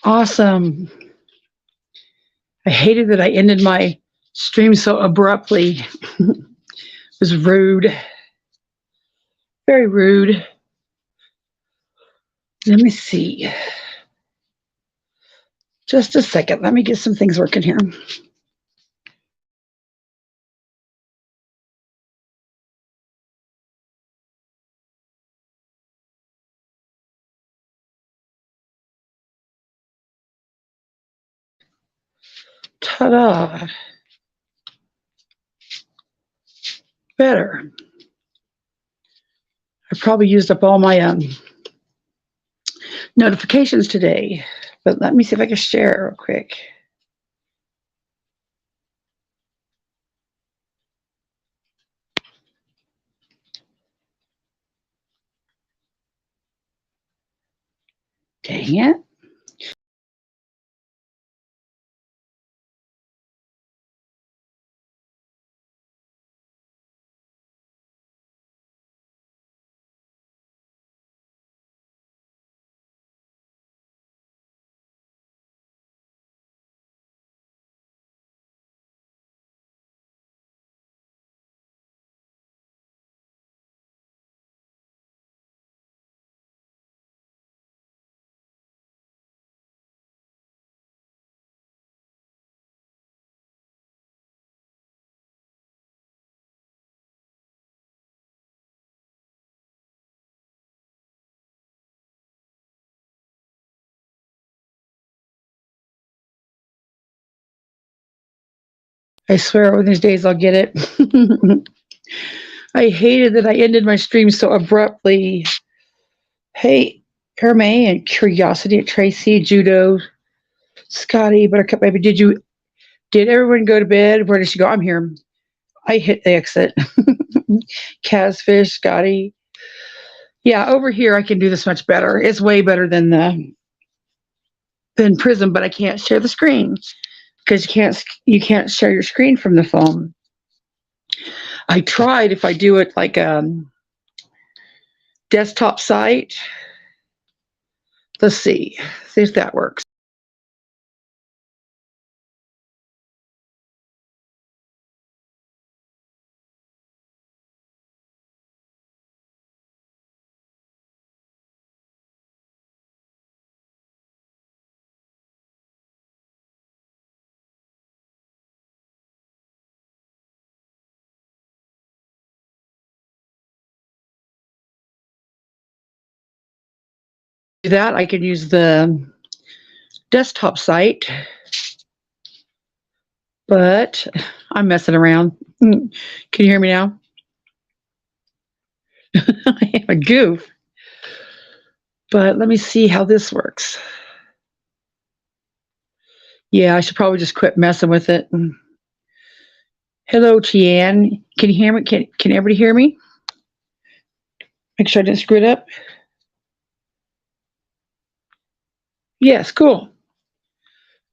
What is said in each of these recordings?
Awesome. I hated that I ended my stream so abruptly. It was rude. Very rude. Let me see. Just a second. Let me get some things working here. Ta-da. Better. I probably used up all my notifications today, but let me see if I can share real quick. Dang it. I swear one of these days I'll get it. I hated that I ended my stream so abruptly. Hey, Ernie and Curiosity at Tracy, Judo, Scotty, Buttercup Baby, did everyone go to bed? Where did she go? I'm here. I hit the exit. Casfish, Scotty. Yeah, over here I can do this much better. It's way better than Prism, but I can't share the screen because you can't share your screen from the phone. I tried if I do it like a desktop site. Let's see if that works. Do that, I can use the desktop site, but I'm messing around. Can you hear me now? I am a goof. But let me see how this works. Yeah, I should probably just quit messing with it. Hello, Tian. Can you hear me? Can everybody hear me? Make sure I didn't screw it up. Yes, cool.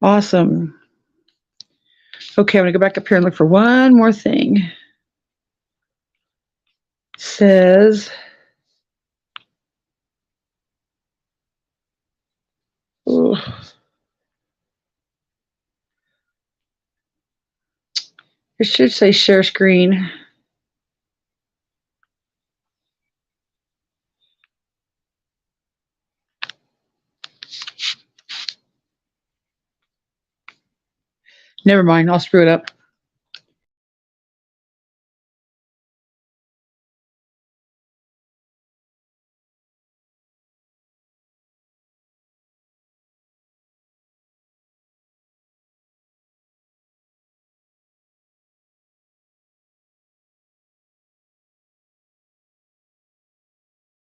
Awesome. Okay, I'm gonna go back up here and look for one more thing. It says, ooh. It should say share screen. Never mind, I'll screw it up.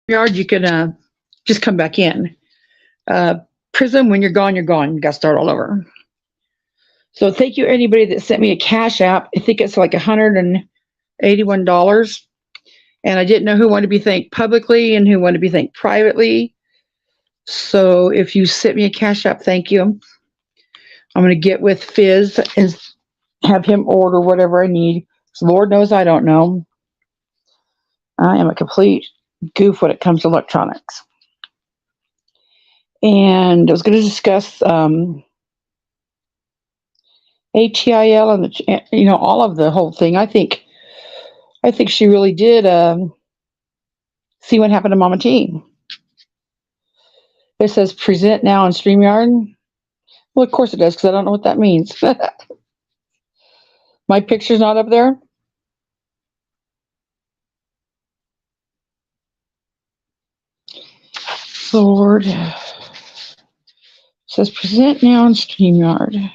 You can just come back in. Prism, when you're gone, you're gone. You got to start all over. So thank you, anybody that sent me a Cash App. I think it's like $181. And I didn't know who wanted to be thanked publicly and who wanted to be thanked privately. So if you sent me a Cash App, thank you. I'm going to get with Fizz and have him order whatever I need. Lord knows I don't know. I am a complete goof when it comes to electronics. And I was going to discuss ATIL and all of the whole thing. I think she really did see what happened to MamaT. It says present now on StreamYard. Well, of course it does, because I don't know what that means. My picture's not up there. Lord. It says present now on StreamYard.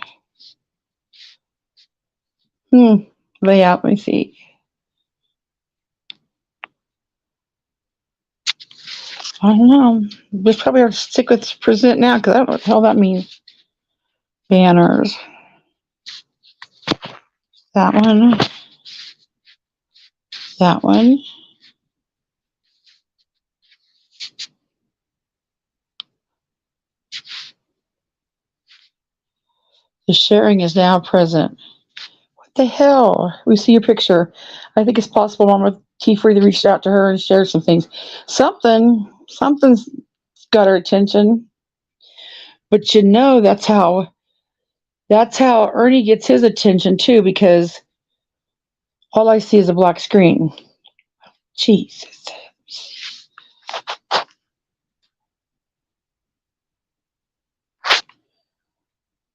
Layout, let me see. I don't know. We probably have to stick with present now, because I don't know what the hell that means. Banners. That one. That one. The sharing is now present. What the hell? We see your picture. I think it's possible MamaT really reached out to her and shared some things. Something's got her attention. But that's how Ernie gets his attention too, because all I see is a black screen. Jesus.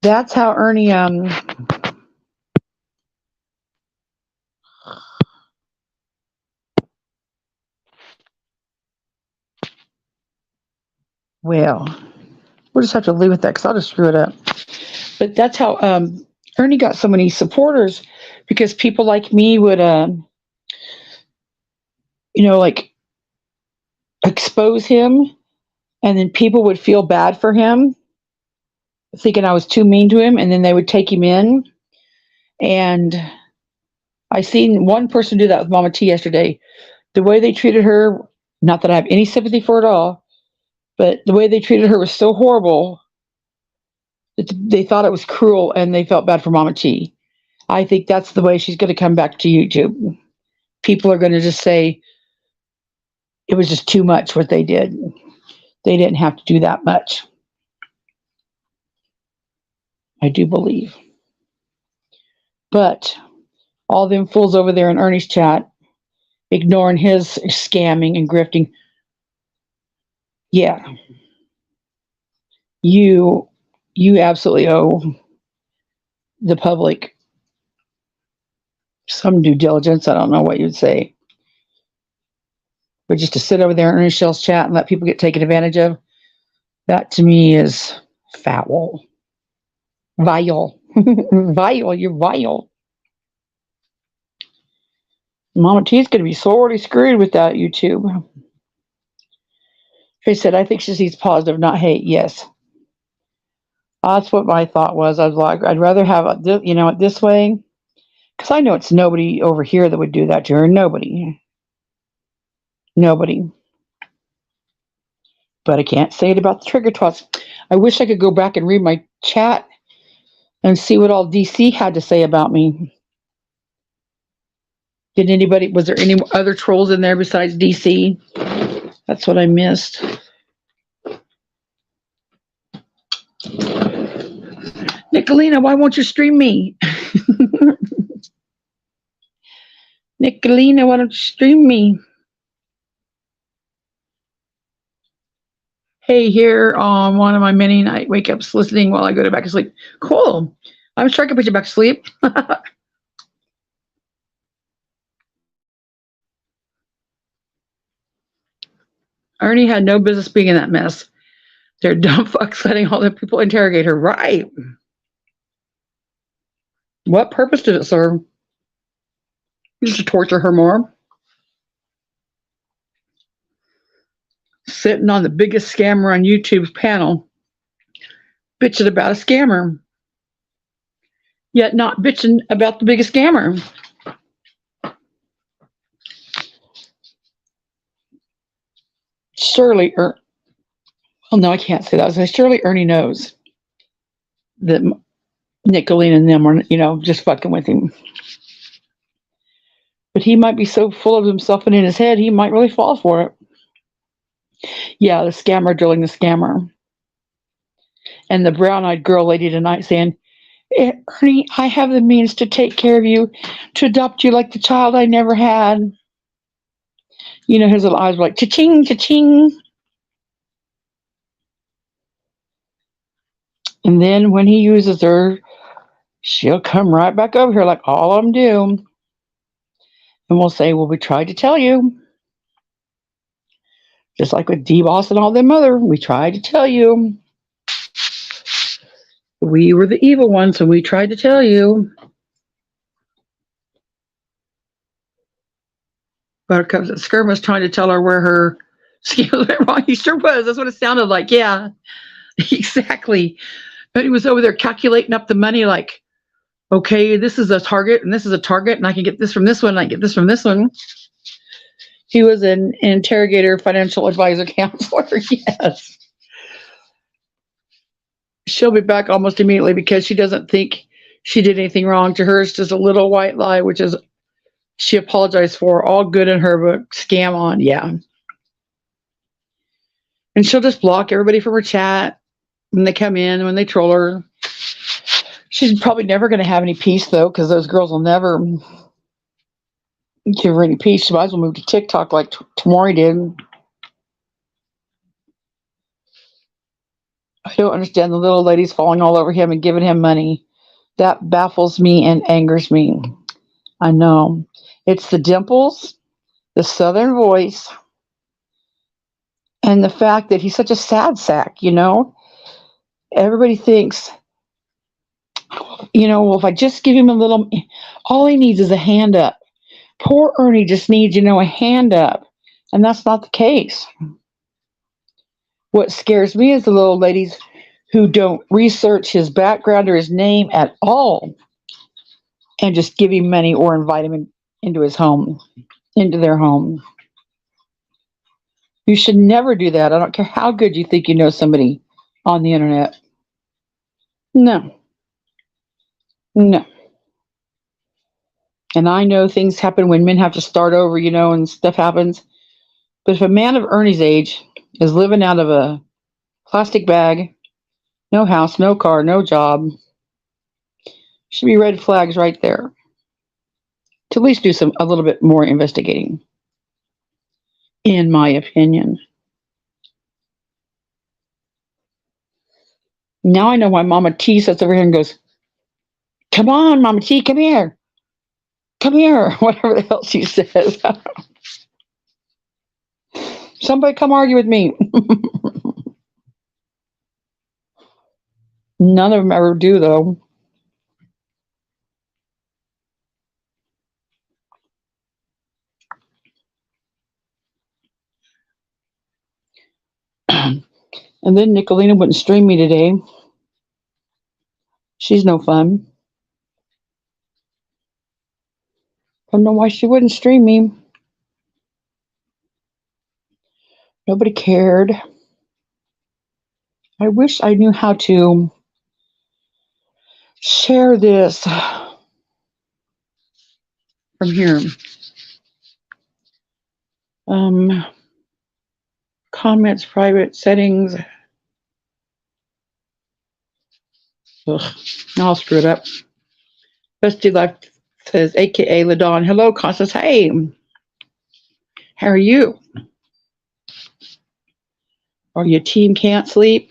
That's how Ernie well, we'll just have to leave with that, because I'll just screw it up. But that's how Ernie got so many supporters, because people like me would like expose him, and then people would feel bad for him, thinking I was too mean to him, and then they would take him in. And I seen one person do that with MamaT yesterday. The way they treated her, not that I have any sympathy for it all, but the way they treated her was so horrible that they thought it was cruel, and they felt bad for MamaT. I think that's the way she's going to come back to YouTube. People are going to just say it was just too much what they did. They didn't have to do that much. I do believe. But all them fools over there in Ernie's chat, ignoring his scamming and grifting. Yeah. You absolutely owe the public some due diligence. I don't know what you'd say. But just to sit over there in Ernie Shell's chat and let people get taken advantage of, that to me is foul. Vile. Vile, you're vile. MamaT's going to be sorely screwed with that YouTube. She said, I think she sees positive, not hate. Yes. That's what my thought was. I was like, I'd rather have it this way, because I know it's nobody over here that would do that to her. Nobody. But I can't say it about the trigger twats. I wish I could go back and read my chat and see what all DC had to say about me. Was there any other trolls in there besides DC? That's what I missed. Nickalina, why won't you stream me? Nickalina, why don't you stream me? Hey, here on one of my many night wake ups listening while I go back to sleep. Cool. I'm sure I can put you back to sleep. Ernie had no business being in that mess. They're dumb fucks letting all the people interrogate her. Right. What purpose did it serve? Just to torture her more? Sitting on the biggest scammer on YouTube's panel, bitching about a scammer, yet not bitching about the biggest scammer. Surely, no, I can't say that. Surely Ernie knows that Nickalina and them are, just fucking with him. But he might be so full of himself and in his head, he might really fall for it. Yeah, the scammer drilling the scammer. and the brown-eyed girl lady tonight saying, Ernie, I have the means to take care of you, to adopt you like the child I never had. You know, his little eyes were like, cha-ching, cha-ching. And then when he uses her, she'll come right back over here like all of them do. And we'll say, well, we tried to tell you. Just like with D-Boss and all them other, we tried to tell you. We were the evil ones, and we tried to tell you. Buttercup's at Skirmish trying to tell her where her skills went wrong. He sure was. That's what it sounded like. Yeah, exactly. But he was over there calculating up the money like, okay, this is a target, and this is a target, and I can get this from this one, and I can get this from this one. He was an interrogator, financial advisor, counselor. Yes. She'll be back almost immediately because she doesn't think she did anything wrong. To her, it's just a little white lie, which is she apologized for. All good in her book. Scam on, yeah. And she'll just block everybody from her chat when they come in, when they troll her. She's probably never going to have any peace, though, because those girls will never give her any peace. She might as well move to TikTok like Tamori did. I don't understand the little ladies falling all over him and giving him money. That baffles me and angers me. I know. It's the dimples, the southern voice, and the fact that he's such a sad sack, you know? Everybody thinks, you know, well, if I just give him a little, all he needs is a hand up. Poor Ernie just needs, you know, a hand up. And that's not the case. What scares me is the little ladies who don't research his background or his name at all and just give him money or invite him into his home, into their home. You should never do that. I don't care how good you think you know somebody on the internet. No. No. And I know things happen when men have to start over, you know, and stuff happens. But if a man of Ernie's age is living out of a plastic bag, no house, no car, no job, should be red flags right there. To at least do a little bit more investigating, in my opinion. Now I know why Mama T sits over here and goes, come on, Mama T, come here. Come here, whatever the hell she says. Somebody come argue with me. None of them ever do, though. And then Nickalina wouldn't stream me today. She's no fun. I don't know why she wouldn't stream me. Nobody cared. I wish I knew how to share this from here. Comments, private settings. Ugh, now I'll screw it up. Bestie Life says, AKA LaDawn. Hello, Constance. Hey, how are you? Or your team can't sleep?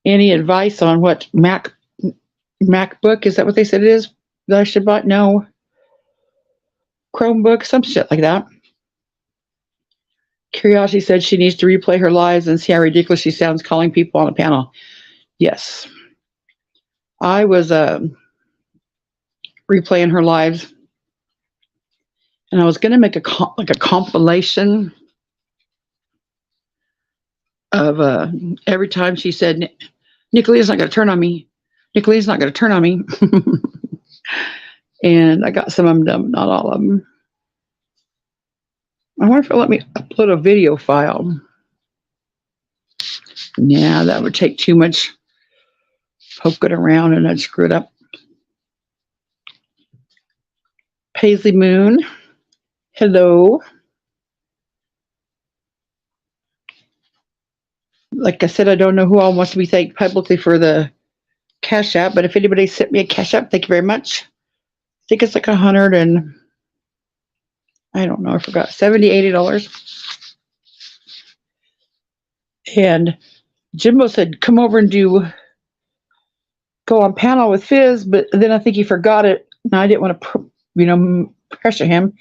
Any advice on what MacBook? Is that what they said it is? That I should buy? No. Chromebook, some shit like that. Curiosity said she needs to replay her lives and see how ridiculous she sounds calling people on a panel. Yes. I was replaying her lives, and I was going to make a compilation of every time she said, Nickalina's not going to turn on me. Nickalina's not going to turn on me. And I got some of them, not all of them. I wonder if it'll let me upload a video file. Yeah, that would take too much poking around and I'd screw it up. Paisley Moon, hello. Like I said, I don't know who all wants to be thanked publicly for the Cash App, but if anybody sent me a Cash App, thank you very much. I think it's like 100 and I don't know, I forgot, $70, $80. And Jimbo said, come over and go on panel with Fizz, but then I think he forgot it. And I didn't want to, pressure him.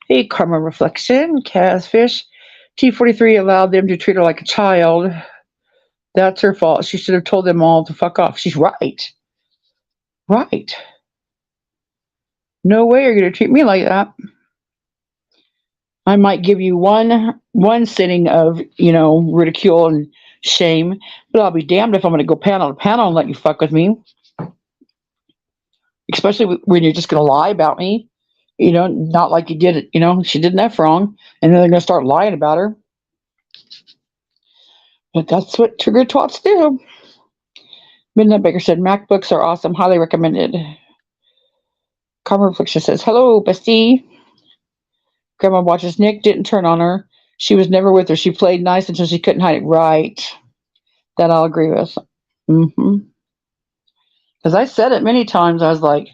Hey, Karma Reflection, Casfish. T43 allowed them to treat her like a child. That's her fault. She should have told them all to fuck off. She's right. Right. No way you're going to treat me like that. I might give you one sitting of, ridicule and shame, but I'll be damned if I'm going to go panel to panel and let you fuck with me. Especially when you're just going to lie about me, not like you did it, she did enough wrong, and then they're going to start lying about her. But that's what trigger twats do. Midnight Baker said, MacBooks are awesome, highly recommended. Karma Reflection says, hello, bestie. Grandma watches Nick, didn't turn on her. She was never with her. She played nice until she couldn't hide it. Right. That I'll agree with. Because I said it many times. I was like,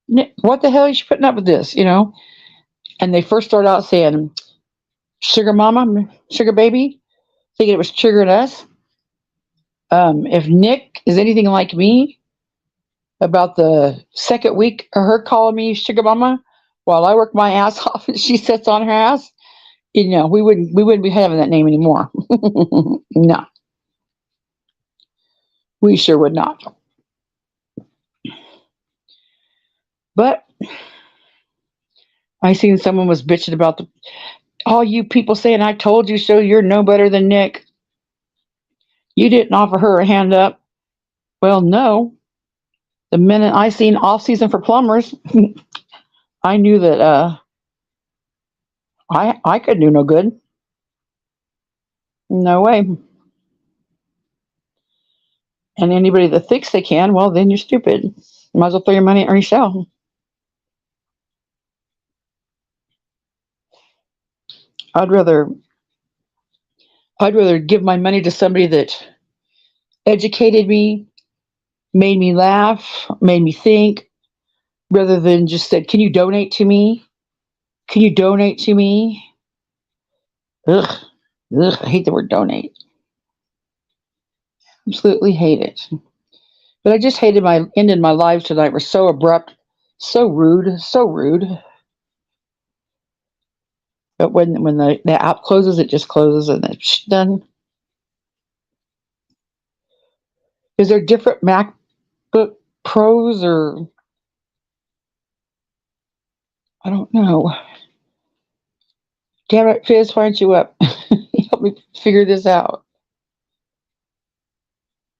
Nick, what the hell are you putting up with this? And they first started out saying, sugar mama, sugar baby, thinking it was triggering us. If Nick is anything like me, about the second week of her calling me sugar mama, while I work my ass off and she sits on her ass, we wouldn't be having that name anymore. No. We sure would not. But I seen someone was bitching about all you people saying, I told you so, you're no better than Nick. You didn't offer her a hand up. Well, no. The minute I seen off season for plumbers, I knew that I could do no good. No way. And anybody that thinks they can, well, then you're stupid. Might as well throw your money at Ernie Shell. I'd rather give my money to somebody that educated me, made me laugh, made me think, rather than just said, can you donate to me? Can you donate to me? Ugh, I hate the word donate. Absolutely hate it. But I just hated ended my live tonight. Were so abrupt, so rude, so rude. But when the app closes, it just closes and it's done. Is there different MacBook Pros or I don't know. Damn it, Fizz, why aren't you up? Help me figure this out.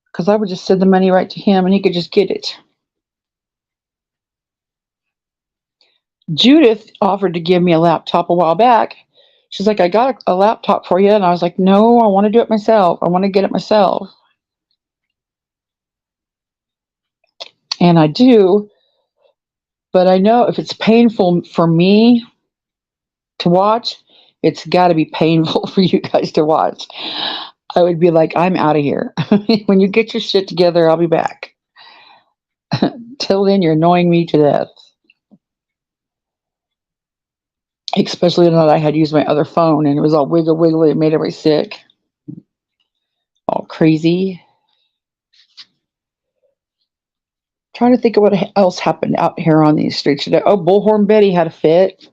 Because I would just send the money right to him and he could just get it. Judith offered to give me a laptop a while back. She's like, I got a laptop for you. And I was like, no, I want to do it myself. I want to get it myself. And I do. But I know if it's painful for me to watch, it's got to be painful for you guys to watch. I would be like, I'm out of here. When you get your shit together, I'll be back. Till then, you're annoying me to death. Especially now that I had used my other phone and it was all wiggly. It made everybody sick. All crazy. Trying to think of what else happened out here on these streets today. Oh, Bullhorn Betty had a fit.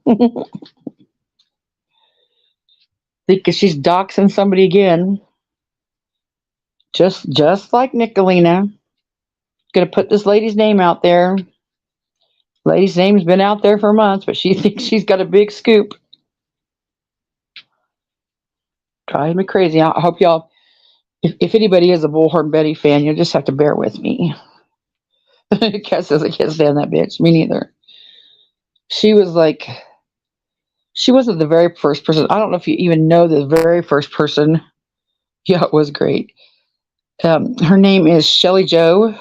Because she's doxing somebody again. Just like Nickalina. Gonna put this lady's name out there. Lady's name's been out there for months, but she thinks she's got a big scoop. Drives me crazy. I hope y'all, if anybody is a Bullhorn Betty fan, you'll just have to bear with me. Cass says I can't stand that bitch. Me neither. She wasn't the very first person. I don't know if you even know the very first person. Yeah, it was great. Her name is Shelly Joe.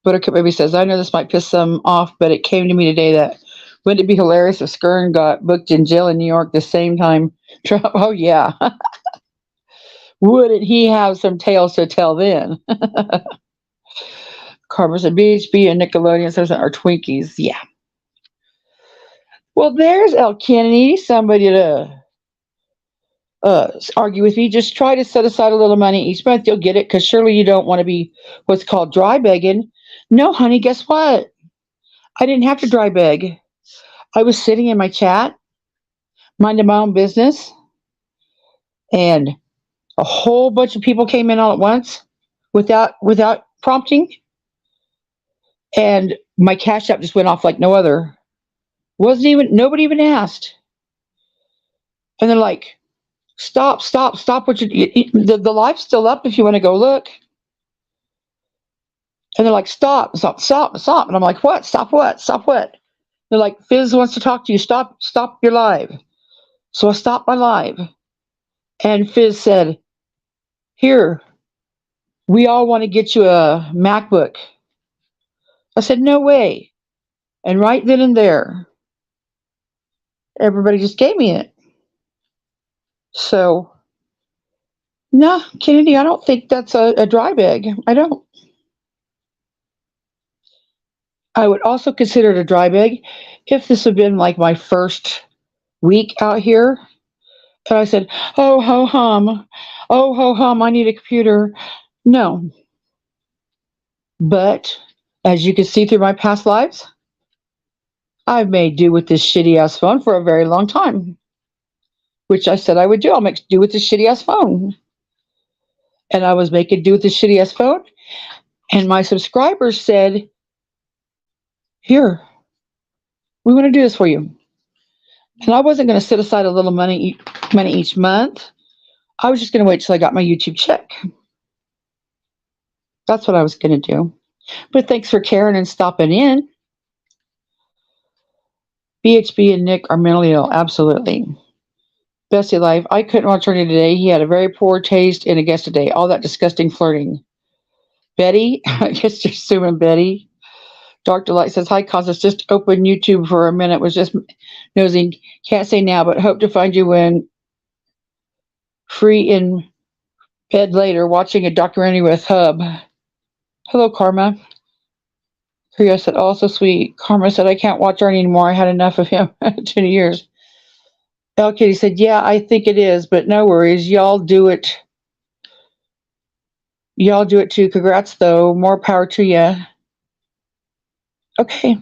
Buttercup Baby says, I know this might piss some off, but it came to me today that wouldn't it be hilarious if Skern got booked in jail in New York the same time? Oh, yeah. Wouldn't he have some tales to tell then? Karma said BHB and Nickelodeon says are Twinkies. Yeah. Well, there's El Kennedy. Somebody to argue with me. Just try to set aside a little money each month. You'll get it because surely you don't want to be what's called dry begging. No, honey, guess what? I didn't have to dry beg. I was sitting in my chat, minding my own business, and a whole bunch of people came in all at once without prompting, and my Cash App just went off like no other. Nobody even asked. And they're like, stop what the live's still up if you want to go look. And they're like, stop. And I'm like, what? Stop what? Stop what? They're like, Fizz wants to talk to you. Stop your live. So I stopped my live. And Fizz said, here, we all want to get you a MacBook. I said, no way. And right then and there, everybody just gave me it. So, no, Kennedy, I don't think that's a dry bag. I don't. I would also consider it a dry bag if this had been like my first week out here. And I said, oh, ho hum, I need a computer. No. But as you can see through my past lives, I've made do with this shitty ass phone for a very long time, which I said I would do. I'll make do with this shitty ass phone. And I was making do with this shitty ass phone. And my subscribers said, here, we want to do this for you. And I wasn't going to set aside a little money each month. I was just going to wait till I got my YouTube check. That's what I was going to do. But thanks for caring and stopping in. BHB and Nick are mentally ill. Absolutely. Bestie Life. I couldn't watch Ernie today. He had a very poor taste in a guest today. All that disgusting flirting. Betty. I guess you're assuming Betty. Dark Delight says, hi, Constance. Just open YouTube for a minute. Was just nosing. Can't say now, but hope to find you when free in bed later, watching a documentary with Hub. Hello, Karma. Priya said, oh, so sweet. Karma said, I can't watch Ernie anymore. I had enough of him. 20 years. El Kitty said, yeah, I think it is, but no worries. Y'all do it. Y'all do it too. Congrats, though. More power to you. Okay.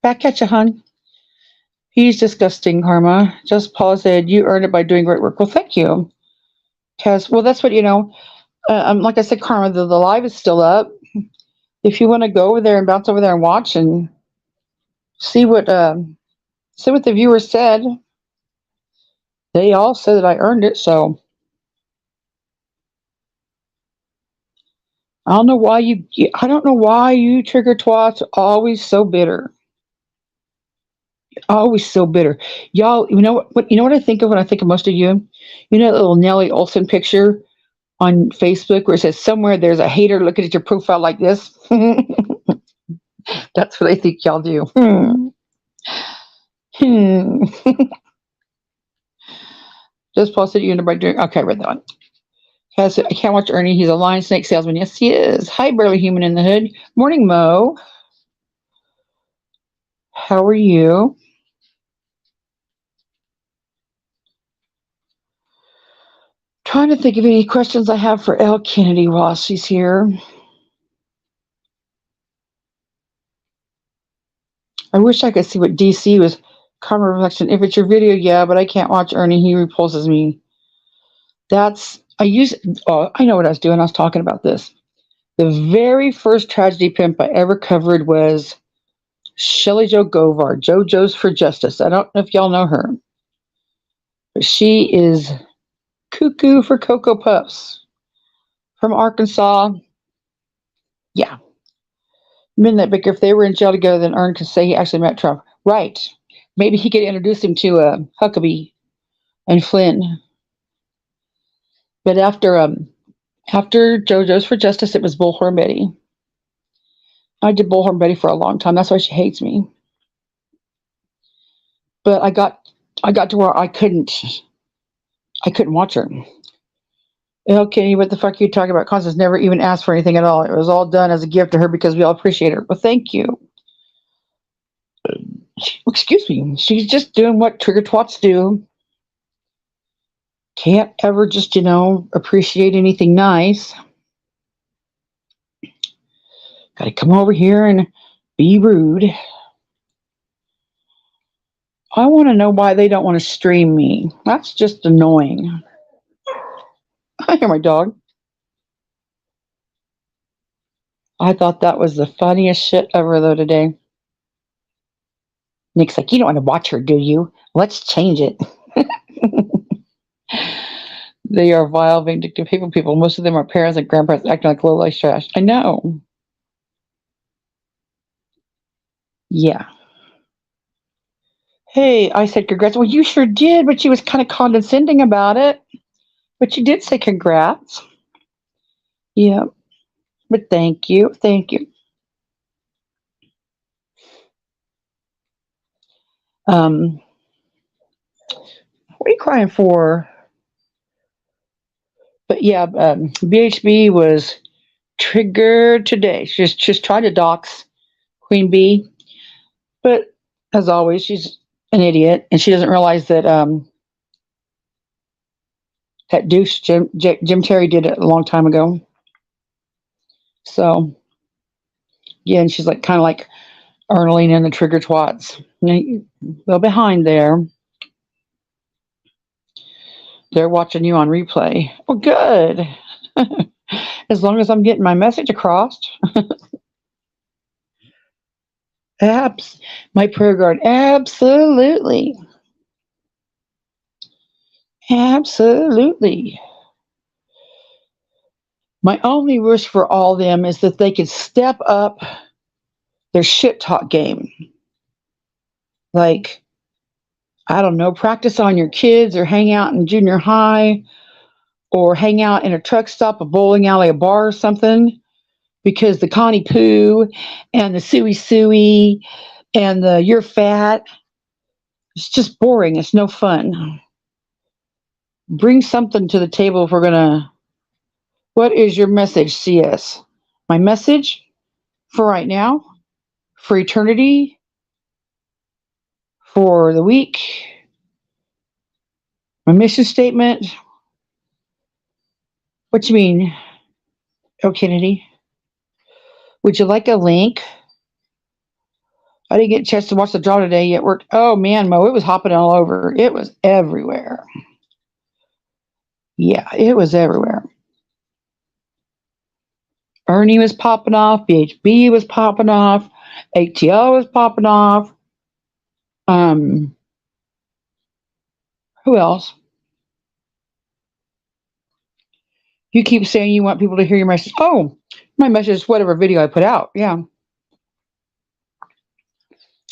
Back at you, hon. He's disgusting, Karma. Just Paul said, you earned it by doing great work. Well, thank you. Because, well, that's what, like I said, Karma, the live is still up. If you want to go over there and bounce over there and watch and see what the viewers said, they all said that I earned it. So I don't know why you trigger twats always so bitter. Always so bitter. Y'all, you know what I think of when I think of most of you? You know that little Nellie Olson picture on Facebook where it says somewhere there's a hater looking at your profile like this? That's what I think y'all do. Just posted you by doing, okay, I read that one. I can't watch Ernie. He's a lion snake salesman. Yes, he is. Hi, Barely Human in the Hood. Morning, Mo. How are you? Trying to think of any questions I have for Elle Kennedy while she's here. I wish I could see what DC was. Karma reflection. If it's your video, yeah, but I can't watch Ernie. He repulses me. I know what I was doing. I was talking about this. The very first tragedy pimp I ever covered was Shelley Jo Govard, JoJo's for Justice. I don't know if y'all know her, but she is cuckoo for Cocoa Puffs from Arkansas. Yeah. Midnight Baker, if they were in jail together, then Ern could say he actually met Trump. Right. Maybe he could introduce him to Huckabee and Flynn. But after JoJo's for Justice, it was Bullhorn Betty. I did Bullhorn Betty for a long time. That's why she hates me. But I got to where I couldn't watch her. Okay, what the fuck are you talking about? Constance never even asked for anything at all. It was all done as a gift to her because we all appreciate her. Well, thank you. Excuse me. She's just doing what trigger twats do. Can't ever just, appreciate anything nice. Gotta come over here and be rude. I want to know why they don't want to stream me. That's just annoying. I hear my dog. I thought that was the funniest shit ever, though, today. Nick's like, you don't want to watch her, do you? Let's change it. They are vile, vindictive people. Most of them are parents and grandparents acting like low-life trash. I know. Yeah. Hey, I said congrats. Well, you sure did, but she was kind of condescending about it. But you did say congrats. Yeah. But thank you. Thank you. What are you crying for? But yeah, BHB was triggered today. She's just tried to dox Queen Bee. But as always, she's an idiot, and she doesn't realize that that douche Jim Terry did it a long time ago. So yeah, and she's like kind of like Ernie and the trigger twats. They're behind there. They're watching you on replay. Well, good. As long as I'm getting my message across. My prayer guard. Absolutely. Absolutely. My only wish for all them is that they could step up their shit talk game. Like, I don't know, practice on your kids or hang out in junior high or hang out in a truck stop, a bowling alley, a bar or something. Because the Connie Poo and the Suey Suey and the You're Fat, it's just boring. It's no fun. Bring something to the table if we're going to. What is your message, CS? My message for right now, for eternity, for the week, my mission statement. What you mean? Oh, Kennedy. Would you like a link? I didn't get a chance to watch the draw today yet. Oh man, Mo, it was hopping all over. It was everywhere. Yeah, it was everywhere. Ernie was popping off. BHB was popping off. ATL was popping off. Who else? You keep saying you want people to hear your message. Oh, my message is whatever video I put out. Yeah.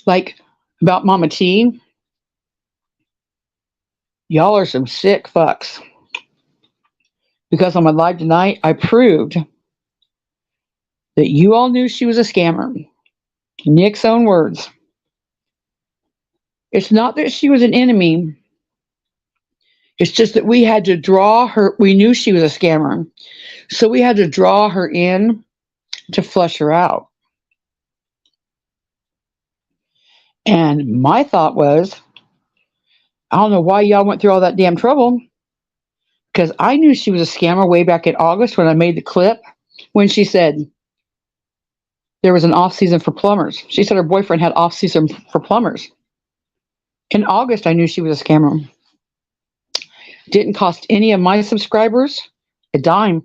Like about MamaT. Y'all are some sick fucks. Because on my live tonight, I proved that you all knew she was a scammer. Nick's own words. It's not that she was an enemy. It's just that we had to draw her. We knew she was a scammer. So we had to draw her in to flush her out. And my thought was, I don't know why y'all went through all that damn trouble. Because I knew she was a scammer way back in August when I made the clip when she said there was an off season for plumbers. She said her boyfriend had off season for plumbers. In August, I knew she was a scammer. Didn't cost any of my subscribers a dime.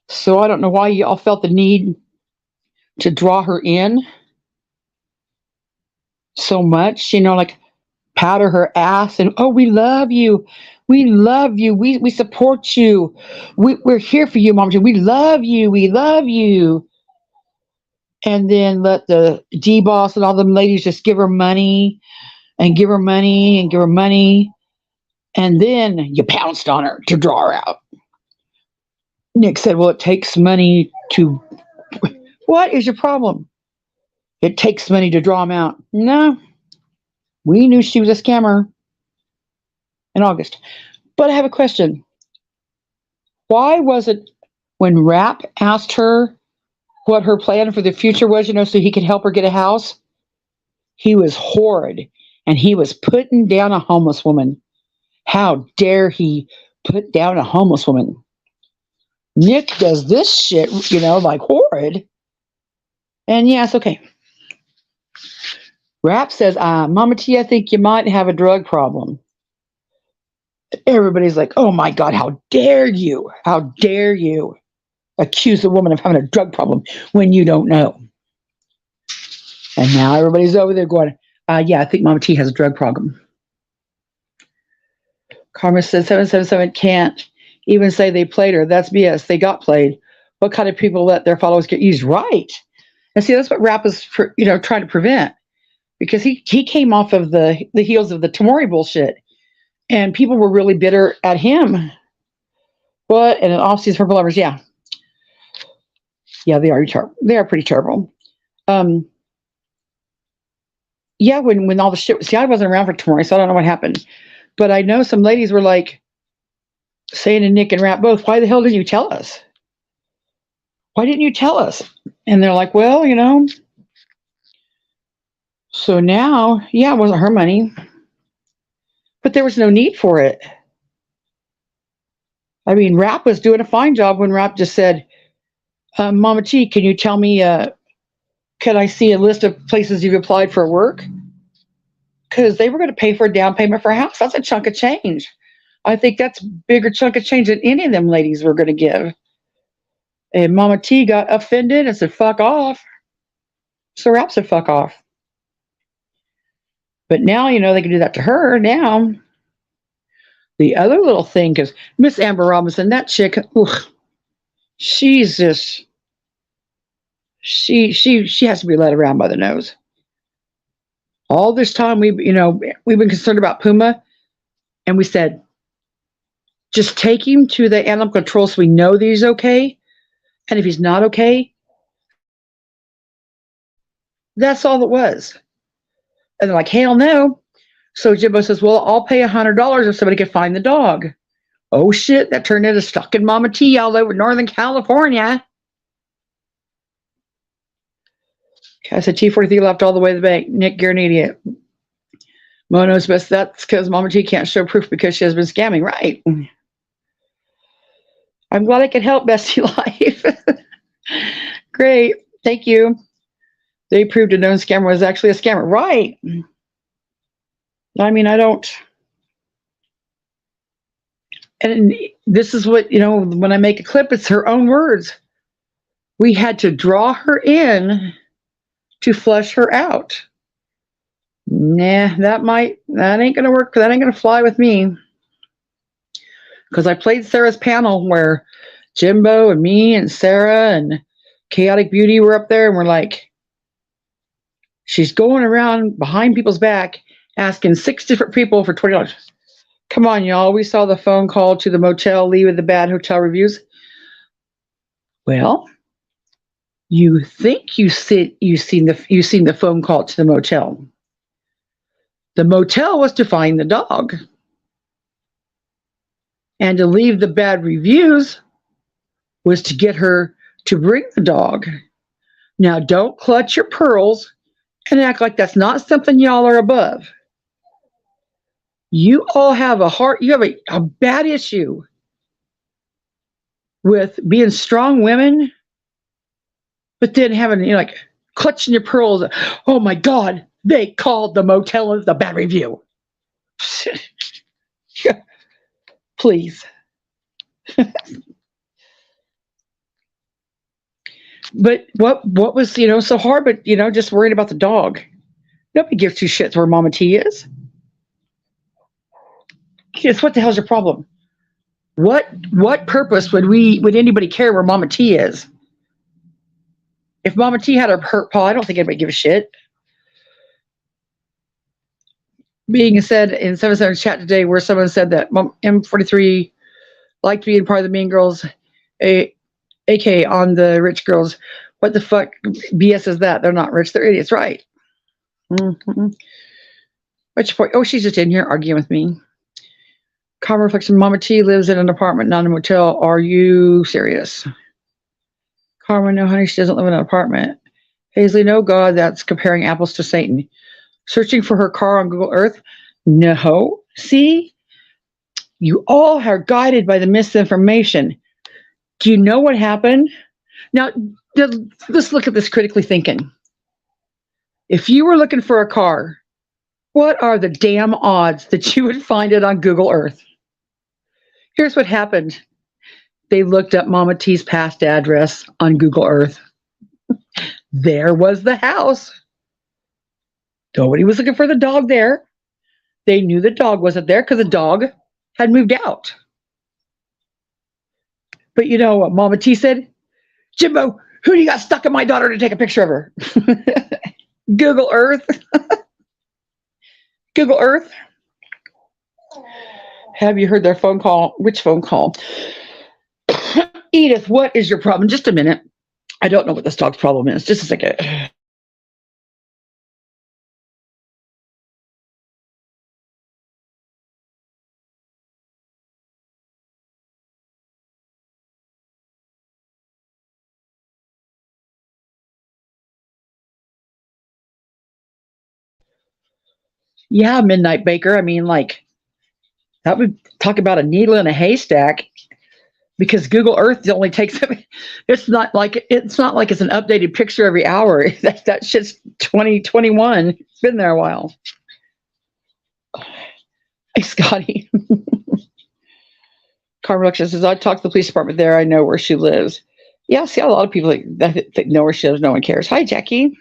So I don't know why y'all felt the need to draw her in so much, like powder her ass and, oh, we love you. We love you. We support you. We're here for you, Mom. We love you. We love you. And then let the D-boss and all them ladies just give her money and give her money and give her money. And then you pounced on her to draw her out. Nick said, well, it takes money to... What is your problem? It takes money to draw them out. No. We knew she was a scammer in August. But I have a question. Why was it when Rap asked her what her plan for the future was, so he could help her get a house? He was horrid, and he was putting down a homeless woman. How dare he put down a homeless woman? Nick does this shit, like horrid. And yes, okay. Rap says, Mama T, I think you might have a drug problem. Everybody's like, oh my God, how dare you? How dare you accuse a woman of having a drug problem when you don't know? And now everybody's over there going, yeah, I think Mama T has a drug problem. Karma says 777 can't even say they played her. That's BS. They got played. What kind of people let their followers get used? Right. And see, that's what Rap is, trying to prevent. Because he came off of the heels of the Tamori bullshit. And people were really bitter at him. What? And an off-season for lovers, yeah. Yeah, they are terrible. They are pretty terrible. Yeah, when all the shit, see, I wasn't around for Tamori, so I don't know what happened. But I know some ladies were like saying to Nick and Rap both, why the hell didn't you tell us? Why didn't you tell us? And they're like, well, So now, yeah, it wasn't her money. But there was no need for it. I mean, Rap was doing a fine job when Rap just said, Mama T, can you tell me, can I see a list of places you've applied for work? Because they were going to pay for a down payment for a house. That's a chunk of change. I think that's a bigger chunk of change than any of them ladies were going to give. And Mama T got offended and said, fuck off. So Rap said, fuck off. But now, they can do that to her now. The other little thing, because Miss Amber Robinson, that chick, she's just, she has to be led around by the nose. All this time, we've been concerned about Puma, and we said, just take him to the animal control so we know that he's okay. And if he's not okay, that's all it was. And they're like, hell no. So Jimbo says, well, I'll pay $100 if somebody can find the dog. Oh shit, that turned into stuck in Mama T all over Northern California. Okay, I said T43 left all the way to the bank. Nick, you're an idiot. Mono's best. That's because Mama T can't show proof because she has been scamming. Right. I'm glad I could help, Bestie Life. Great. Thank you. They proved a known scammer was actually a scammer. Right. I mean, I don't. And this is what, when I make a clip, it's her own words. We had to draw her in to flush her out. Nah, that ain't going to work. That ain't going to fly with me. Because I played Sarah's panel where Jimbo and me and Sarah and Chaotic Beauty were up there, and we're like, she's going around behind people's back asking 6 different people for $20. Come on, y'all. We saw the phone call to the motel, Lee with the bad hotel reviews. Well, you think you've seen the phone call to the motel. The motel was to find the dog. And to leave the bad reviews was to get her to bring the dog. Now, don't clutch your pearls and act like that's not something y'all are above. You all have you have a bad issue with being strong women, but then having, clutching your pearls. Oh my God, they called the motel as the bad review. Please. But what was, so hard, but, just worrying about the dog. Nobody gives 2 shits where Mama T is. Yes, what the hell's your problem? What purpose would anybody care where Mama T is? If Mama T had her hurt paw, I don't think anybody give a shit. Being said in 77 chat today where someone said that M43 liked being part of the Mean Girls, AK on the rich girls. What the fuck BS is that? They're not rich. They're idiots, right? Mm-hmm. What's your point? Oh, she's just in here arguing with me. Common reflection, Mama T lives in an apartment, not a motel. Are you serious? Carmen, no, honey, she doesn't live in an apartment. Paisley, no, God, that's comparing apples to Satan. Searching for her car on Google Earth? No. See? You all are guided by the misinformation. Do you know what happened? Now, let's look at this critically thinking. If you were looking for a car, what are the damn odds that you would find it on Google Earth? Here's what happened. They looked up Mama T's past address on Google Earth. There was the house. Nobody was looking for the dog there. They knew the dog wasn't there because the dog had moved out. But you know what Mama T said? Jimbo, who do you got stuck in my daughter to take a picture of her? Google Earth. Google Earth. Have you heard their phone call? Which phone call? Edith, what is your problem? Just a minute. I don't know what this dog's problem is. Just a second. Yeah, Midnight Baker. I mean, like, that would talk about a needle in a haystack, because Google Earth only takes, it's not like it's an updated picture every hour. That shit's 2021. It's been there a while. Hey, Scotty. Carmen says, I talked to the police department there. I know where she lives. Yeah, see, a lot of people that know where she lives. No one cares. Hi, Jackie.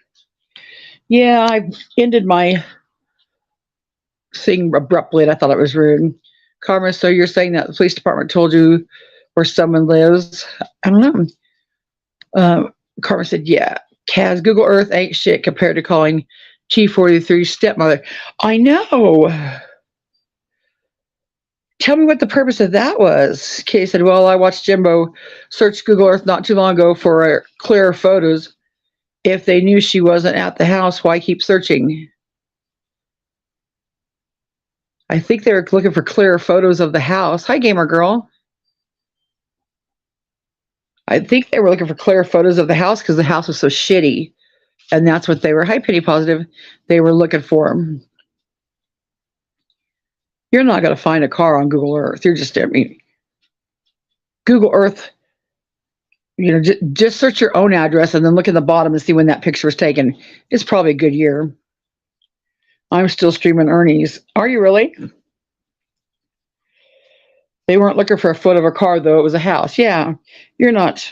Yeah, I ended my thing abruptly, and I thought it was rude. Carmen, so you're saying that the police department told you where someone lives? I don't know. Carmen said, yeah. Kaz, Google Earth ain't shit compared to calling T43's stepmother. I know. Tell me what the purpose of that was. Kay said, well, I watched Jimbo search Google Earth not too long ago for clearer photos. If they knew she wasn't at the house, why keep searching? I think they were looking for clearer photos of the house. Hi, gamer girl. I think they were looking for clearer photos of the house because the house was so shitty. And that's what they were, hi, Penny Positive, they were looking for. You're not going to find a car on Google Earth. You're just, I mean, Google Earth, you know, just search your own address and then look at the bottom and see when that picture was taken. It's probably a good year. I'm still streaming Ernie's. Are you really? They weren't looking for a foot of a car, though. It was a house. Yeah, you're not.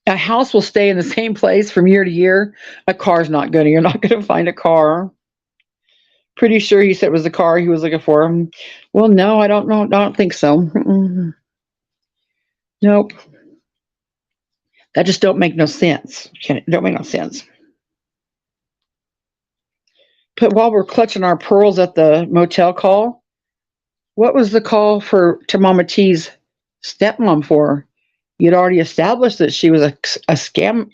A house will stay in the same place from year to year. A car's not going to. You're not going to find a car. Pretty sure he said it was the car he was looking for. Well, no, I don't know. I don't think so. Nope. That just don't make no sense. Don't make no sense. But while we're clutching our pearls at the motel call, what was the call to Mama T's stepmom for? You'd already established that she was a scammer.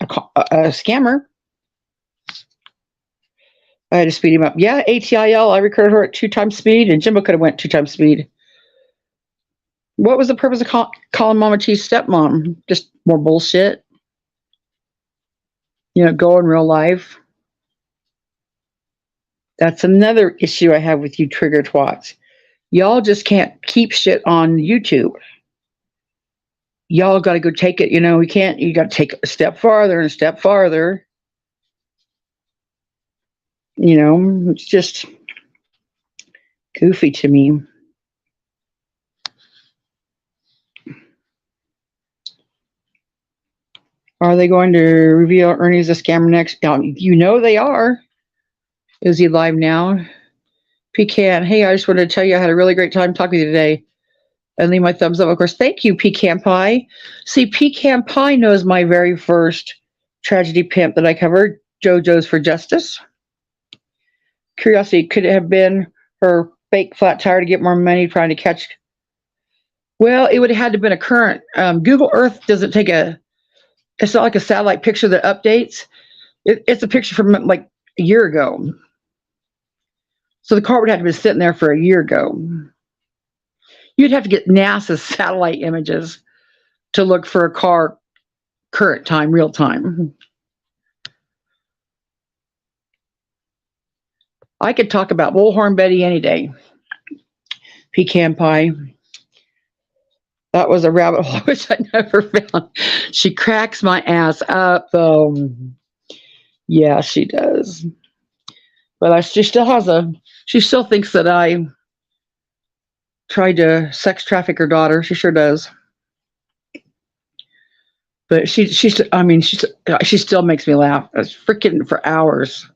I had to speed him up. Yeah, ATIL, I recorded her at 2 times speed, and Jimbo could have went 2 times speed. What was the purpose of calling Mama T's stepmom? Just more bullshit? You know, go in real life. That's another issue I have with you trigger twats. Y'all just can't keep shit on YouTube. Y'all got to go take it. You know, you got to take a step farther and a step farther. You know, it's just goofy to me. Are they going to reveal Ernie's a scammer next? You know they are. Is he live now? Pecan, hey, I just wanted to tell you I had a really great time talking to you today. And leave my thumbs up, of course. Thank you, Pecan Pie. See, Pecan Pie knows my very first tragedy pimp that I covered, JoJo's for Justice. Curiosity, could it have been her fake flat tire to get more money trying to catch? Well, it would have had to have been a current. Google Earth doesn't take it's not like a satellite picture that updates. It's a picture from like a year ago. So the car would have to be sitting there for a year ago. You'd have to get NASA's satellite images to look for a car current time, real time. I could talk about Bullhorn Betty any day. Pecan pie. That was a rabbit hole which I never found. She cracks my ass up, though. Yeah, she does. But she still thinks that I tried to sex traffic her daughter. She sure does. But she still makes me laugh. It's freaking for hours.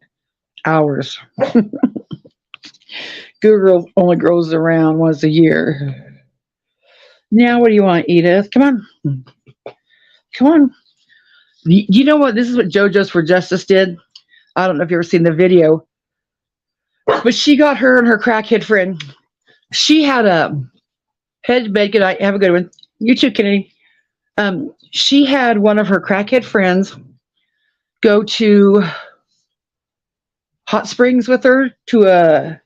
Google only grows around once a year. Now, what do you want, Edith? Come on. You know what? This is what JoJo's for Justice did. I don't know if you've ever seen the video, but she got her and her crackhead friend. She had a head bed. Good night. Have a good one. You too, Kennedy. She had one of her crackhead friends go to Hot Springs with her to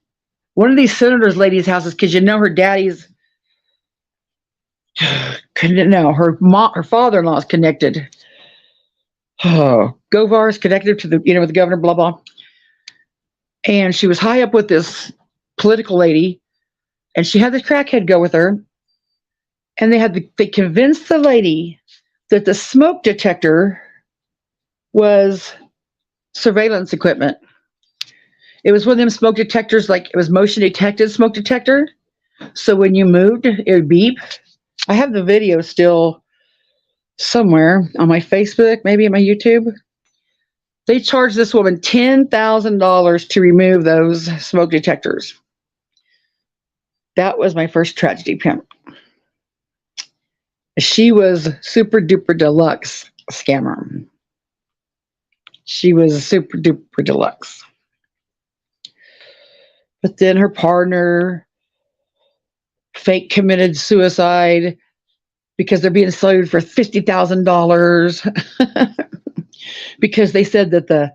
one of these senators' ladies' houses, because her daddy's her father-in-law is connected. Oh, Govar is connected to with the governor, blah blah. And she was high up with this political lady, and she had this crackhead go with her, and they convinced the lady that the smoke detector was surveillance equipment. It was one of them smoke detectors, like it was motion detected smoke detector. So when you moved, it would beep. I have the video still somewhere on my Facebook, maybe on my YouTube. They charged this woman $10,000 to remove those smoke detectors. That was my first tragedy pimp. She was super duper deluxe scammer. She was super duper deluxe. But then her partner fake committed suicide because they're being sued for $50,000 because they said that the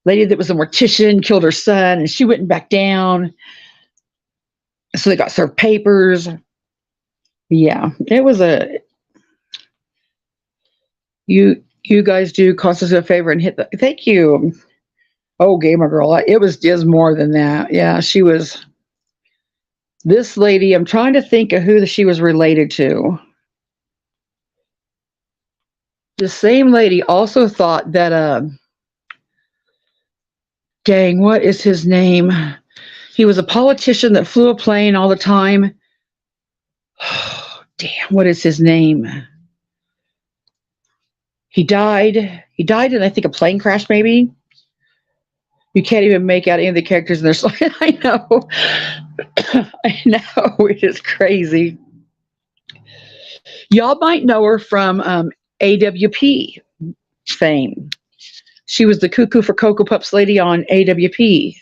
lady that was a mortician killed her son, and she wouldn't back down. So they got served papers. Yeah, it was you guys do cost us a favor and hit the thank you. Oh, gamer girl, it was just more than that. Yeah, she was this lady. I'm trying to think of who she was related to. The same lady also thought that dang, what is his name? He was a politician that flew a plane all the time. Oh, damn, what is his name? He died. He died in, I think, a plane crash, maybe. You can't even make out any of the characters in their slide. I know. I know. It is crazy. Y'all might know her from AWP fame. She was the Cuckoo for Cocoa Pups lady on AWP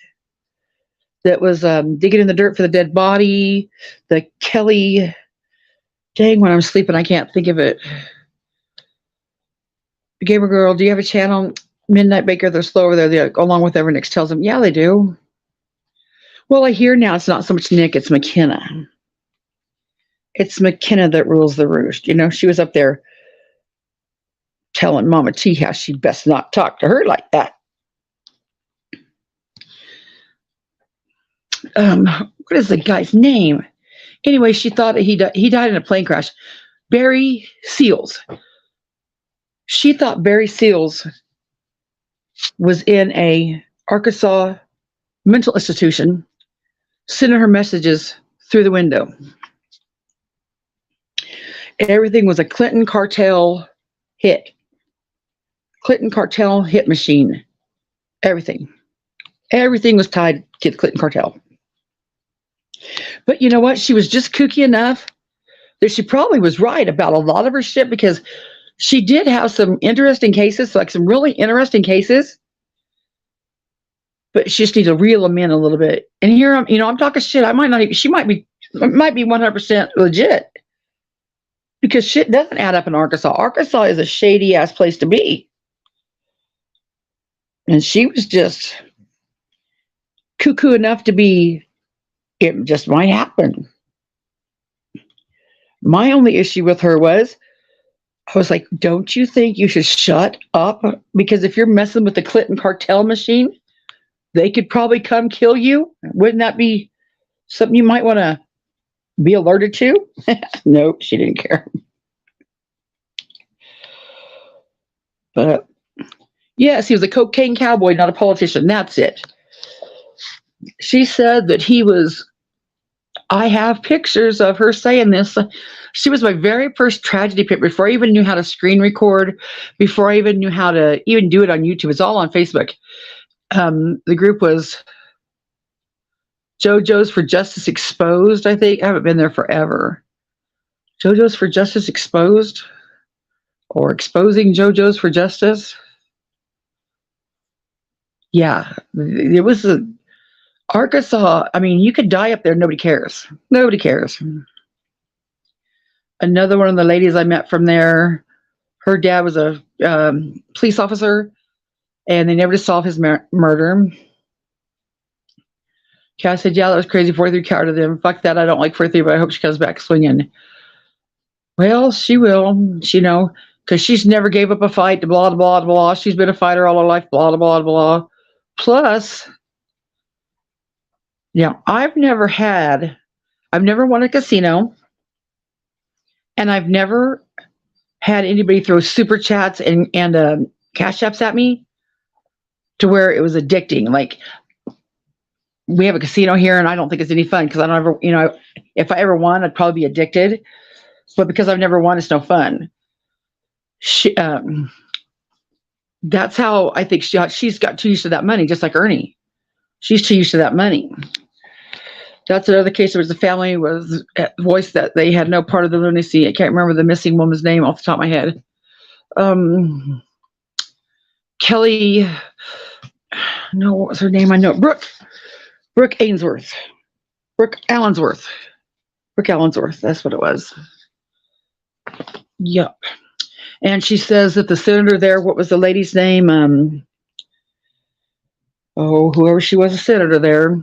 that was digging in the dirt for the dead body. The Kelly, dang, when I'm sleeping, I can't think of it. Gamer girl, do you have a channel? Midnight Baker, they're slow over there, along with Evernix tells them, yeah, they do. Well, I hear now it's not so much Nick, it's McKenna. It's McKenna that rules the roost. She was up there telling MamaT how she best not talk to her like that. What is the guy's name? Anyway, she thought that he died in a plane crash. Barry Seals. She thought Barry Seals was in a Arkansas mental institution, sending her messages through the window. Everything was a Clinton cartel hit. Clinton cartel hit machine. Everything was tied to the Clinton cartel. But you know what? She was just kooky enough that she probably was right about a lot of her shit, because she did have some interesting cases, like some really interesting cases. But she just needs to reel them in a little bit. And here I'm talking shit. She might be 100% legit, because shit doesn't add up in Arkansas. Arkansas is a shady ass place to be. And she was just cuckoo enough to be, it just might happen. My only issue with her was, I was like, don't you think you should shut up? Because if you're messing with the Clinton cartel machine, they could probably come kill you. Wouldn't that be something you might want to be alerted to? Nope, she didn't care. But yes, he was a cocaine cowboy, not a politician. That's it. She said that he was, I have pictures of her saying this. She was my very first tragedy picture before I even knew how to screen record, before I even knew how to even do it on YouTube. It's all on Facebook. The group was JoJo's for Justice Exposed, I think. I haven't been there forever. JoJo's for Justice Exposed, or Exposing JoJo's for Justice. Yeah, it was Arkansas. I mean, you could die up there. Nobody cares. Nobody cares. Another one of the ladies I met from there, her dad was a police officer, and they never solved his murder. Cass said, yeah, that was crazy. 43 coward of them. Fuck that. I don't like 43, but I hope she comes back swinging. Well, she will, because she's never gave up a fight, blah, blah, blah. She's been a fighter all her life, blah, blah, blah. Plus, I've never won a casino, and I've never had anybody throw super chats and cash apps at me to where it was addicting. Like, we have a casino here, and I don't think it's any fun because I don't ever, if I ever won, I'd probably be addicted. But because I've never won, it's no fun. That's how I think she's got too used to that money, just like Ernie. She's too used to that money. That's another case. There was a family with voice that they had no part of the lunacy. I can't remember the missing woman's name off the top of my head. Kelly, no, what was her name? I know. Brooke Ainsworth. Brooke Allensworth. That's what it was. Yep. And she says that the senator there, what was the lady's name? Whoever she was, a senator there.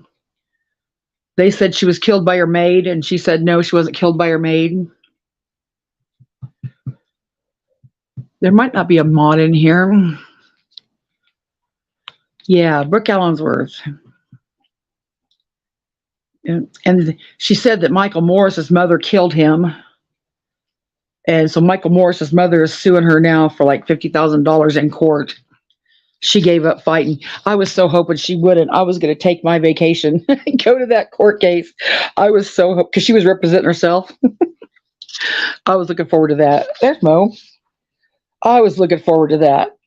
They said she was killed by her maid, and she said no, she wasn't killed by her maid. There might not be a mod in here. Yeah, Brooke Allensworth. And she said that Michael Morris's mother killed him. And so Michael Morris's mother is suing her now for like $50,000 in court. She gave up fighting. I was so hoping she wouldn't. I was going to take my vacation and go to that court case. I was so hoping, because she was representing herself. I was looking forward to that. There's Mo. I was looking forward to that.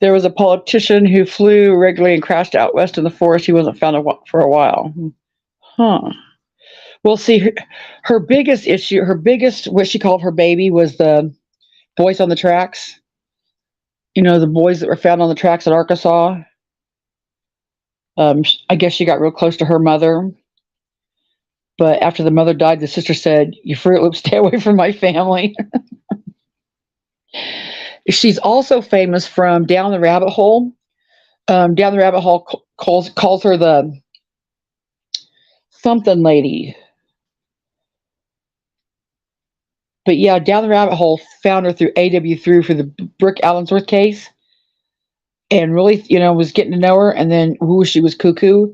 There was a politician who flew regularly and crashed out west in the forest. He wasn't found for a while. Huh. Well, see, her biggest issue, what she called her baby, was the boys on the tracks. The boys that were found on the tracks at Arkansas. I guess she got real close to her mother. But after the mother died, the sister said, "You Fruit Loop, stay away from my family." She's also famous from Down the Rabbit Hole. Down the Rabbit Hole calls her the something lady. But yeah, Down the Rabbit Hole found her through AW3 for the Brooke Allensworth case. And really, was getting to know her. And then, she was cuckoo.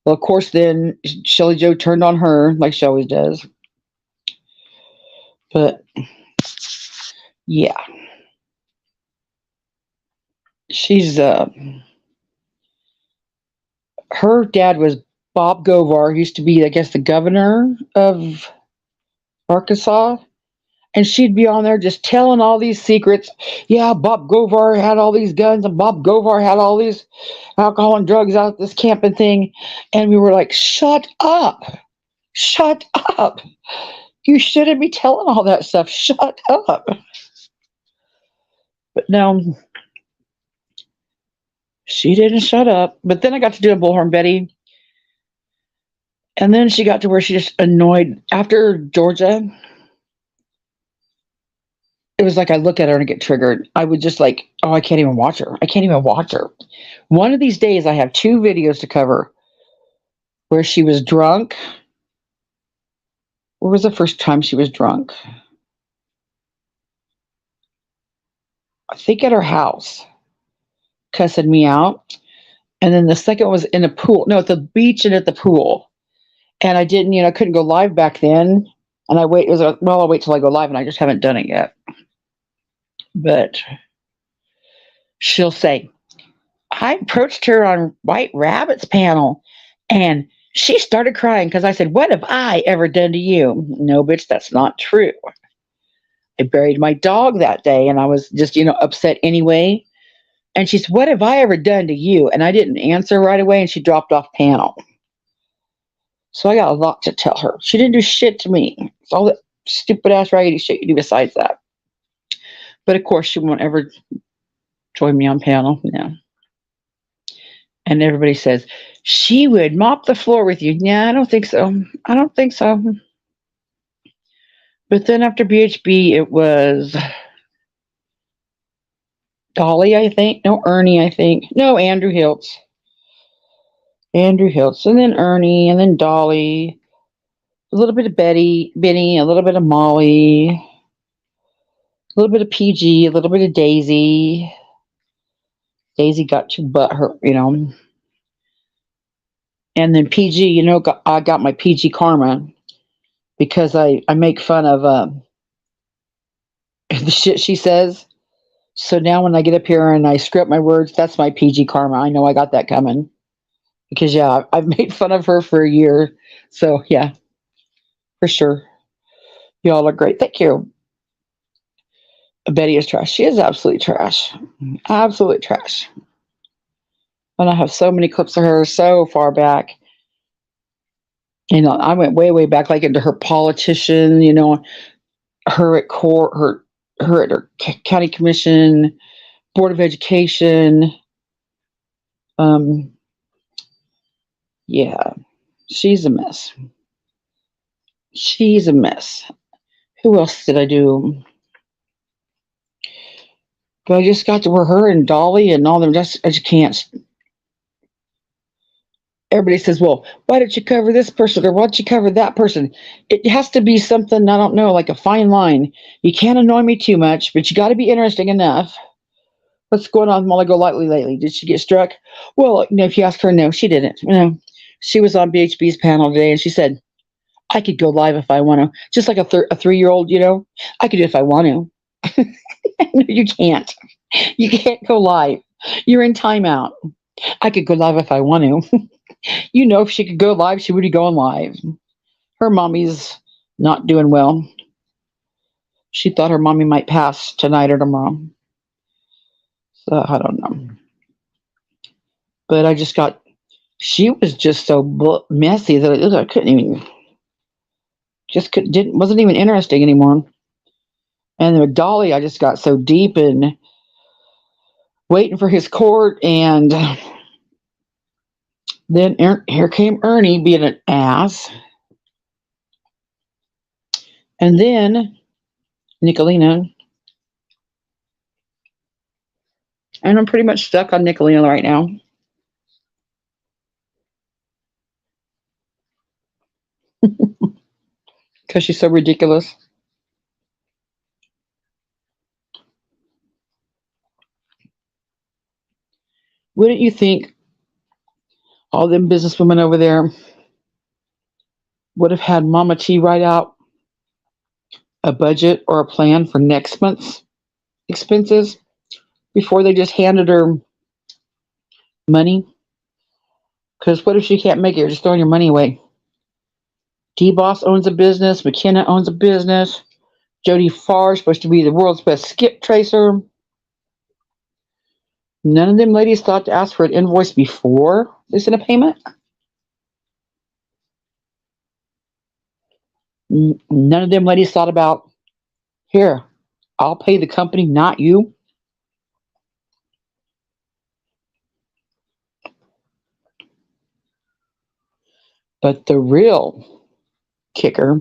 Well, of course, then Shelly Joe turned on her like she always does. But yeah. She's, her dad was Bob Govar, used to be, I guess, the governor of Arkansas. And she'd be on there just telling all these secrets. Yeah, Bob Govar had all these guns, and Bob Govar had all these alcohol and drugs out at this camping thing. And we were like, shut up. Shut up. You shouldn't be telling all that stuff. Shut up. But no, she didn't shut up. But then I got to do a Bullhorn Betty. And then she got to where she just annoyed. After Georgia, it was like I look at her and I get triggered. I would just like, I can't even watch her. One of these days, I have 2 videos to cover. where she was drunk. Where was the first time she was drunk? I think at her house, cussing me out. And then the second was in a pool. No, at the beach and at the pool. And I didn't, I couldn't go live back then. And I'll wait till I go live, and I just haven't done it yet. But she'll say, I approached her on White Rabbit's panel, and she started crying because I said, what have I ever done to you? No, bitch, that's not true. I buried my dog that day, and I was just, upset anyway. And she said, what have I ever done to you? And I didn't answer right away, and she dropped off panel. So I got a lot to tell her. She didn't do shit to me. It's all that stupid ass raggedy shit you do besides that. But of course, she won't ever join me on panel. No. And everybody says, she would mop the floor with you. Yeah, I don't think so. I don't think so. But then after BHB, it was Dolly, I think. No, Ernie, I think. No, Andrew Hiltz. And then Ernie, and then Dolly. A little bit of Benny, a little bit of Molly, a little bit of PG, a little bit of Daisy. Daisy got too butthurt, And then PG, I got my PG karma because I make fun of the shit she says. So now when I get up here and I script my words, that's my PG karma. I know I got that coming. Because, yeah, I've made fun of her for a year. So, yeah, for sure. Y'all are great. Thank you. Betty is trash. She is absolutely trash. Absolutely trash. And I have so many clips of her so far back. I went way, way back, like into her politician, her at court, her at her county commission, board of education. Yeah, she's a mess. She's a mess. Who else did I do? But I just got to where her and Dolly and all them, I just can't. Everybody says, well, why didn't you cover this person or why didn't you cover that person? It has to be something, I don't know, like a fine line. You can't annoy me too much, but you got to be interesting enough. What's going on with Molly Golightly lately? Did she get struck? Well, if you ask her, no, she didn't. She was on BHB's panel today, and she said, I could go live if I want to. Just like a 3-year-old, I could do it if I want to. No, you can't. You can't go live. You're in timeout. I could go live if I want to. If she could go live, she would be going live. Her mommy's not doing well. She thought her mommy might pass tonight or tomorrow. So I don't know. But she was just so messy that I couldn't even, wasn't even interesting anymore. And with Dolly, I just got so deep in waiting for his court, and then here came Ernie being an ass. And then Nickalina. And I'm pretty much stuck on Nickalina right now. Because she's so ridiculous. Wouldn't you think all them businesswomen over there would have had MamaT write out a budget or a plan for next month's expenses before they just handed her money? Because what if she can't make it? You're just throwing your money away. D-Boss owns a business. McKenna owns a business. Jodie Farr is supposed to be the world's best skip tracer. None of them ladies thought to ask for an invoice before they sent a payment. None of them ladies thought about, here, I'll pay the company, not you. But the real kicker,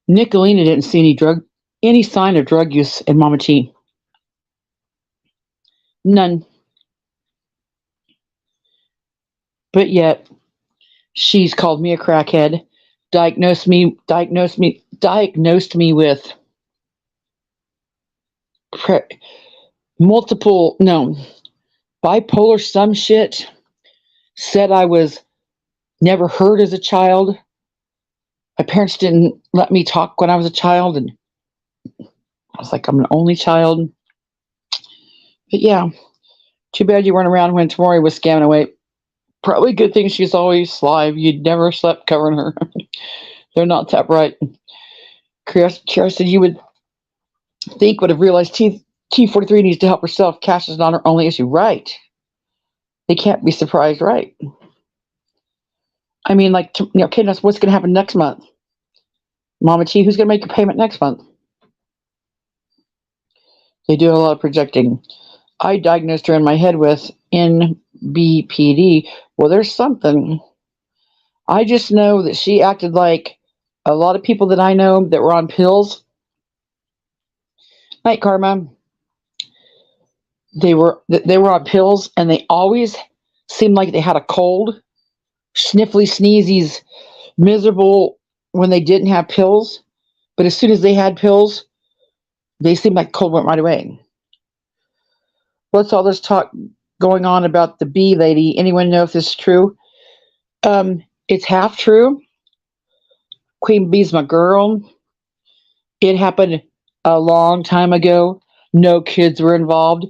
Nickalina didn't see any sign of drug use in MamaT. None. But yet, She's called me a crackhead, diagnosed me with pre- multiple, no, bipolar some shit, said I was never heard as a child. My parents didn't let me talk when I was a child, and I was like, I'm an only child. But yeah, too bad you weren't around when Tamori was scamming away. Probably good thing she's always live. You'd never slept covering her. They're not that bright. Kara said you would think would have realized T43 needs to help herself. Cash is not her only issue. Right. They can't be surprised, right? I mean, like, okay, that's what's going to happen next month. Mama T, who's going to make your payment next month? They do a lot of projecting. I diagnosed her in my head with NBPD. Well, there's something. I just know that she acted like a lot of people that I know that were on pills. Night, Karma. They were on pills, and they always seemed like they had a cold, sniffly, sneezies, miserable when they didn't have pills. But as soon as they had pills, they seemed like cold went right away. What's all this talk going on about the bee lady? Anyone know if this is true? It's half true. Queen Bee's my girl. It happened a long time ago. No kids were involved.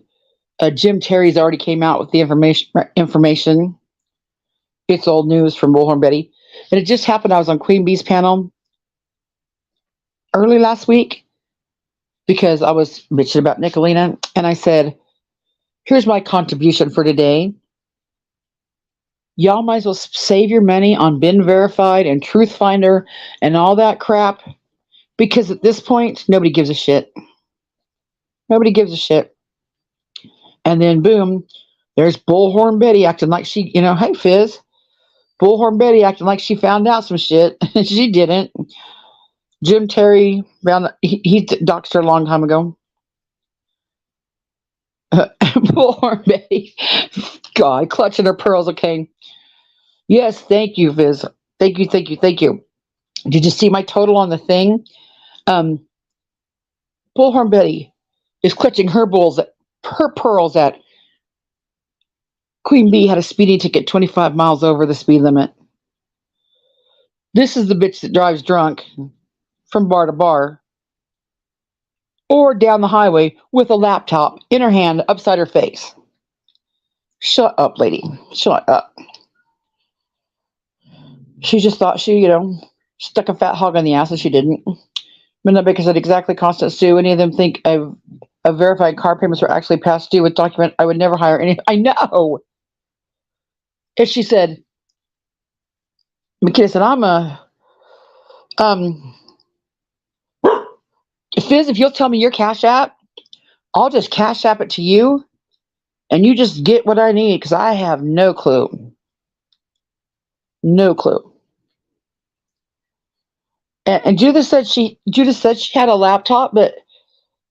Jim Terry's already came out with the information. It's old news from Bullhorn Betty. And it just happened. I was on Queen Bee's panel early last week because I was bitching about Nickalina. And I said, here's my contribution for today. Y'all might as well save your money on Been Verified and Truth Finder and all that crap. Because at this point, nobody gives a shit. Nobody gives a shit. And then boom, there's Bullhorn Betty acting like she, hey Fizz, Bullhorn Betty acting like she found out some shit. She didn't. Jim Terry found he doxed her a long time ago. Bullhorn Betty, God, clutching her pearls. Okay. Yes, thank you, Fizz. Thank you. Did you see my total on the thing? Bullhorn Betty is clutching her pearls at Queen Bee had a speeding ticket 25 miles over the speed limit. This is the bitch that drives drunk from bar to bar or down the highway with a laptop in her hand upside her face. Shut up, lady. Shut up. She just thought she, stuck a fat hog on the ass, and she didn't. But not because it exactly constant sue. Any of them think of verified car payments are actually past due with document. I would never hire any. I know. If she said, McKenna said, I'm a, Fizz, if you'll tell me your Cash App, I'll just Cash App it to you, and you just get what I need, because I have no clue. No clue. And Judith said she had a laptop, but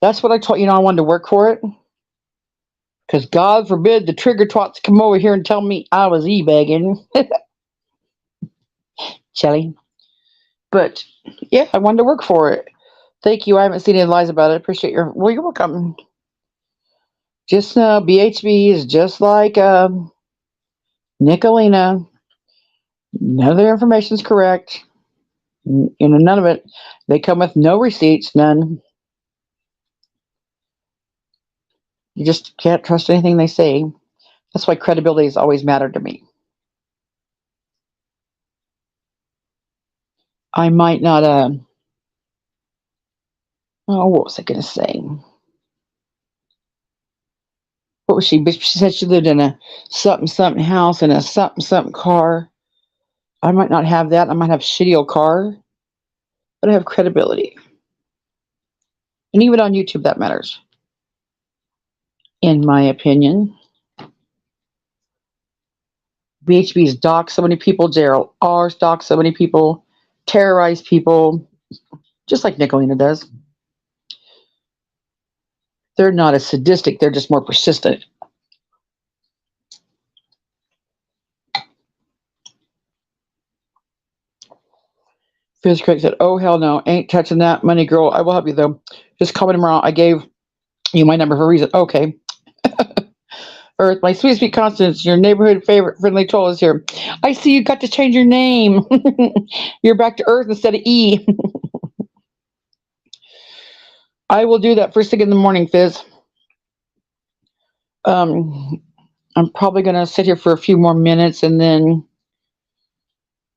that's what I told I wanted to work for it. Because God forbid the trigger twats come over here and tell me I was e-bagging. Shelly. But yeah, I wanted to work for it. Thank you. I haven't seen any lies about it. Appreciate your. Well, you're welcome. Just know BHB is just like Nickalina. None of their information is correct. None of it. They come with no receipts, none. You just can't trust anything they say. That's why credibility has always mattered to me. I might not, what was I going to say? What was she? She said she lived in a something house and a something car. I might not have that. I might have a shitty old car, but I have credibility. And even on YouTube, that matters. In my opinion. BHB's doxed so many people. Gerald R's doxed so many people. Terrorized people. Just like Nickalina does. They're not as sadistic. They're just more persistent. Fizz Craig said, oh, hell no. Ain't touching that money, girl. I will help you, though. Just call me tomorrow. I gave you my number for a reason. Okay. Earth, my sweet, sweet Constance, your neighborhood favorite friendly troll is here. I see you got to change your name. You're back to Earth instead of E. I will do that first thing in the morning, Fizz. I'm probably going to sit here for a few more minutes and then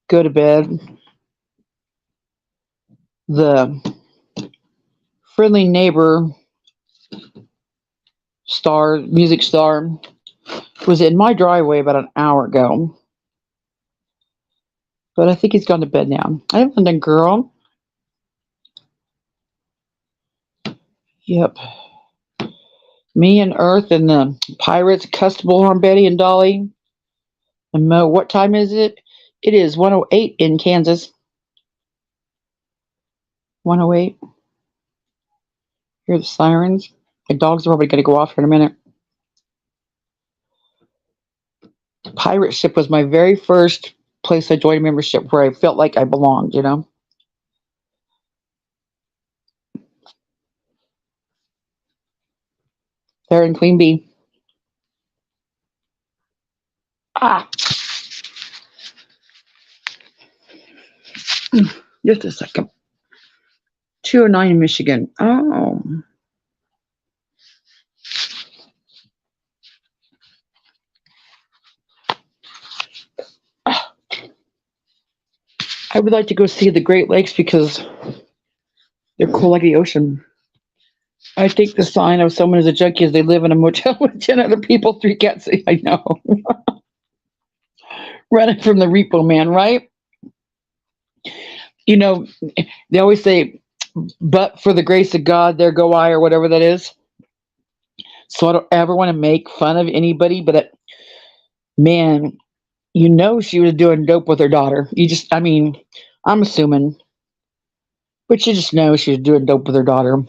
go to bed. The friendly neighbor music star, was in my driveway about an hour ago. But I think he's gone to bed now. Hi, London girl. Yep. Me and Earth and the pirates, Bullhorn, Betty and Dolly. And Mo, what time is it? It is 1:08 in Kansas. 1:08. Hear the sirens. My dogs are probably going to go off here in a minute. Pirate ship was my very first place I joined membership where I felt like I belonged, you know. There in Queen Bee. Just a second. 209 in Michigan. Oh. I would like to go see the Great Lakes because they're cool like the ocean. I think the sign of someone is a junkie is they live in a motel with 10 other people, 3 cats. I know. Running from the repo man, right? You know, they always say, but for the grace of God, there go I, or whatever that is. So I don't ever want to make fun of anybody, but man, you know she was doing dope with her daughter. I'm assuming. But you just know she was doing dope with her daughter.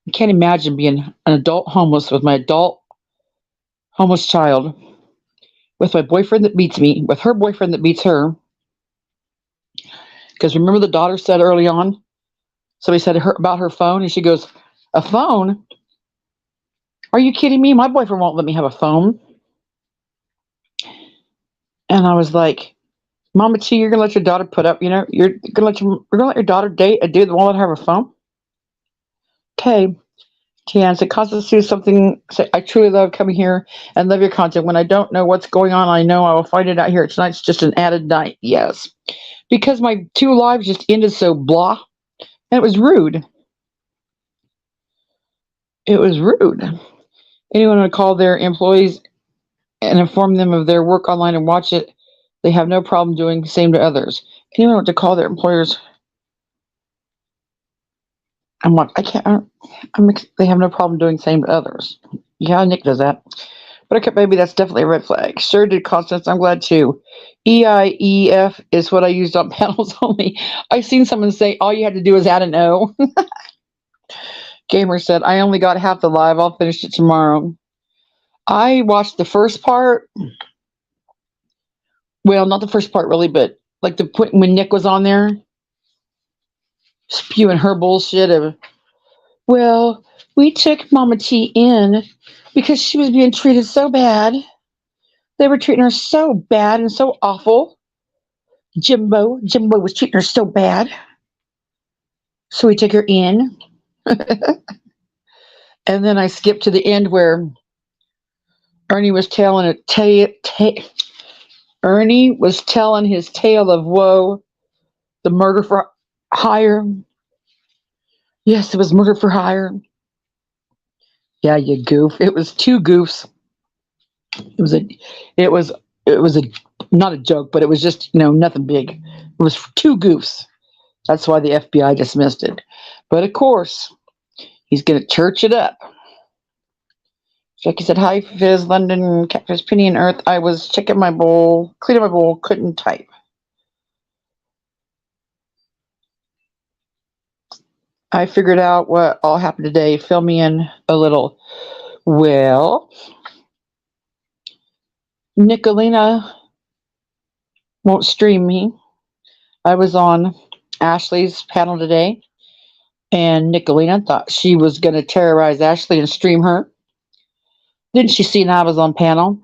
I can't imagine being an adult homeless with my adult homeless child, with my boyfriend that beats me, with her boyfriend that beats her. Because remember the daughter said early on, somebody said about her phone, and she goes, a phone? Are you kidding me? My boyfriend won't let me have a phone. And I was like, Mama T, you're gonna let your daughter put up, you're gonna let your daughter date a dude that won't let her have a phone? Okay. Tian said, Constance, do something. Say, I truly love coming here and love your content. When I don't know what's going on, I know I will find it out here. Tonight's just an added night. Yes. Because my 2 lives just ended so blah. And it was rude. It was rude. Anyone would call their employees and inform them of their work online and watch it, they have no problem doing the same to others. Anyone want to call their employers? They have no problem doing the same to others. Yeah, Nick does that. But okay, baby, that's definitely a red flag. Sure did, Constance. I'm glad too. EIEF is what I used on panels only. I've seen someone say all you had to do is add an O. Gamer said, I only got half the live. I'll finish it tomorrow. I watched the first part. Well, not the first part really, but like the point when Nick was on there spewing her bullshit of, well, we took Mama T in because she was being treated so bad. They were treating her so bad and so awful. Jimbo was treating her so bad. So we took her in. And then I skipped to the end where Ernie was telling Ernie was telling his tale of woe, the murder for hire. Yes, it was murder for hire. Yeah, you goof. It was 2 goofs. It was not a joke, but it was just, nothing big. It was 2 goofs. That's why the FBI dismissed it. But of course, he's going to church it up. Jackie said, hi, Fizz, London, Cactus, Penny, and Earth. I was checking my bowl, cleaning my bowl, couldn't type. I figured out what all happened today. Fill me in a little. Well, Nickalina won't stream me. I was on Ashley's panel today, and Nickalina thought she was going to terrorize Ashley and stream her. Then she seen I was on panel,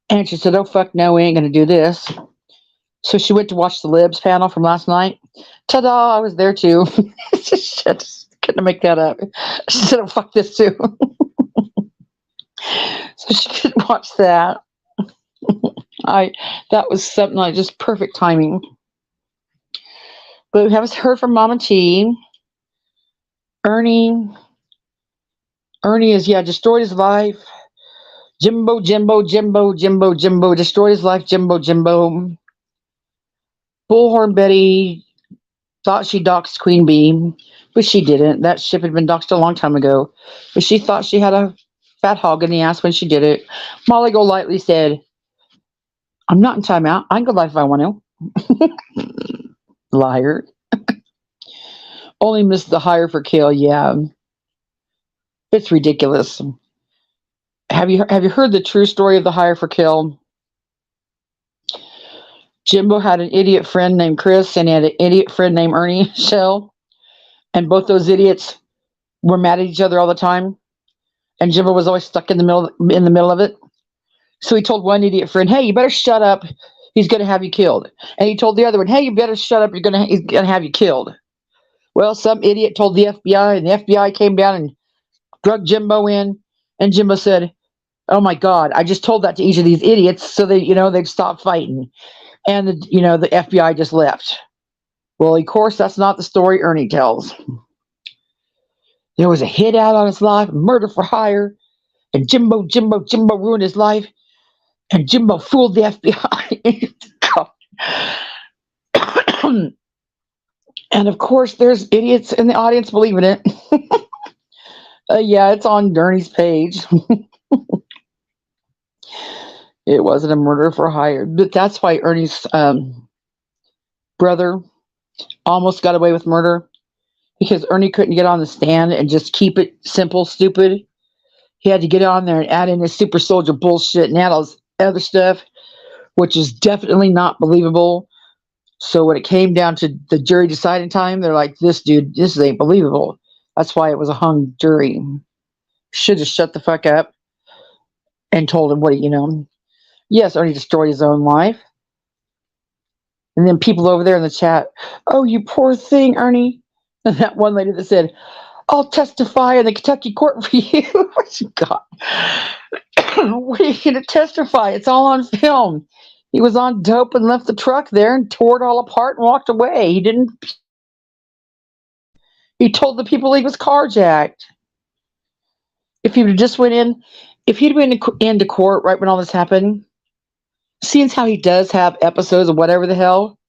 and she said, "Oh fuck no, we ain't going to do this." So she went to watch the Libs panel from last night. Ta-da! I was there too. Shit, couldn't make that up. She said, "Oh fuck this too." So she couldn't watch that. That was something like just perfect timing. But we haven't heard from MamaT. Ernie is destroyed his life. Jimbo destroyed his life. Jimbo. Bullhorn Betty thought she doxed Queen Bee, but she didn't. That ship had been doxed a long time ago. But she thought she had a fat hog in the ass when she did it. Molly Golightly said, "I'm not in timeout. I can go live if I want to." Liar. Only missed the hire for kill. Yeah, it's ridiculous. Have you heard the true story of the hire for kill? Jimbo had an idiot friend named Chris, and he had an idiot friend named Ernie Shell, and both those idiots were mad at each other all the time. And Jimbo was always stuck in the middle of it. So he told one idiot friend, "Hey, you better shut up. He's going to have you killed." And he told the other one, "Hey, you better shut up. He's going to have you killed." Well, some idiot told the FBI, and the FBI came down and drug Jimbo in. And Jimbo said, "Oh my God, I just told that to each of these idiots so they'd stop fighting." And the FBI just left. Well, of course, that's not the story Ernie tells. There was a hit out on his life, murder for hire, and Jimbo ruined his life, and Jimbo fooled the FBI. And of course, there's idiots in the audience believing it. Yeah, it's on Ernie's page. It wasn't a murder for hire, but that's why Ernie's brother almost got away with murder, because Ernie couldn't get on the stand and just keep it simple, stupid. He had to get on there and add in his super soldier bullshit and add all this other stuff, which is definitely not believable. So when it came down to the jury deciding time, they're like, "This ain't believable." That's why it was a hung jury. Should have shut the fuck up and told him Yes, Ernie destroyed his own life. And then people over there in the chat, "Oh, you poor thing, Ernie." And that one lady that said, "I'll testify in the Kentucky court for you." God. What are you going to testify? It's all on film. He was on dope and left the truck there and tore it all apart and walked away. He told the people he was carjacked. If he'd been into court right when all this happened, seeing how he does have episodes of whatever the hell,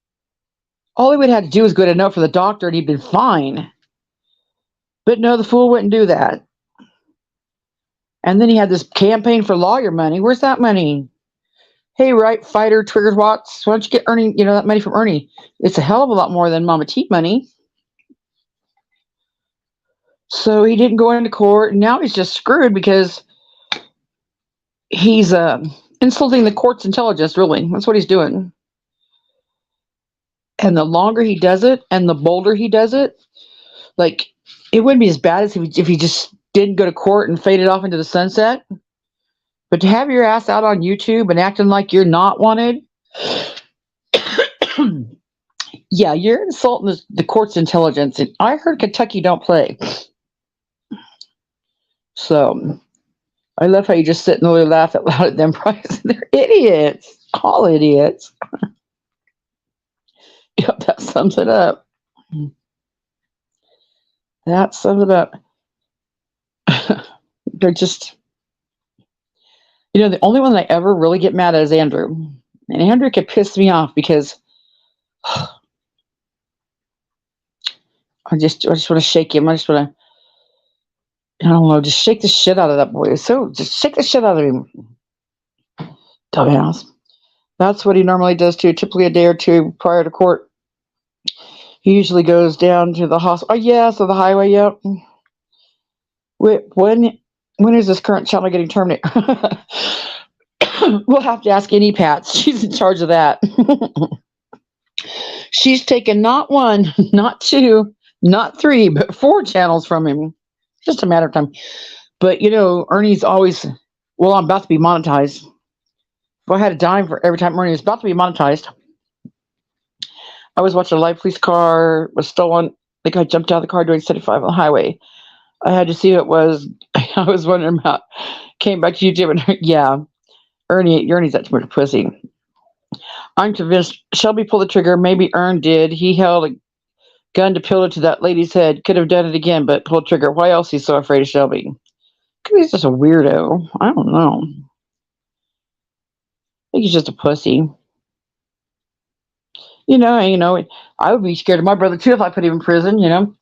all he would have to do was go to note for the doctor and he'd been fine. But no, the fool wouldn't do that. And then he had this campaign for lawyer money. Where's that money? Hey, right fighter, Trigger Watts, why don't you get Ernie, that money from Ernie? It's a hell of a lot more than MamaT money. So he didn't go into court, and now he's just screwed because he's insulting the court's intelligence, really. That's what he's doing. And the longer he does it and the bolder he does it, like, it wouldn't be as bad as if he just didn't go to court and faded off into the sunset. But to have your ass out on YouTube and acting like you're not wanted, yeah, you're insulting the court's intelligence. And I heard Kentucky don't play. So I love how you just sit and really laugh out loud at them prices. They're idiots. All idiots. Yep, that sums it up. That sums it up. They're just, the only one that I ever really get mad at is Andrew. And Andrew could piss me off because I just want to shake him. I just want to, I don't know, just shake the shit out of that boy. So just shake the shit out of him. Dumbass. That's what he normally does too, typically a day or two prior to court. He usually goes down to the hospital. Oh, yeah, so the highway, yep. Wait, when is this current channel getting terminated? We'll have to ask Annie Pat. She's in charge of that. She's taken not one, not two, not three, but four channels from him. Just a matter of time. But Ernie's always, well, I'm about to be monetized. If I had a dime for every time Ernie was about to be monetized, I was watching a live police car was stolen. The guy jumped out of the car doing 75 on the highway. I had to see who it was. I was wondering about. Came back to YouTube and yeah, Ernie's that too much pussy. I'm convinced Shelby pulled the trigger. Maybe Ern did. He held a gun to pillow to that lady's head. Could have done it again, but pulled trigger. Why else he's so afraid of Shelby? Because he's just a weirdo. I don't know. I think he's just a pussy. I would be scared of my brother too if I put him in prison.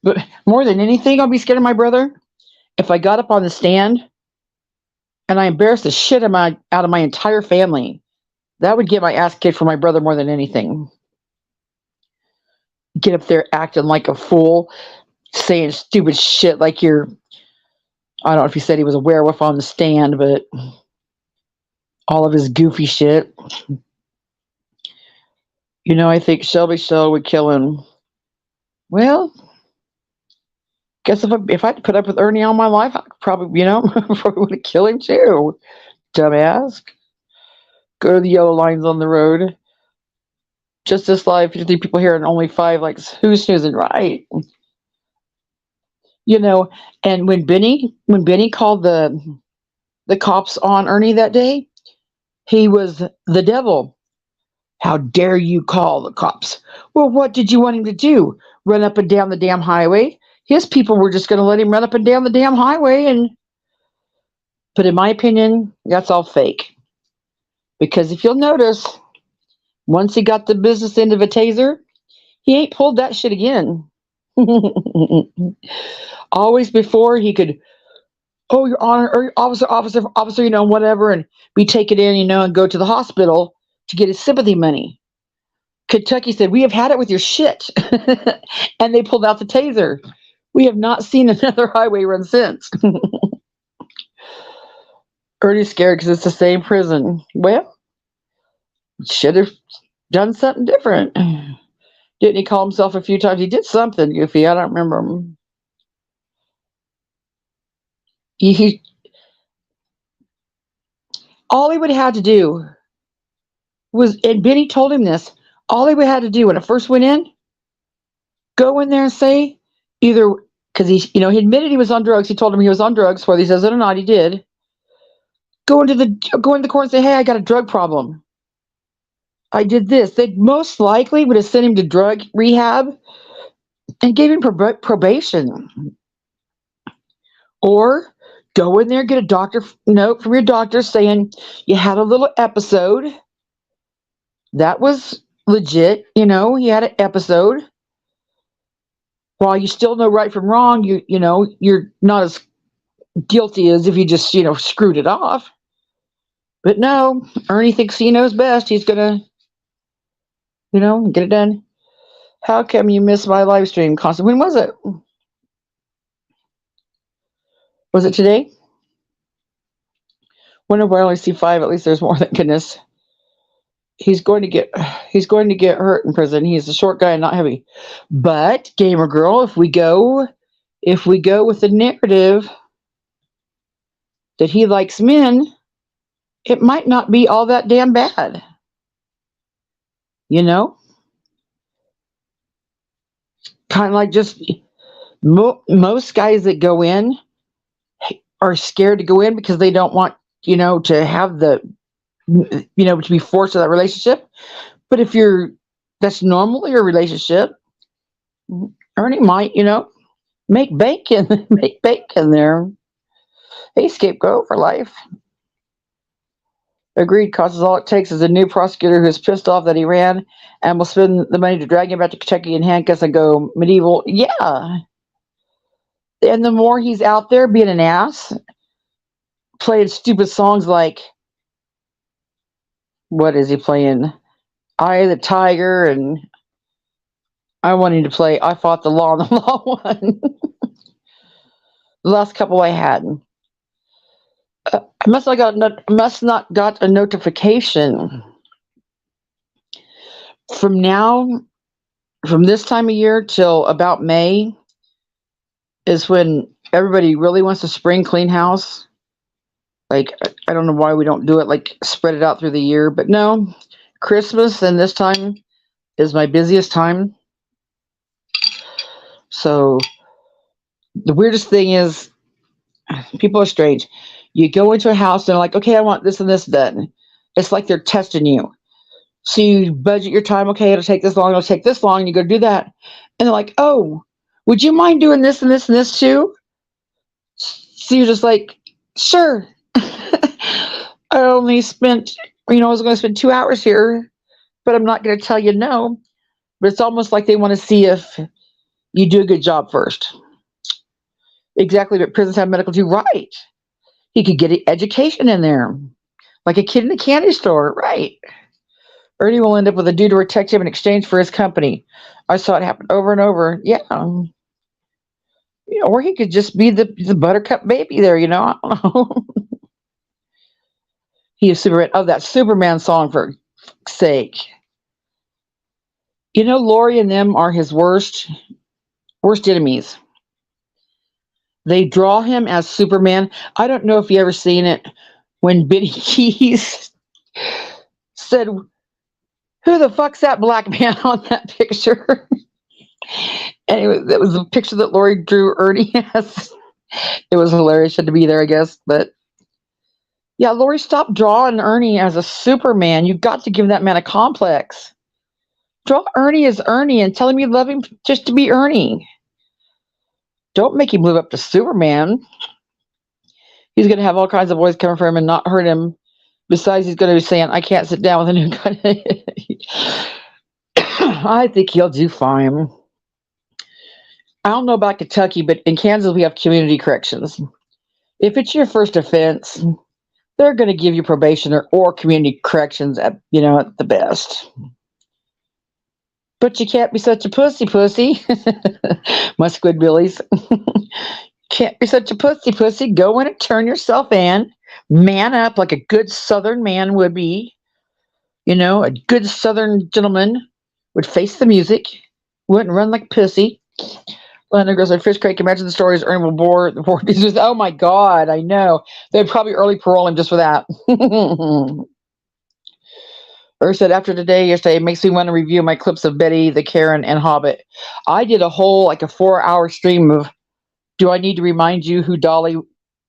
But more than anything, I'll be scared of my brother if I got up on the stand and I embarrassed the shit out of my entire family. That would get my ass kicked for my brother more than anything. Get up there acting like a fool, saying stupid shit like I don't know if he said he was a werewolf on the stand, but all of his goofy shit. I think Shelby Shell would kill him. Well, guess if I had to put up with Ernie all my life, I probably, probably would have killed him too. Dumbass. Go to the yellow lines on the road. Just this live, 53 people here and only 5 likes. Who's snoozing? Right. And when Benny called the cops on Ernie that day, he was the devil. How dare you call the cops? Well, what did you want him to do? Run up and down the damn highway? His people were just going to let him run up and down the damn highway. But in my opinion, that's all fake. Because if you'll notice, once he got the business end of a taser, he ain't pulled that shit again. Always before he could, oh, Your Honor, or officer, whatever, and be taken in, and go to the hospital to get his sympathy money. Kentucky said, we have had it with your shit. And they pulled out the taser. We have not seen another highway run since. Ernie's scared because it's the same prison. Well, should have done something different. Didn't he call himself a few times? He did something goofy. I don't remember him. All he would have had to do was, and Benny told him this, all he would have had to do when it first went in, go in there and say, either, because he admitted he was on drugs. He told him he was on drugs, whether he says it or not, he did. Go into the court and say, hey, I got a drug problem. I did this. They most likely would have sent him to drug rehab and gave him probation. Or go in there, get a doctor note from your doctor saying you had a little episode. That was legit. He had an episode. While you still know right from wrong, you're not as guilty as if you just, screwed it off. But no, Ernie thinks he knows best. He's gonna, get it done. How come you missed my live stream constantly? When was it? Was it today? Whenever I only see 5, at least there's more, thank goodness. He's going to get hurt in prison. He's a short guy and not heavy. But Gamer Girl, if we go with the narrative that he likes men, it might not be all that damn bad. Kind of like just most guys that go in are scared to go in because they don't want, to have the, to be forced to that relationship. But if that's normally your relationship, Ernie might, make bank in there. Hey, scapegoat for life. Agreed, causes all it takes is a new prosecutor who's pissed off that he ran and will spend the money to drag him back to Kentucky in handcuffs and go medieval. Yeah. And the more he's out there being an ass, playing stupid songs like, what is he playing? Eye of the Tiger, and I wanted to play I Fought the Law and the Law won. The last couple I had. I must not got a notification. from now, from this time of year till about May is when everybody really wants to spring clean house. Like, I don't know why we don't do it, like, spread it out through the year. But no, Christmas and this time is my busiest time. So the weirdest thing is, people are strange. You go into a house and they're like, okay, I want this and this done. It's like they're testing you. So you budget your time. Okay, it'll take this long. It'll take this long. And you go do that. And they're like, oh, would you mind doing this and this and this too? So you're just like, sure. I only spent, I was going to spend 2 hours here, but I'm not going to tell you no. But it's almost like they want to see if you do a good job first. Exactly, but prisons have medical too, right? He could get an education in there, like a kid in a candy store, right? Ernie will end up with a dude to protect him in exchange for his company. I saw it happen over and over. Yeah. Or he could just be the buttercup baby there, I don't know. He is Superman. Oh, that Superman song, for sake. Lori and them are his worst enemies. They draw him as Superman. I don't know if you ever seen it when Benny Keys said, who the fuck's that black man on that picture? And it was a picture that Lori drew Ernie as. It was hilarious. She had to be there, I guess. But yeah, Lori, stop drawing Ernie as a Superman. You've got to give that man a complex. Draw Ernie as Ernie and tell him you love him just to be Ernie. Don't make him live up to Superman. He's going to have all kinds of boys coming for him and not hurt him. Besides, he's going to be saying, I can't sit down with a new guy. I think he'll do fine. I don't know about Kentucky, but in Kansas, we have community corrections. If it's your first offense, they're going to give you probation or community corrections at the best. But you can't be such a pussy. My squidbillies. Can't be such a pussy. Go in and turn yourself in. Man up like a good Southern man would be. A good Southern gentleman would face the music, wouldn't run like a pussy. London girls like fish cake. Imagine the stories Ernie will bore the poor dudes with. Oh my God, I know. They'd probably early parole him just for that. Said, after yesterday, it makes me want to review my clips of Betty, the Karen, and Hobbit. I did a whole, like a 4-hour stream of, do I need to remind you who Dolly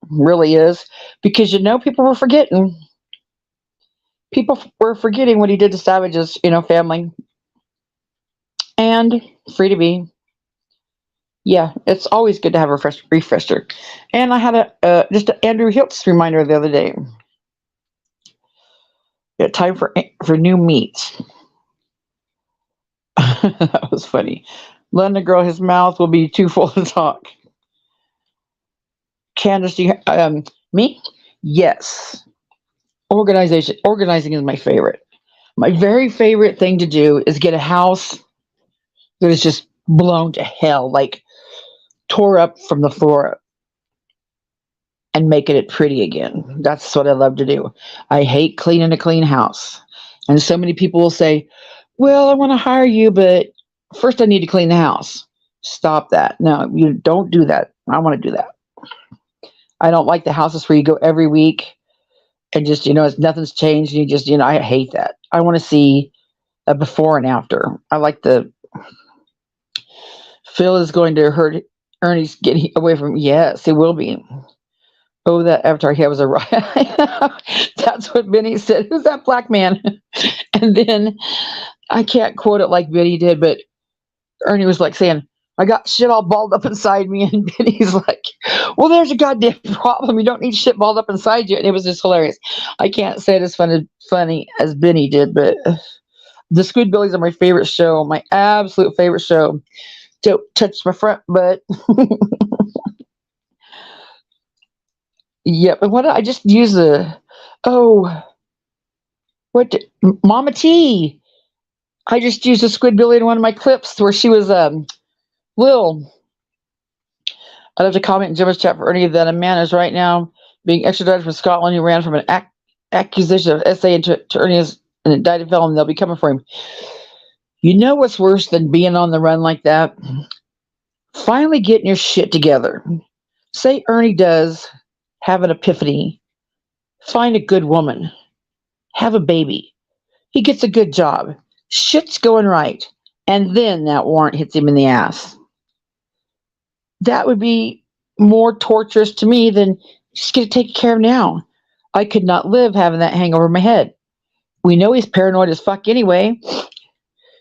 really is? Because, people were forgetting. People were forgetting what he did to Savage's, family. And free to be. Yeah, it's always good to have a refresher. And I had just an Andrew Hiltz reminder the other day. Yeah, time for new meat. That was funny. London girl, his mouth will be too full to talk. Candace, me? Yes. Organizing is my favorite. My very favorite thing to do is get a house that is just blown to hell, like tore up from the floor up, and making it pretty again. That's what I love to do. I hate cleaning a clean house. And so many people will say, well, I want to hire you, but first I need to clean the house. Stop that. No, you don't do that. I want to do that. I don't like the houses where you go every week and just, nothing's changed. And you just, I hate that. I want to see a before and after. I like Phil is going to hurt Ernie's getting away from, yes, it will be. Oh, that avatar he was a riot. That's what Benny said. Who's that black man? And then I can't quote it like Benny did, but Ernie was like saying, I got shit all balled up inside me. And Benny's like, well, there's a goddamn problem. You don't need shit balled up inside you. And it was just hilarious. I can't say it as funny as Benny did, but the Squidbillies are my favorite show, my absolute favorite show. Don't touch my front butt. Yep. And what I just use MamaT. I just used a Squidbilly in one of my clips where she was Lil. I'd have to comment in Jim's chat for Ernie that a man is right now being extradited from Scotland. He ran from an accusation of SA to Ernie as an indicted felon. They'll be coming for him. You know what's worse than being on the run like that? Finally getting your shit together. Say Ernie does have an epiphany, find a good woman, have a baby. He gets a good job. Shit's going right. And then that warrant hits him in the ass. That would be more torturous to me than just get to take care of now. I could not live having that hang over my head. We know he's paranoid as fuck anyway.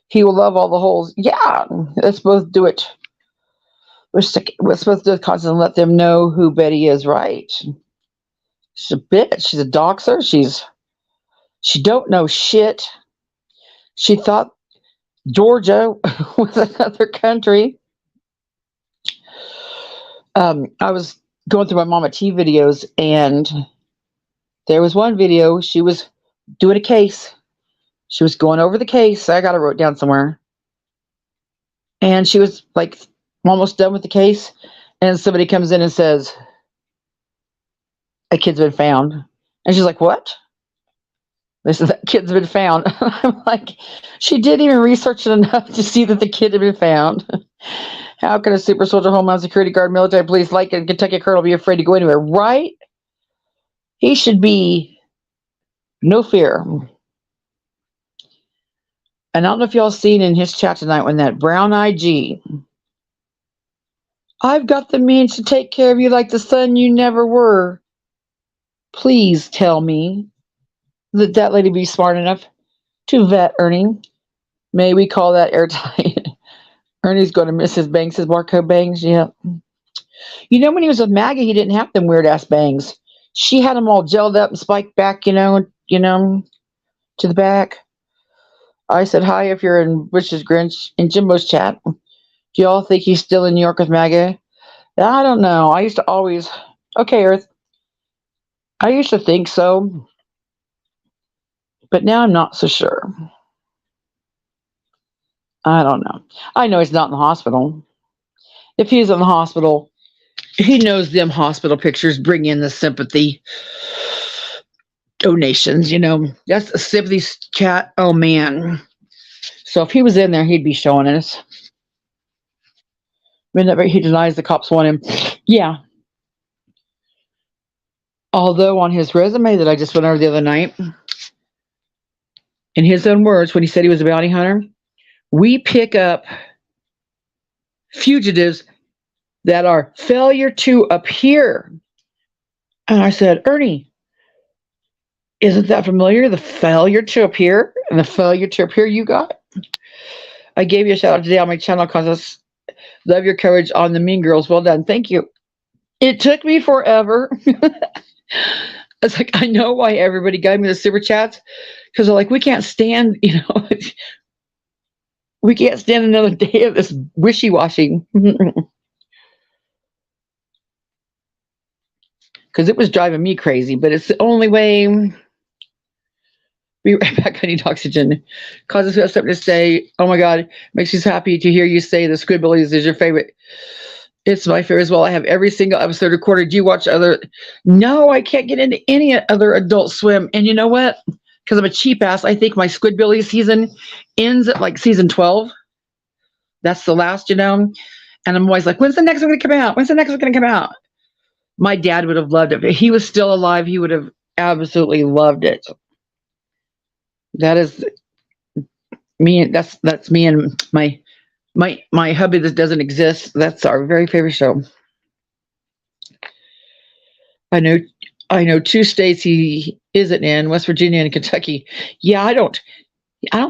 He will love all the holes. Yeah, let's both do it. We're supposed to do it constantly and let them know who Betty is, right? She's a bitch. She's a doxer. She don't know shit. She thought Georgia was another country. I was going through my MamaT videos, and there was one video. She was doing a case. She was going over the case. I got it wrote down somewhere. And she was like almost done with the case. And somebody comes in and says, a kid's been found. And she's like, what? They said, that kid's been found. I'm like, she didn't even research it enough to see that the kid had been found. How can a super soldier, homeland security guard, military police, like a Kentucky colonel be afraid to go anywhere? Right? He should be no fear. And I don't know if y'all seen in his chat tonight when that brown IG, I've got the means to take care of you like the son you never were. Please tell me that that lady be smart enough to vet Ernie. May we call that airtight? Ernie's going to miss his bangs, his barcode bangs. Yeah. You know, when he was with Maggie, he didn't have them weird ass bangs. She had them all gelled up and spiked back, you know, to the back. I said hi if you're in Witch's Grinch in Jimbo's chat. Do y'all think he's still in New York with Maggie? I don't know. I used to always, okay, Earth. I used to think so, but now I'm not so sure. I don't know. I know he's not in the hospital. If he's in the hospital, he knows them hospital pictures bring in the sympathy donations, you know. That's a sympathy chat. Oh, man. So if he was in there, he'd be showing us. Whenever he denies the cops want him. Yeah. Although on his resume that I just went over the other night, in his own words, when he said he was a bounty hunter, we pick up fugitives that are failure to appear. And I said, Ernie, isn't that familiar? The failure to appear and the failure to appear you got? I gave you a shout out today on my channel because I love your courage on the Mean Girls. Well done. Thank you. It took me forever. It's like, I know why everybody gave me the super chats, because they're like, we can't stand, you know, we can't stand another day of this wishy-washy. Because it was driving me crazy, but it's the only way. Be right back. I need oxygen. Causes us something to say. Oh my God, makes us happy to hear you say the Squidbillies is your favorite. It's my favorite as well. I have every single episode recorded. Do you watch other? No, I can't get into any other Adult Swim. And you know what? Because I'm a cheap ass, I think my Squidbillies season ends at like season 12. That's the last, you know. And I'm always like, when's the next one going to come out? When's the next one going to come out? My dad would have loved it. If he was still alive, he would have absolutely loved it. That is me. That's me and my hubby that doesn't exist. That's our very favorite show. I know 2 states he isn't in, West Virginia and Kentucky. Yeah, I don't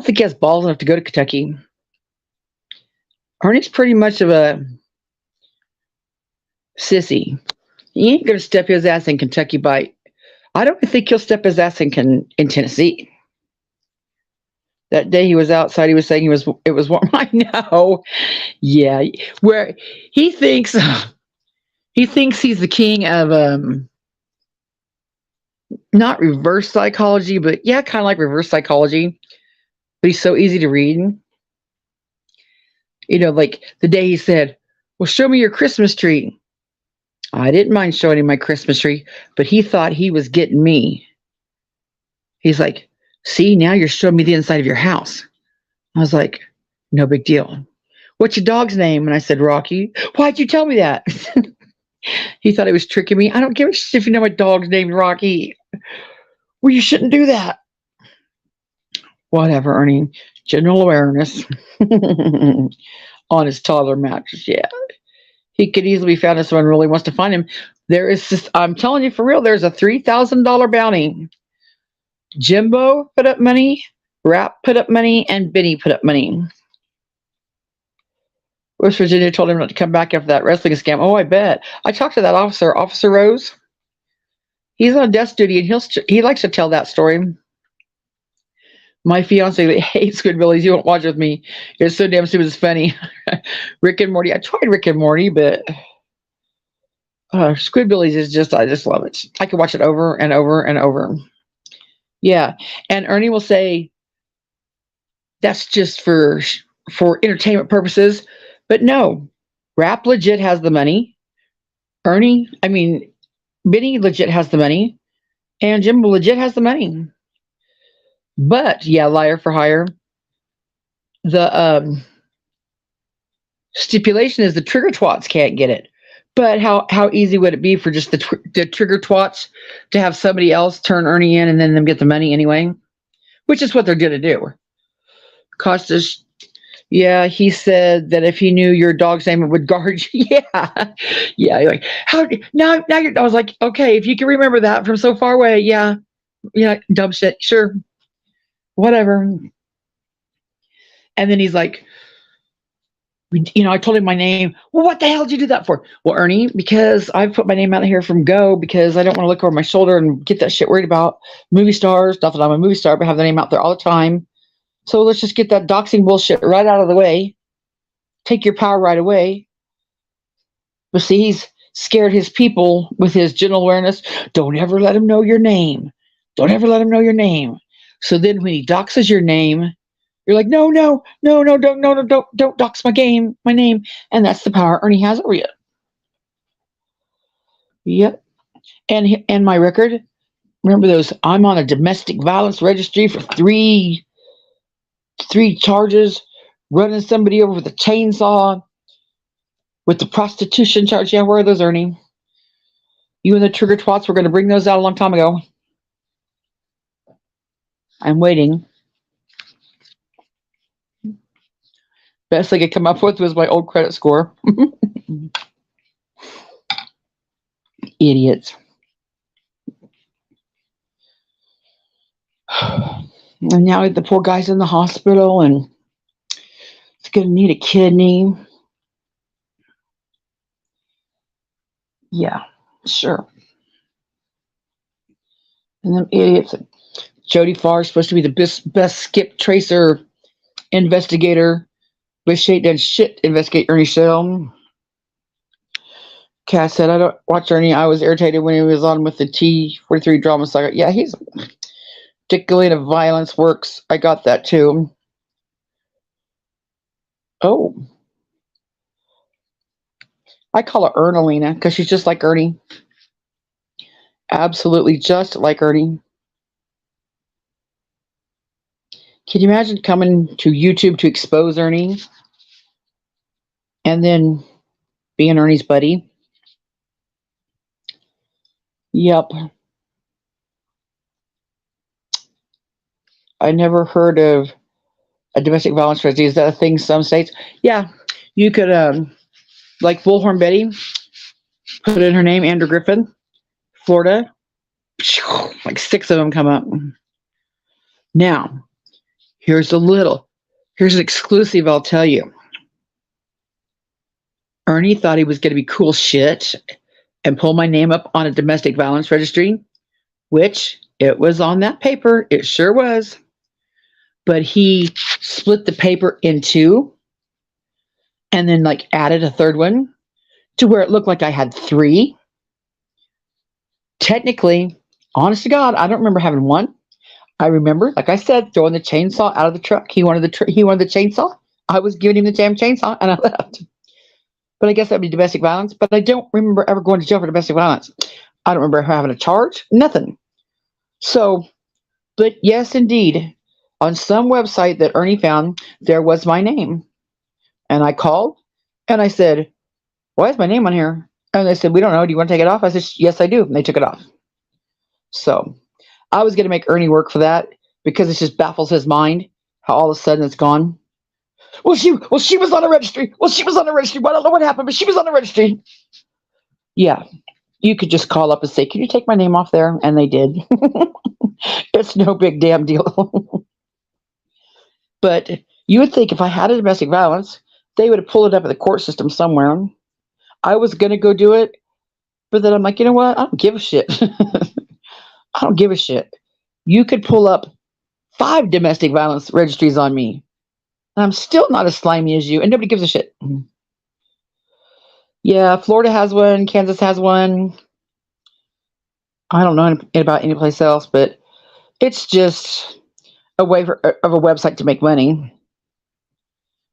think he has balls enough to go to Kentucky. Ernie's pretty much of a sissy. He ain't gonna step his ass in Kentucky by. I don't think he'll step his ass in Tennessee. That day he was outside, he was saying it was warm. I know. Yeah, where he thinks he's the king of not reverse psychology, but yeah, kind of like reverse psychology. But he's so easy to read. You know, like the day he said, well, show me your Christmas tree. I didn't mind showing him my Christmas tree, but he thought he was getting me. He's like, see, now you're showing me the inside of your house. I was like, No big deal. What's your dog's name? And I said, Rocky. Why'd you tell me that? He thought he was tricking me. I don't give a shit if you know my dog's named Rocky. Well, you shouldn't do that. Whatever, Ernie. General awareness. On his toddler mattress, yeah. He could easily be found if someone really wants to find him. There is just, I'm telling you for real, there's a $3,000 bounty. Jimbo put up money, Rap put up money, and Benny put up money. West Virginia told him not to come back after that wrestling scam. Oh, I bet. I talked to that officer, Officer Rose. He's on desk duty, and he likes to tell that story. My fiance hates Squidbillies. He won't watch with me. It's so damn stupid. It's funny. Rick and Morty. I tried Rick and Morty, but Squidbillies is just, I just love it. I can watch it over and over and over. Yeah. And Ernie will say, that's just for entertainment purposes. But no, Rap legit has the money. Benny legit has the money. And Jimbo legit has the money. But yeah, liar for hire. The stipulation is the trigger twats can't get it. But how easy would it be for just the trigger twats to have somebody else turn Ernie in and then them get the money anyway? Which is what they're going to do. Costas, yeah, he said that if he knew your dog's name, it would guard you. Yeah. Like how now? I was like, okay, if you can remember that from so far away, yeah, dumb shit, sure. Whatever. And then he's like, I told him my name. Well, what the hell did you do that for? Well, Ernie, because I put my name out here from Go because I don't want to look over my shoulder and get that shit worried about movie stars. Not that I'm a movie star, but have the name out there all the time. So let's just get that doxing bullshit right out of the way. Take your power right away. But see, he's scared his people with his general awareness. Don't ever let him know your name. Don't ever let him know your name. So then when he doxes your name, you're like, no, don't dox my name. And that's the power Ernie has over you. Yep. And my record, remember those, I'm on a domestic violence registry for three charges, running somebody over with a chainsaw, with the prostitution charge. Yeah, where are those, Ernie? You and the trigger twats were going to bring those out a long time ago. I'm waiting. Best I could come up with was my old credit score. Idiots. And now the poor guy's in the hospital and he's going to need a kidney. Yeah, sure. And them idiots. Jody Farr is supposed to be the best skip tracer investigator. But she ain't done shit to investigate Ernie Shell. Cass said, I don't watch Ernie. I was irritated when he was on with the T43 drama saga. Yeah, he's Nickalina violence works. I got that too. Oh. I call her Ernalina because she's just like Ernie. Absolutely just like Ernie. Can you imagine coming to YouTube to expose Ernie and then being Ernie's buddy? Yep. I never heard of a domestic violence tragedy. Is that a thing some states? Yeah. You could, like Bullhorn Betty, put in her name, Andrew Griffin, Florida. Like 6 of them come up. Now, here's an exclusive I'll tell you. Ernie thought he was going to be cool shit and pull my name up on a domestic violence registry, which it was on that paper. It sure was. But he split the paper in 2 and then like added a third one to where it looked like I had 3. Technically, honest to God, I don't remember having 1. I remember, like I said, throwing the chainsaw out of the truck. He wanted the chainsaw. I was giving him the damn chainsaw and I left. But I guess that'd be domestic violence. But I don't remember ever going to jail for domestic violence. I don't remember having a charge. Nothing. So, but yes, indeed. on some website that Ernie found, there was my name. And I called and I said, why is my name on here? And they said, we don't know. Do you want to take it off? I said, yes, I do. And they took it off. So I was going to make Ernie work for that because it just baffles his mind how all of a sudden it's gone. Well, she was on the registry. Well, she was on the registry. Well, I don't know what happened, but she was on the registry. Yeah, you could just call up and say, can you take my name off there? And they did. It's no big damn deal. But you would think if I had a domestic violence, they would have pulled it up in the court system somewhere. I was going to go do it, but then I'm like, you know what? I don't give a shit. I don't give a shit. You could pull up 5 domestic violence registries on me. And I'm still not as slimy as you, and nobody gives a shit. Yeah, Florida has one. Kansas has one. I don't know about any place else, but it's just a way of a website to make money.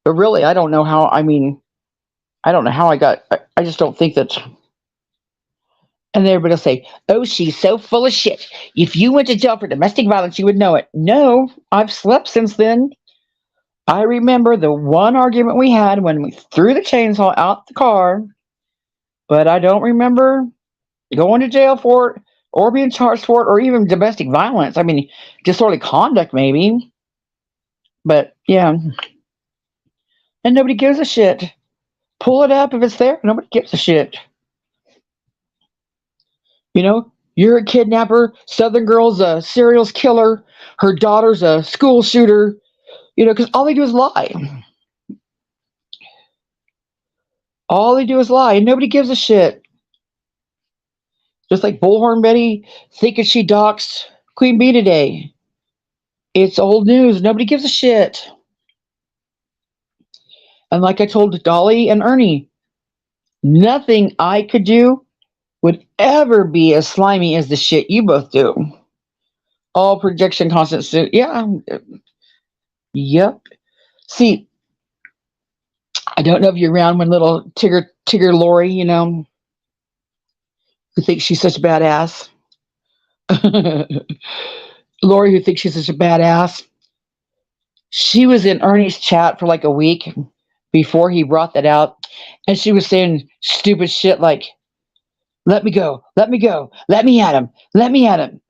But really, I don't know how. I mean, I don't know how I got. I just don't think that. And everybody will say, oh, she's so full of shit. If you went to jail for domestic violence, you would know it. No, I've slept since then. I remember the one argument we had when we threw the chainsaw out the car, but I don't remember going to jail for it or being charged for it or even domestic violence. I mean, disorderly conduct maybe. But yeah. And nobody gives a shit. Pull it up if it's there. Nobody gives a shit. You know, you're a kidnapper. Southern girl's a serial killer. Her daughter's a school shooter. You know, because all they do is lie. All they do is lie, and nobody gives a shit. Just like Bullhorn Betty thinking she doxed Queen Bee today. It's old news. Nobody gives a shit. And like I told Dolly and Ernie, nothing I could do would ever be as slimy as the shit you both do. All projection, constant suit. Yeah. Yep. See, I don't know if you're around when little Tigger Lori, you know, who thinks she's such a badass. Lori, who thinks she's such a badass. She was in Ernie's chat for like a week before he brought that out. And she was saying stupid shit like, let me go, let me go, let me at him, let me at him.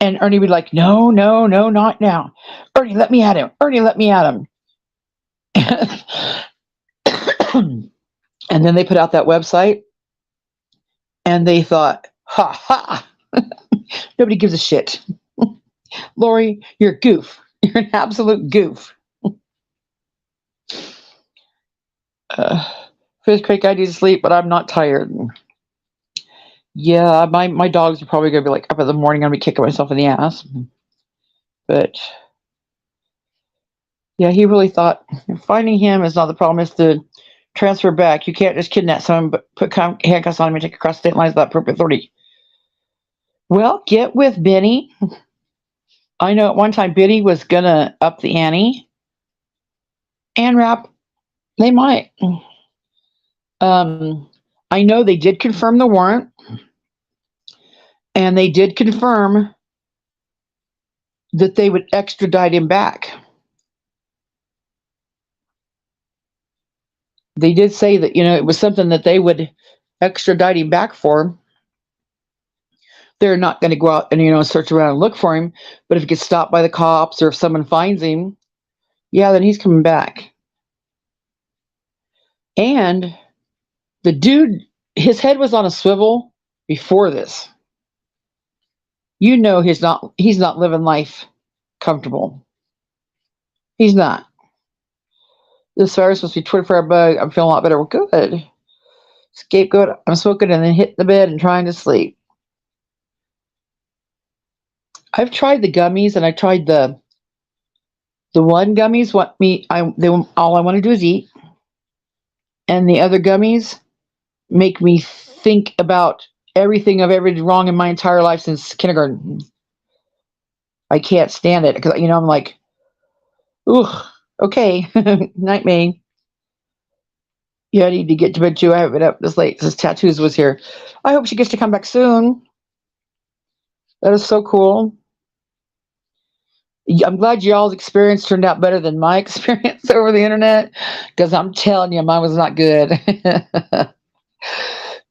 And Ernie would be like, no, no, no, not now. Ernie, let me at him. Ernie, let me at him. And then they put out that website and they thought, ha ha, nobody gives a shit. Lori, you're a goof. You're an absolute goof. Fifth Creek, I need to sleep, but I'm not tired. Yeah, my dogs are probably going to be like up in the morning. I'm going to be kicking myself in the ass. But yeah, he really thought finding him is not the problem. It's to transfer back. You can't just kidnap someone, but put handcuffs on him and take across state lines without appropriate authority. Well, get with Benny. I know at one time Benny was going to up the ante. And rap, they might. I know they did confirm the warrant. And they did confirm that they would extradite him back. They did say that, you know, it was something that they would extradite him back for. They're not going to go out and, you know, search around and look for him. But if he gets stopped by the cops or if someone finds him, yeah, then he's coming back. And the dude, his head was on a swivel before this. You know he's not living life comfortable. He's not. This virus must be 24-hour bug. I'm feeling a lot better. Well, good. Scapegoat. I'm smoking and then hitting the bed and trying to sleep. I've tried the gummies and I tried the one gummies. All I want to do is eat, and the other gummies make me think about everything I've ever did wrong in my entire life since kindergarten. I can't stand it because, you know, I'm like, ooh, okay, night, May. Yeah, I need to get to bed too. I haven't been up this late since Tattoos was here. I hope she gets to come back soon. That is so cool. I'm glad y'all's experience turned out better than my experience over the internet, because I'm telling you, mine was not good.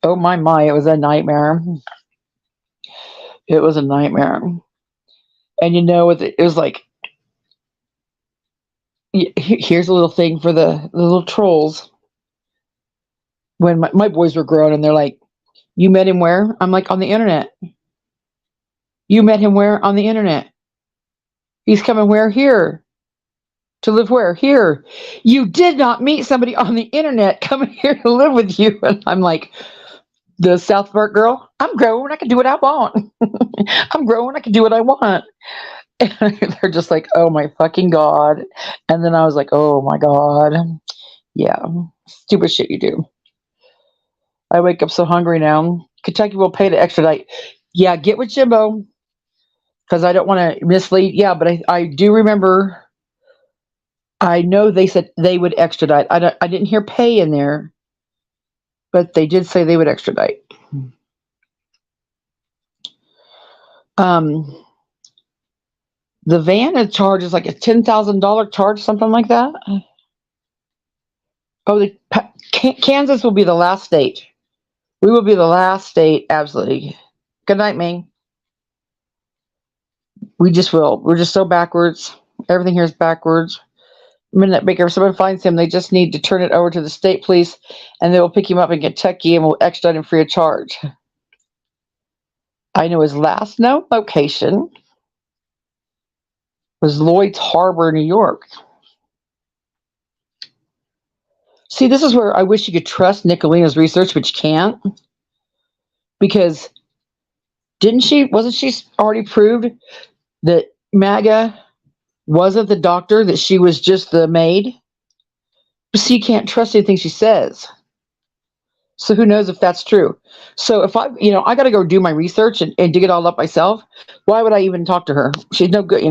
Oh my, it was a nightmare. It was a nightmare. And it was like, here's a little thing for the little trolls. When my boys were grown and they're like, you met him where? I'm like, on the internet. You met him where? On the internet. He's coming where? Here. To live where? Here. You did not meet somebody on the internet coming here to live with you. And I'm like, the South Park girl, I'm grown. I can do what I want. I'm grown. I can do what I want. And they're just like, oh my fucking God. And then I was like, oh my God. Yeah. Stupid shit you do. I wake up so hungry now. Kentucky will pay to extradite. Yeah, get with Jimbo. Because I don't want to mislead. Yeah, but I do remember. I know they said they would extradite. I didn't hear pay in there. But they did say they would extradite. The van charges like a $10,000 charge, something like that. Oh, Kansas will be the last state. We will be the last state, absolutely. Good night, Ming. We just will. We're just so backwards. Everything here is backwards. Minute Baker, if someone finds him, they just need to turn it over to the state police, and they will pick him up in Kentucky and will extradite him free of charge. I know his last known location was Lloyd's Harbor, New York. See, this is where I wish you could trust Nickalina's research, which can't. Because wasn't she already proved that MAGA wasn't the doctor, that she was just the maid? So you can't trust anything she says. So who knows if that's true? So if I got to go do my research and dig it all up myself. Why would I even talk to her? She's no good,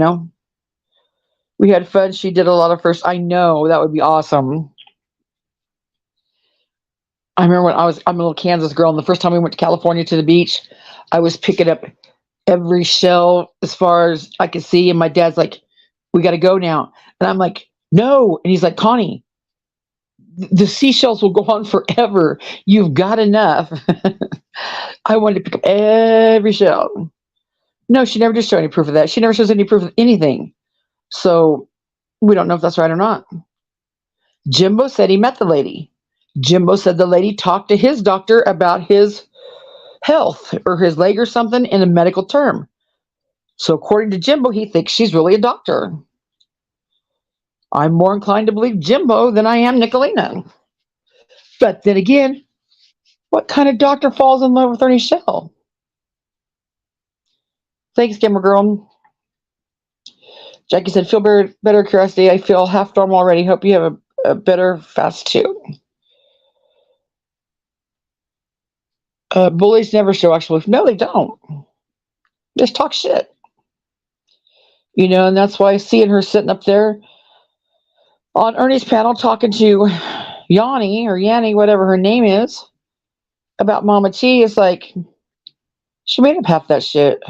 We had fun. She did a lot of first. I know that would be awesome. I remember when I'm a little Kansas girl, and the first time we went to California to the beach, I was picking up every shell as far as I could see. And my dad's like, we got to go now. And I'm like, no. And he's like, Connie, the seashells will go on forever. You've got enough. I wanted to pick up every shell. No, she never did show any proof of that. She never shows any proof of anything. So we don't know if that's right or not. Jimbo said he met the lady. Jimbo said the lady talked to his doctor about his health or his leg or something in a medical term. So according to Jimbo, he thinks she's really a doctor. I'm more inclined to believe Jimbo than I am Nickalina. But then again, what kind of doctor falls in love with Ernie Shell? Thanks, Gamer Girl. Jackie said, feel better, Curiosity. I feel half normal already. Hope you have a better fast too. Bullies never show actual. No, they don't. Just talk shit. And that's why seeing her sitting up there on Ernie's panel talking to Yanni, whatever her name is, about MamaT is like, she made up half that shit.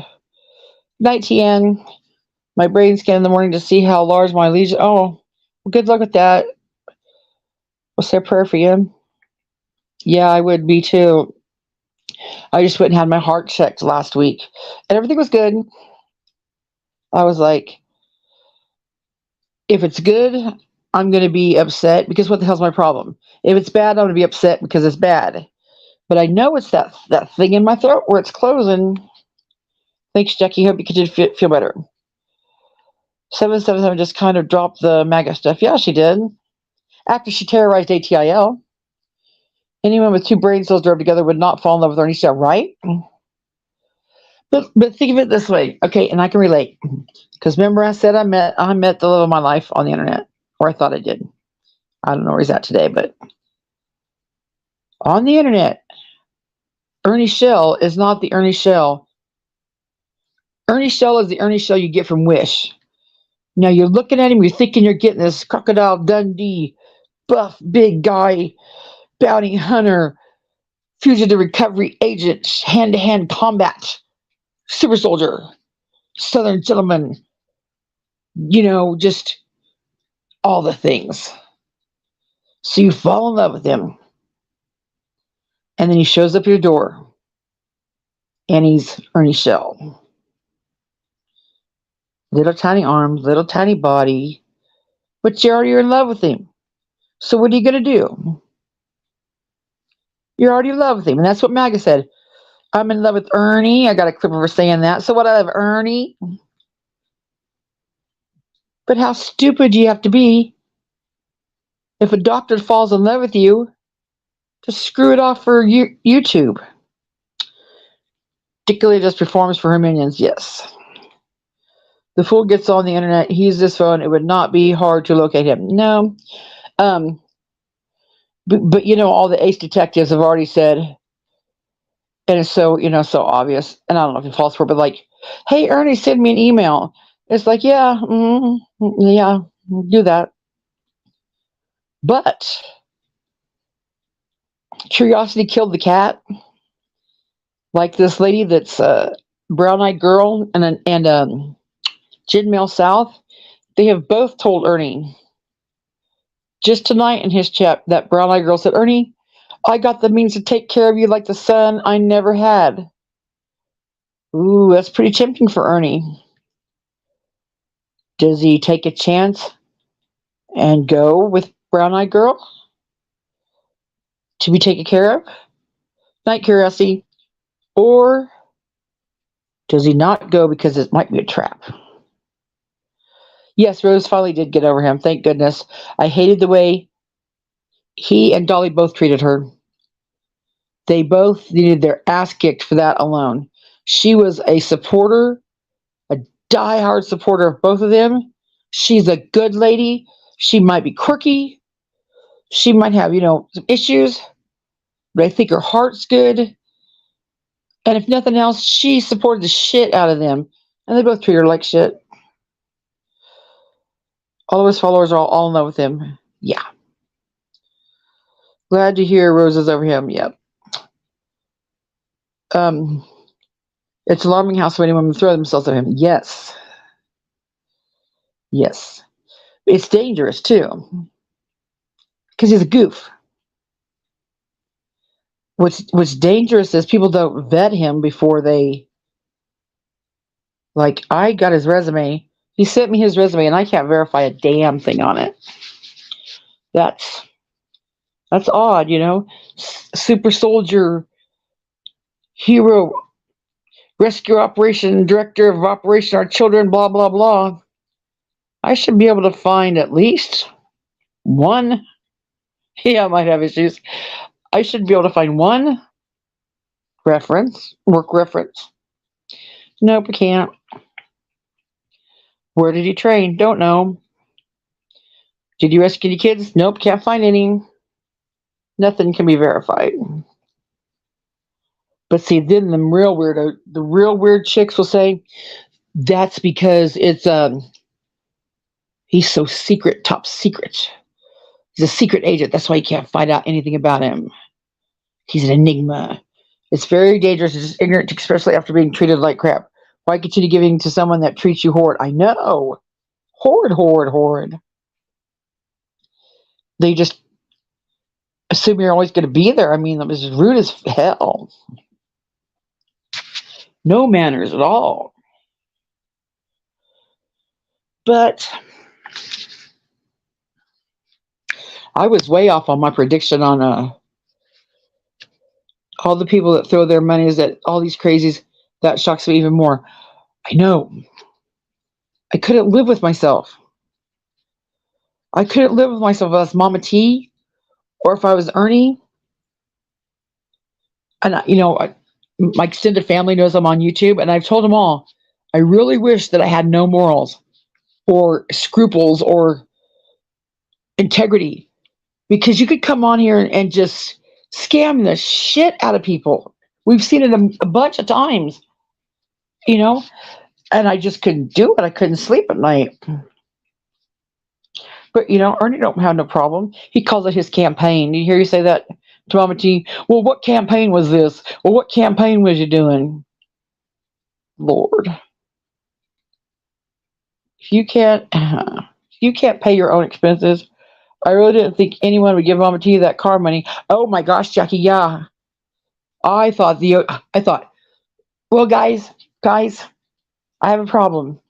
Night, TN. My brain scan in the morning to see how large my lesion. Oh, well, good luck with that. We'll say a prayer for you. Yeah, I would be too. I just went and had my heart checked last week, and everything was good. I was like, if it's good, I'm going to be upset because what the hell's my problem? If it's bad, I'm going to be upset because it's bad. But I know it's that thing in my throat where it's closing. Thanks, Jackie. Hope you continue to feel better. 777 just kind of dropped the MAGA stuff. Yeah, she did. After she terrorized ATIL. Anyone with two brain cells drove together would not fall in love with Ernie Shell, right? But think of it this way. Okay, and I can relate. Because remember I said I met the love of my life on the internet. Or I thought I did. I don't know where he's at today, but on the internet, Ernie Shell is not the Ernie Shell. Ernie Shell is the Ernie Shell you get from Wish. Now you're looking at him, you're thinking you're getting this Crocodile Dundee, buff, big guy, bounty hunter, fugitive recovery agent, hand-to-hand combat, super soldier, southern gentleman, just all the things. So you fall in love with him, and then he shows up at your door, and he's Ernie Shell. Little tiny arms, little tiny body, but you're already in love with him. So what are you going to do? You're already in love with him. And that's what Maggie said. I'm in love with Ernie. I got a clip of her saying that. So what, I love Ernie? But how stupid do you have to be if a doctor falls in love with you to screw it off for YouTube? Nickalina just performs for her minions, yes. The fool gets on the internet, he uses his phone, it would not be hard to locate him. No. But all the ace detectives have already said, and it's so, so obvious, and I don't know if it falls for it, but like, hey, Ernie, send me an email. It's like, yeah, yeah, do that. But curiosity killed the cat. Like this lady that's a brown-eyed girl and Jin Mail South, they have both told Ernie. Just tonight in his chat, that brown-eyed girl said, Ernie, I got the means to take care of you like the son I never had. Ooh, that's pretty tempting for Ernie. Does he take a chance and go with brown-eyed girl to be taken care of? Night curiosity. Or does he not go because it might be a trap? Yes, Rose finally did get over him. Thank goodness. I hated the way he and Dolly both treated her. They both needed their ass kicked for that alone. She was a supporter, a diehard supporter of both of them. She's a good lady. She might be quirky. She might have, some issues, but I think her heart's good. And if nothing else, she supported the shit out of them. And they both treat her like shit. All of his followers are all in love with him. Yeah. Glad to hear roses over him. Yep. It's alarming how so many women throw themselves at him. Yes. Yes. It's dangerous, too. Because he's a goof. What's dangerous is people don't vet him before they... Like, I got his resume. He sent me his resume, and I can't verify a damn thing on it. That's odd, Super soldier, hero, rescue operation, director of operation, our children, blah, blah, blah. I should be able to find at least one. Yeah, I might have issues. I should be able to find one reference, work reference. Nope, I can't. Where did he train? Don't know. Did you rescue any kids? Nope, can't find any. Nothing can be verified. But see, then the real weird chicks will say, that's because it's he's so secret, top secret. He's a secret agent. That's why you can't find out anything about him. He's an enigma. It's very dangerous. It's just ignorant, especially after being treated like crap. Why continue giving to someone that treats you horrid? I know. Horrid. They just assume you're always going to be there. I mean, it was rude as hell. No manners at all. But I was way off on my prediction on all the people that throw their monies at all these crazies. That shocks me even more. I know. I couldn't live with myself. I couldn't live with myself if I was MamaT or if I was Ernie. And, my extended family knows I'm on YouTube, and I've told them all, I really wish that I had no morals or scruples or integrity, because you could come on here and just scam the shit out of people. We've seen it a bunch of times, and I just couldn't do it. I couldn't sleep at night. But, Ernie don't have no problem. He calls it his campaign. You hear you say that to MamaT? Well, what campaign was this? Well, what campaign was you doing? Lord. you can't pay your own expenses. I really didn't think anyone would give Mama T that car money. Oh my gosh, Jackie, yeah. I thought, well, guys, I have a problem.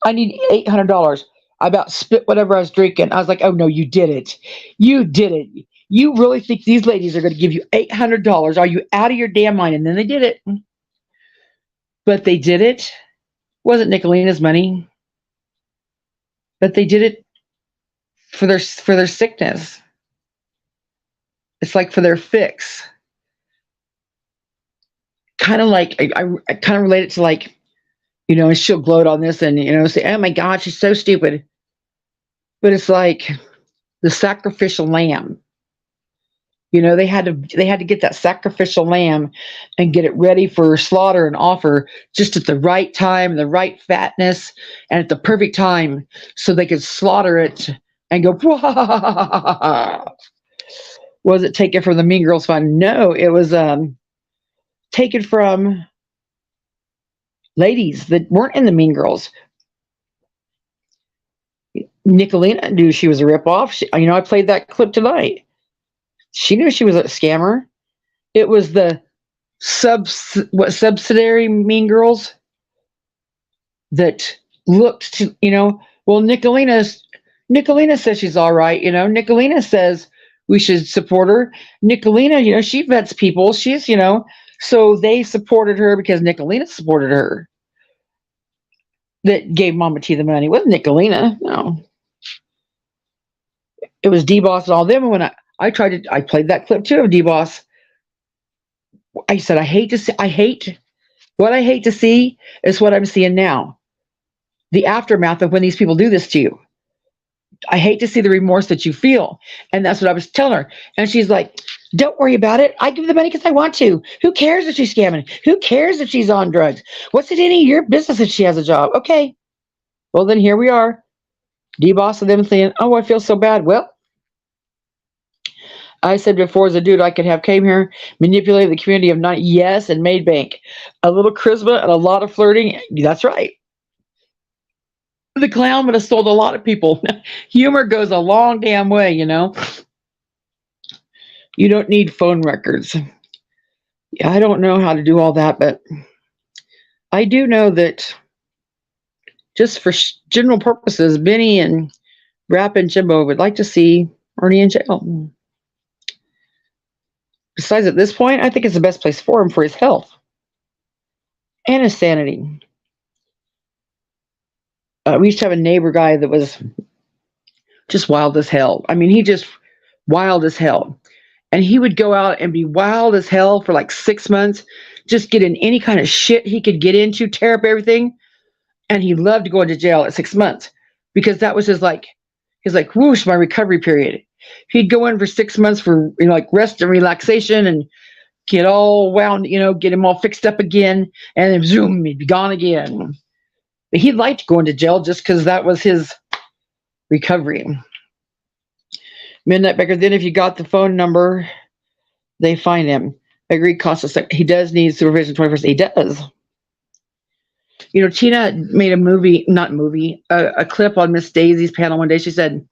I need $800. I about spit whatever I was drinking. I was like, oh no, you did it. You did it. You really think these ladies are going to give you $800? Are you out of your damn mind? And then they did it. But they did it. Wasn't Nickalina's money, but they did it for their sickness. It's like for their fix. Kind of like I kind of relate it to like, and she'll gloat on this and say, oh my God, she's so stupid. But it's like the sacrificial lamb. They had to get that sacrificial lamb and get it ready for slaughter and offer just at the right time, the right fatness, and at the perfect time, so they could slaughter it and go. Was it taken from the Mean Girls Fund? No, it was taken from ladies that weren't in the Mean Girls. Nickalina knew she was a ripoff. I played that clip tonight. She knew she was a scammer. It was the subsidiary Mean Girls that looked to, well, Nickalina says she's all right. Nickalina says we should support her. Nickalina, she vets people. She's, so they supported her because Nickalina supported her. That gave Mama T the money. It wasn't Nickalina, no. It was D-Boss and all them. And when I played that clip too of D-Boss. I said, what I hate to see is what I'm seeing now. The aftermath of when these people do this to you. I hate to see the remorse that you feel. And that's what I was telling her. And she's like, don't worry about it. I give the money because I want to. Who cares if she's scamming? Who cares if she's on drugs? What's it any of your business if she has a job? Okay. Well, then here we are. D-Boss and them saying, oh, I feel so bad. Well, I said before, as a dude, I could have came here, manipulated the community of not yes, and made bank. A little charisma and a lot of flirting. That's right. The clown would have sold a lot of people. Humor goes a long damn way, You don't need phone records. I don't know how to do all that, but I do know that just for general purposes, Benny and Rap and Jimbo would like to see Ernie in jail. Besides, at this point, I think it's the best place for him for his health and his sanity. We used to have a neighbor guy that was just wild as hell. I mean, he just wild as hell. And he would go out and be wild as hell for like 6 months, just get in any kind of shit he could get into, tear up everything. And he loved to go into jail at 6 months because that was his whoosh, my recovery period. He'd go in for 6 months for rest and relaxation and get all wound, get him all fixed up again, and then zoom, he'd be gone again. But he liked going to jail just because that was his recovery. Midnight Becker, then if you got the phone number, they find him. Agreed, constant. He does need supervision 24/7. He does. Tina made a clip on Miss Daisy's panel one day. She said,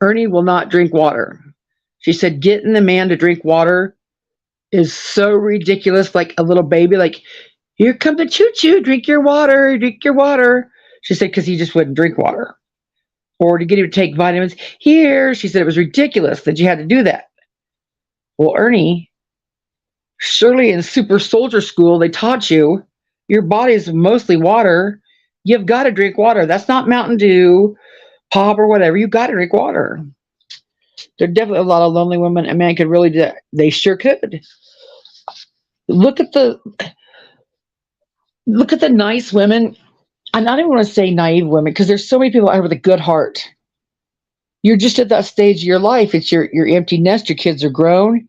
Ernie will not drink water. She said, getting the man to drink water is so ridiculous, like a little baby, like, here come the choo-choo, drink your water. She said, because he just wouldn't drink water. Or to get him to take vitamins. Here, she said it was ridiculous that you had to do that. Well, Ernie, surely in super soldier school, they taught you your body is mostly water. You've got to drink water. That's not Mountain Dew, pop, or whatever. You've got to drink water. There are definitely a lot of lonely women, and man could really do that. They sure could. Look at the nice women. I don't even want to say naive women, because there's so many people out here with a good heart. You're just at that stage of your life. It's your empty nest. Your kids are grown.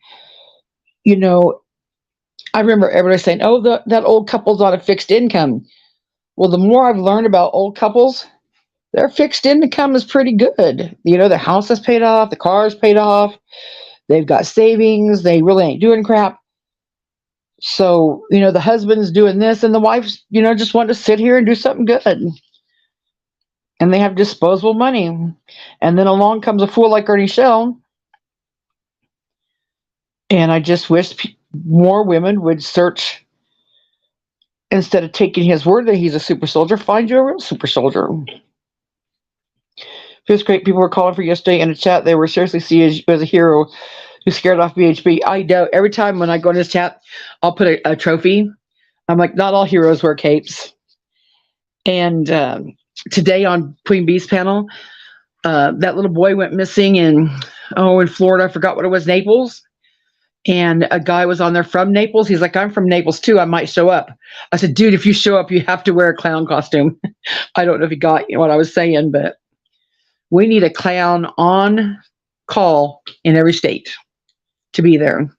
I remember everybody saying, oh, that old couple's on a fixed income. Well, the more I've learned about old couples, their fixed income is pretty good. The house is paid off, the car is paid off, they've got savings, they really ain't doing crap. So, the husband's doing this and the wife's, just wanting to sit here and do something good. and they have disposable money. And then along comes a fool like Ernie Shell. And I just wish more women would search, instead of taking his word that he's a super soldier, find you a real super soldier. Feels great. People were calling for yesterday in the chat. They were seriously see you as a hero who scared off BHB. I doubt every time when I go in this chat, I'll put a trophy. I'm like, not all heroes wear capes. And today on Queen Bee's panel, that little boy went missing in Florida. I forgot what it was, Naples. And a guy was on there from Naples. He's like, I'm from Naples too. I might show up. I said, dude, if you show up, you have to wear a clown costume. I don't know if he got what I was saying, but we need a clown on call in every state to be there,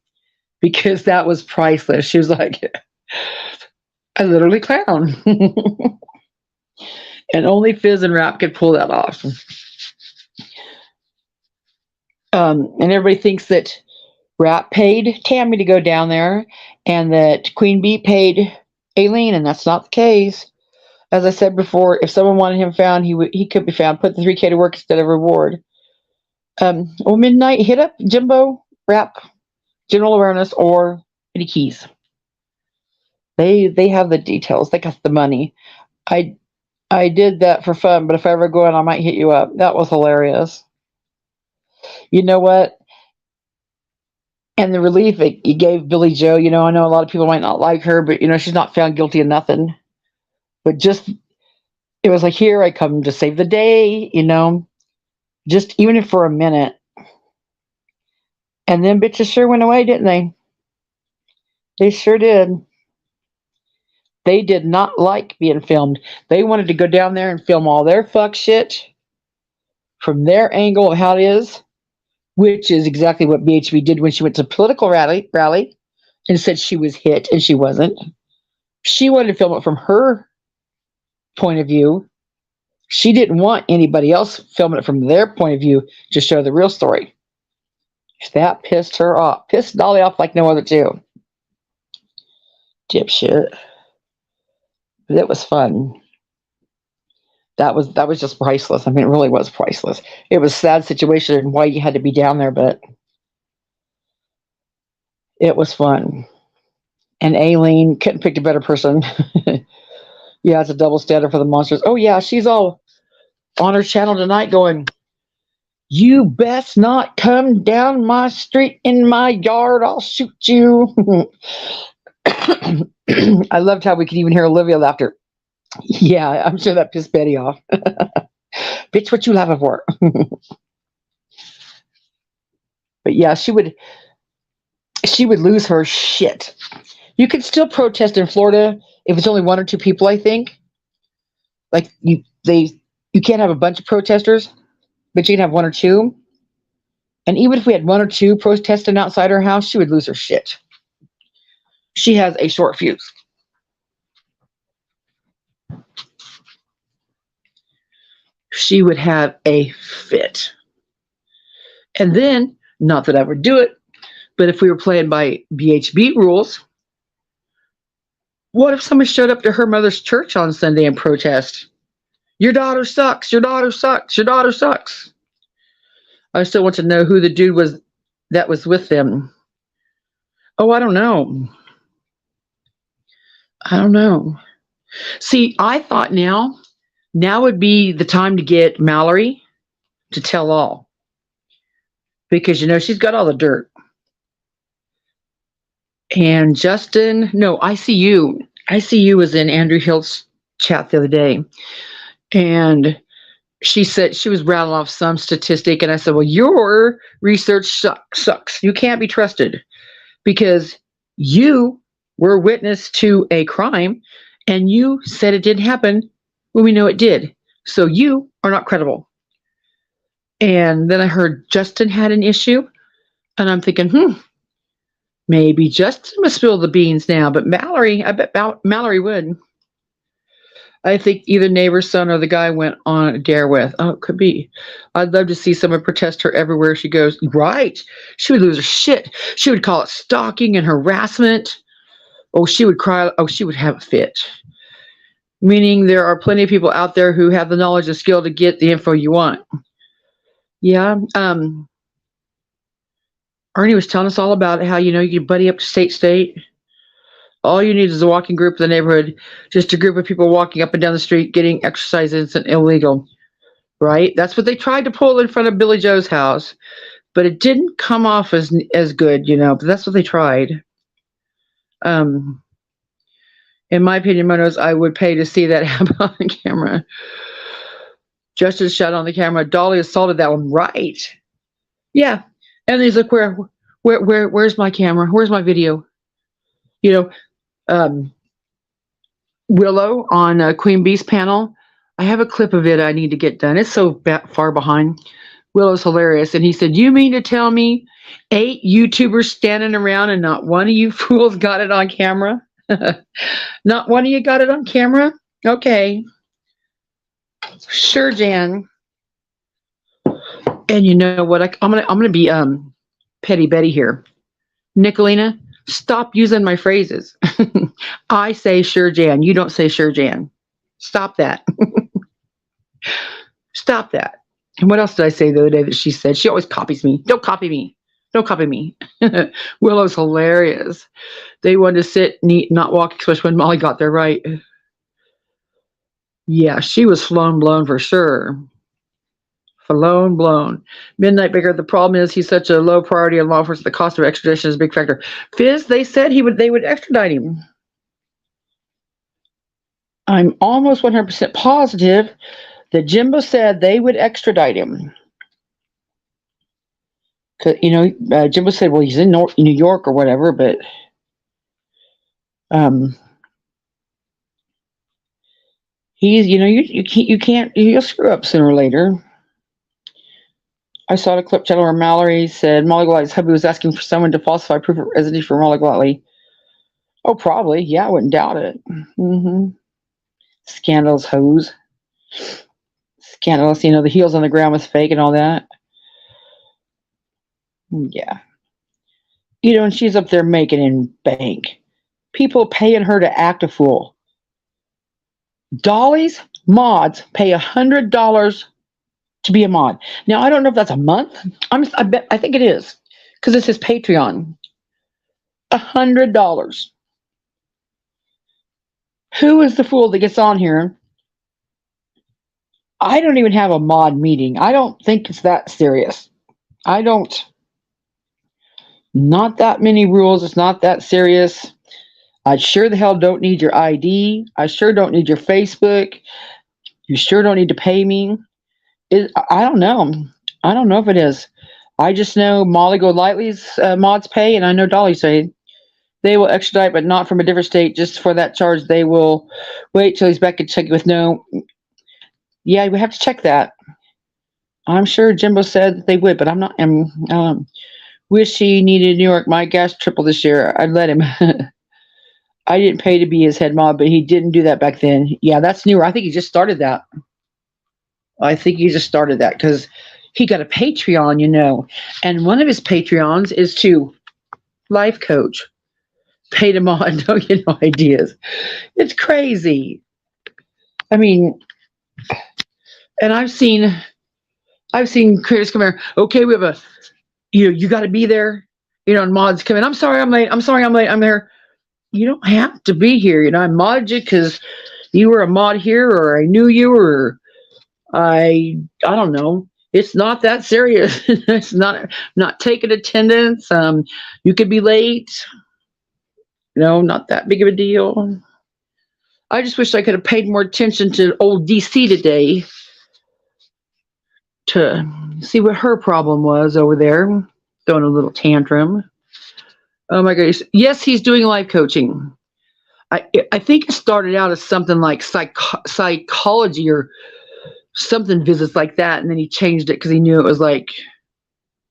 because that was priceless. She was like, I literally clown. And only Fizz and Rap could pull that off. And everybody thinks that Rap paid Tammy to go down there and that Queen Bee paid Aileen, and that's not the case. As I said before, if someone wanted him found, he could be found. Put the 3K to work instead of reward. Midnight, hit up Jimbo, Rap, General Awareness, or Eddie Keys. They have the details. They got the money. I did that for fun, but if I ever go in, I might hit you up. That was hilarious. You know what? And the relief it gave Billy Joe, I know a lot of people might not like her, but, she's not found guilty of nothing. But just, it was like, here, I come to save the day, just even if for a minute. And then bitches sure went away, didn't they? They sure did. They did not like being filmed. They wanted to go down there and film all their fuck shit from their angle of how it is, which is exactly what BHB did when she went to a political rally and said she was hit, and she wasn't. She wanted to film it from her point of view. She didn't want anybody else filming it from their point of view to show the real story. That pissed her off. Pissed Dolly off like no other two. Dipshit. But it was fun. That was just priceless. I mean, it really was priceless. It was a sad situation and why you had to be down there, but it was fun. And Aileen couldn't pick a better person. Yeah, it's a double standard for the monsters. Oh yeah, she's all on her channel tonight going, you best not come down my street in my yard. I'll shoot you. I loved how we could even hear Olivia laughter. Yeah, I'm sure that pissed Betty off. Bitch, what you laughing for? But yeah, she would lose her shit. You could still protest in Florida if it's only one or two people, I think. Like you can't have a bunch of protesters, but you can have one or two. And even if we had one or two protesting outside her house, she would lose her shit. She has a short fuse. She would have a fit. And then, not that I would do it, but if we were playing by BHB rules, what if someone showed up to her mother's church on Sunday and protest? Your daughter sucks. Your daughter sucks. Your daughter sucks. I still want to know who the dude was that was with them. Oh, I don't know. I don't know. See, I thought now would be the time to get Mallory to tell all. Because, she's got all the dirt. And Justin, no, ICU. ICU was in Andrew Hill's chat the other day. And she said she was rattling off some statistic. And I said, well, your research sucks. You can't be trusted because you were witness to a crime and you said it didn't happen when we know it did. So you are not credible. And then I heard Justin had an issue. And I'm thinking, maybe Justin must spill the beans now, but Mallory, I bet Mallory would. I think either neighbor's son or the guy went on a dare with. Oh, it could be. I'd love to see someone protest her everywhere she goes. Right. She would lose her shit. She would call it stalking and harassment. Oh, she would cry. Oh, she would have a fit. Meaning there are plenty of people out there who have the knowledge and skill to get the info you want. Yeah. Ernie was telling us all about it, how, you buddy up to state. All you need is a walking group in the neighborhood, just a group of people walking up and down the street getting exercise isn't illegal, right? That's what they tried to pull in front of Billy Joe's house, but it didn't come off as good, but that's what they tried. In my opinion, Monos, I would pay to see that happen on the camera. Justin shot on the camera. Dolly assaulted that one, right? Yeah. And he's like, where's my camera? Where's my video? Willow on Queen Bee's panel. I have a clip of it I need to get done. It's so far behind. Willow's hilarious. And he said, you mean to tell me 8 YouTubers standing around and not one of you fools got it on camera? Not one of you got it on camera? Okay. Sure, Jan. And you know what? I'm gonna be Petty Betty here. Nickalina, stop using my phrases. I say sure, Jan. You don't say sure, Jan. Stop that. Stop that. And what else did I say the other day that she said? She always copies me. Don't copy me. Don't copy me. Willow's hilarious. They wanted to sit and eat, not walk, especially when Molly got there right. Yeah, she was flown blown for sure. Flown blown. Midnight Baker, the problem is he's such a low priority in law enforcement. The cost of extradition is a big factor. Fizz, they said they would extradite him. I'm almost 100% positive that Jimbo said they would extradite him. Jimbo said, well, he's in New York or whatever, but he's, you can't, you'll screw up sooner or later. I saw the clip channel where Mallory said Molly Glattley's hubby was asking for someone to falsify proof of residency for Molly Glattley. Oh, probably. Yeah, I wouldn't doubt it. Scandalous hose. Scandalous, the heels on the ground was fake and all that. Yeah. And she's up there making in bank. People paying her to act a fool. Dolly's mods pay $100 to be a mod. Now, I don't know if that's a month. I think it is, because it's his Patreon. $100. Who is the fool that gets on here? I don't even have a mod meeting. I don't think it's that serious. Not that many rules. It's not that serious. I sure the hell don't need your ID. I sure don't need your Facebook. You sure don't need to pay me. I don't know. I don't know if it is. I just know Molly Golightly's mods pay, and I know Dolly's paid. They will extradite, but not from a different state. Just for that charge, they will wait till he's back and check it with no. Yeah, we have to check that. I'm sure Jimbo said that they would, but I'm not. Wish he needed New York. My gas tripled this year. I'd let him. I didn't pay to be his head mod, but he didn't do that back then. Yeah, that's newer. I think he just started that. Because he got a Patreon, and one of his Patreons is to life coach. Pay to mod, don't get no ideas. It's crazy. I mean, and I've seen creators come here. Okay, we have a, you got to be there. And mods come in. I'm sorry, I'm late. I'm there. You don't have to be here. I modded you because you were a mod here, or I knew you, or I don't know. It's not that serious. It's not taking attendance. You could be late. Not that big of a deal. I just wish I could have paid more attention to old DC today to see what her problem was over there, throwing a little tantrum. Oh my goodness. Yes, he's doing life coaching. I think it started out as something like psychology or something visits like that, and then he changed it because he knew it was like,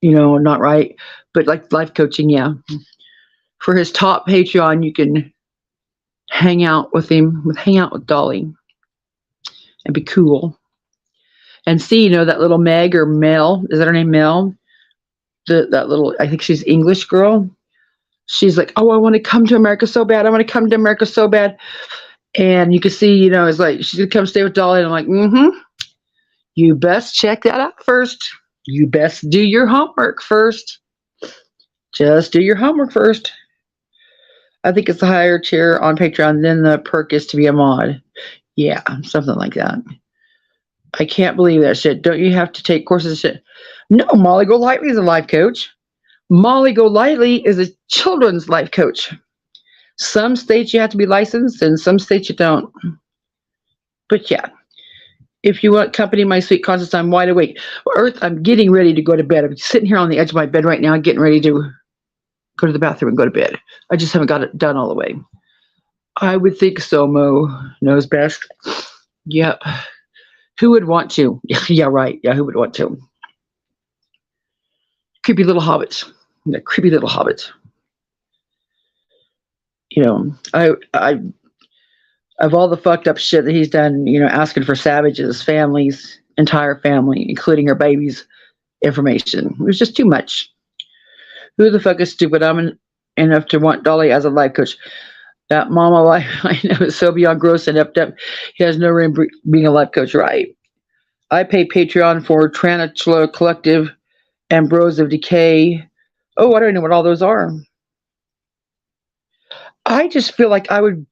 not right. But like life coaching, yeah. For his top Patreon, you can hang out with him, hang out with Dolly, and be cool. And see, that little Meg or Mel, is that her name, Mel? That little, I think she's English girl. She's like, oh, I want to come to America so bad. I want to come to America so bad. And you can see, it's like, she's going to come stay with Dolly. And I'm like, you best check that out first. You best do your homework first. Just do your homework first. I think it's a higher tier on Patreon than the perk is to be a mod. Yeah, something like that. I can't believe that shit. Don't you have to take courses and shit? No, Molly Golightly is a life coach. Molly Golightly is a children's life coach. Some states you have to be licensed, and some states you don't. But yeah, if you want company, my sweet conscience, I'm wide awake. Earth, I'm getting ready to go to bed. I'm sitting here on the edge of my bed right now, getting ready to go to the bathroom and go to bed. I just haven't got it done all the way. I would think so, Mo knows best. Yep. Who would want to? Yeah, right. Yeah, who would want to? Creepy little hobbits. Yeah, creepy little hobbits. Of all the fucked up shit that he's done, asking for Savage's family's entire family, including her baby's information. It was just too much. Who the fuck is stupid? I'm enough to want Dolly as a life coach. That mama life, I know, is so beyond gross and up. He has no room being a life coach, right? I pay Patreon for Tarantula Collective and Bros of Decay. Oh, I don't know what all those are. I just feel like I would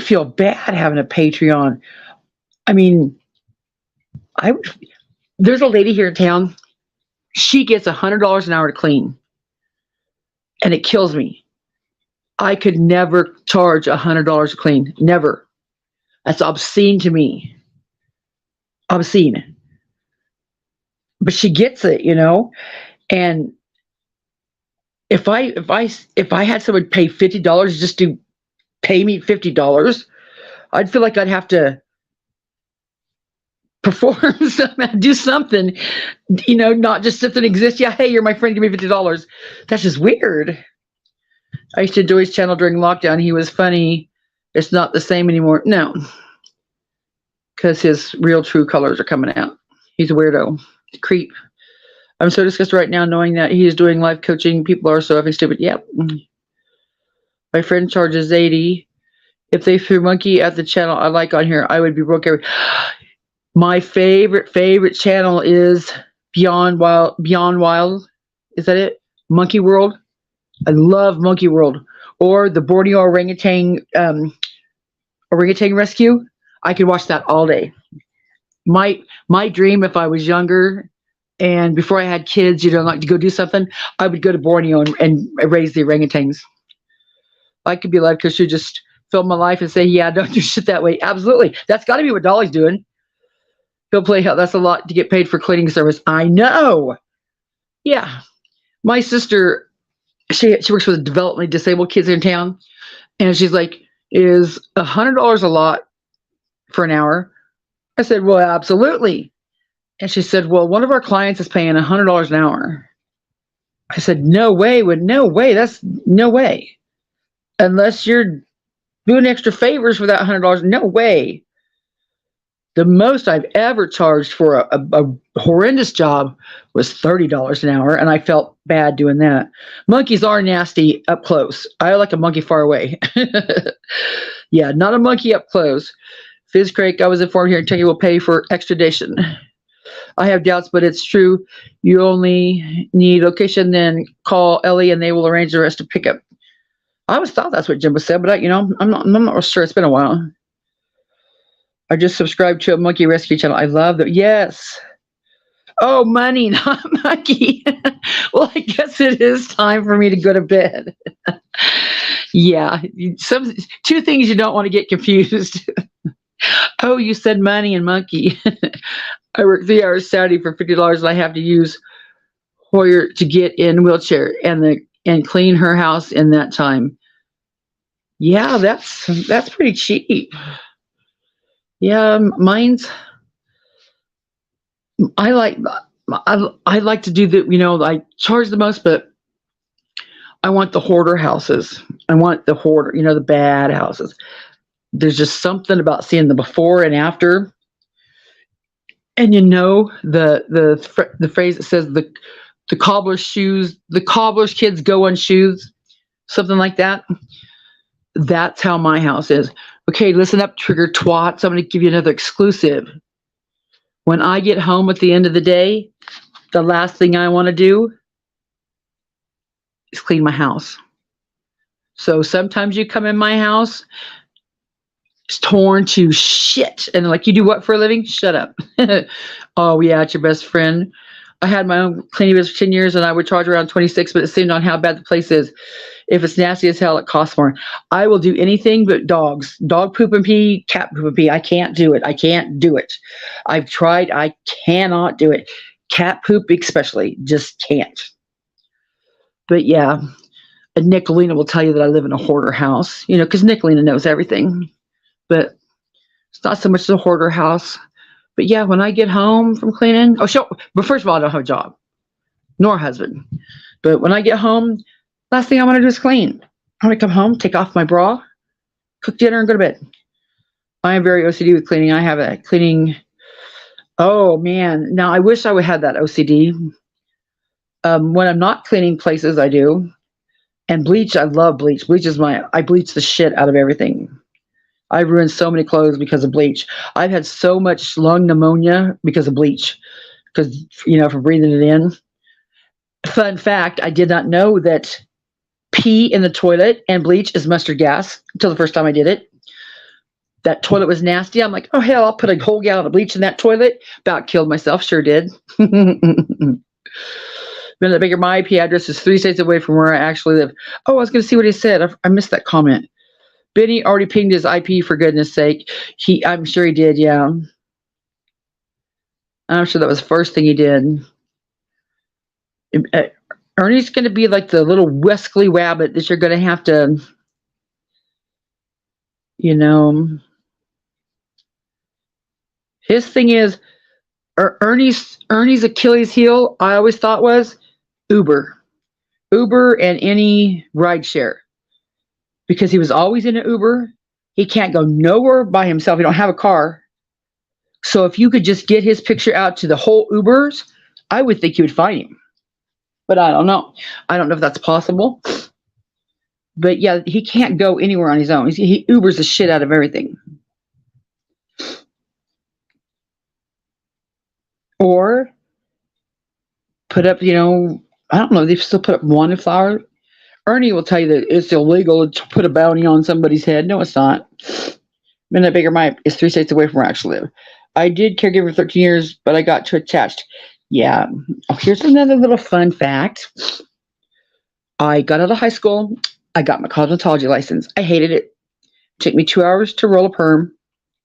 feel bad having a Patreon. I mean, there's a lady here in town. She gets $100 an hour to clean. And it kills me. I could never charge $100 to clean. Never. That's obscene to me. Obscene. But she gets it, And if I had someone pay $50 just to pay me $50, I'd feel like I'd have to perform something, do something, not just sit there and exist. Yeah, hey, you're my friend, give me $50. That's just weird. I used to do his channel during lockdown. He was funny. It's not the same anymore. No, because his real true colors are coming out. He's a weirdo, creep. I'm so disgusted right now knowing that he is doing life coaching. People are so effing stupid. Yep. My friend charges $80. If they threw monkey at the channel I like on here, I would be broke every. My favorite channel is Beyond Wild. Is that it? Monkey World. I love Monkey World. Or the Borneo orangutan rescue. I could watch that all day. My dream, if I was younger and before I had kids, like to go do something, I would go to Borneo and raise the orangutans. I could be like, because you just film my life and say, yeah, don't do shit that way. Absolutely. That's got to be what Dolly's doing. He'll play hell. That's a lot to get paid for cleaning service. I know. Yeah. My sister, she works with developmentally disabled kids in town. And she's like, is $100 a lot for an hour? I said, well, absolutely. And she said, well, one of our clients is paying $100 an hour. I said, no way. That's no way. Unless you're doing extra favors for that $100. No way. The most I've ever charged for a horrendous job was $30 an hour, and I felt bad doing that. Monkeys are nasty up close. I like a monkey far away. Yeah, not a monkey up close. Fizzcrake, I was informed here in Kentucky will pay for extradition. I have doubts, but it's true. You only need location, then call Ellie, and they will arrange the rest to pick up. I always thought that's what Jimbo said, but I'm not sure. It's been a while. I just subscribed to a monkey rescue channel. I love that. Yes. Oh, money, not monkey. Well, I guess it is time for me to go to bed. Yeah. Two things you don't want to get confused. Oh, you said money and monkey. I work 3 hours Saturday for $50 and I have to use Hoyer to get in wheelchair and clean her house in that time. Yeah, that's pretty cheap. Yeah, I like to do the, I charge the most, but I want the hoarder houses. I want the hoarder, the bad houses. There's just something about seeing the before and after. And the phrase that says the cobbler's shoes, the cobbler's kids go on shoes, something like that. That's how my house is. Okay, listen up, trigger twats. I'm going to give you another exclusive. When I get home at the end of the day, the last thing I want to do is clean my house. So sometimes you come in my house, it's torn to shit. And they're like, you do what for a living? Shut up. Oh, yeah, it's your best friend. I had my own cleaning business for 10 years and I would charge around 26, but it seemed on how bad the place is. If it's nasty as hell, it costs more. I will do anything but dogs. Dog poop and pee, cat poop and pee. I can't do it. I can't do it. I've tried. I cannot do it. Cat poop especially. Just can't. But yeah, and Nickalina will tell you that I live in a hoarder house, you know, because Nickalina knows everything. But it's not so much the hoarder house. But yeah, when I get home from cleaning, but first of all, I don't have a job, nor a husband. But when I get home, last thing I want to do is clean. I want to come home, take off my bra, cook dinner, and go to bed. I am very OCD with cleaning. I have a cleaning. Oh man, now I wish I would have that OCD. When I'm not cleaning places, I do. And bleach, I love bleach. I bleach the shit out of everything. I've ruined so many clothes because of bleach. I've had so much lung pneumonia because of bleach, because, you know, from breathing it in. Fun fact, I did not know that pee in the toilet and bleach is mustard gas until the first time I did it. That toilet was nasty. I'm like, oh, hell, I'll put a whole gallon of bleach in that toilet. About killed myself. Sure did. Been the bigger, my IP address is 3 states away from where I actually live. Oh, I was going to see what he said. I missed that comment. Benny already pinged his IP, for goodness sake. I'm sure he did, yeah. I'm sure that was the first thing he did. Ernie's going to be like the little Wesley rabbit that you're going to have to, you know. His thing is, Ernie's Achilles heel, I always thought, was Uber and any rideshare. Because he was always in an Uber. He can't go nowhere by himself. He don't have a car. So if you could just get his picture out to the whole Ubers, I would think you would find him. But I don't know. I don't know if that's possible. But yeah, he can't go anywhere on his own. He Ubers the shit out of everything. Or put up, you know, I don't know, they still put up wanted flower. Ernie will tell you that it's illegal to put a bounty on somebody's head. No, it's not. Minute Bigger Mike is 3 states away from where I actually live. I did caregiver for 13 years, but I got too attached. Yeah. Oh, here's another little fun fact. I got out of high school. I got my cosmetology license. I hated it. It took me 2 hours to roll a perm.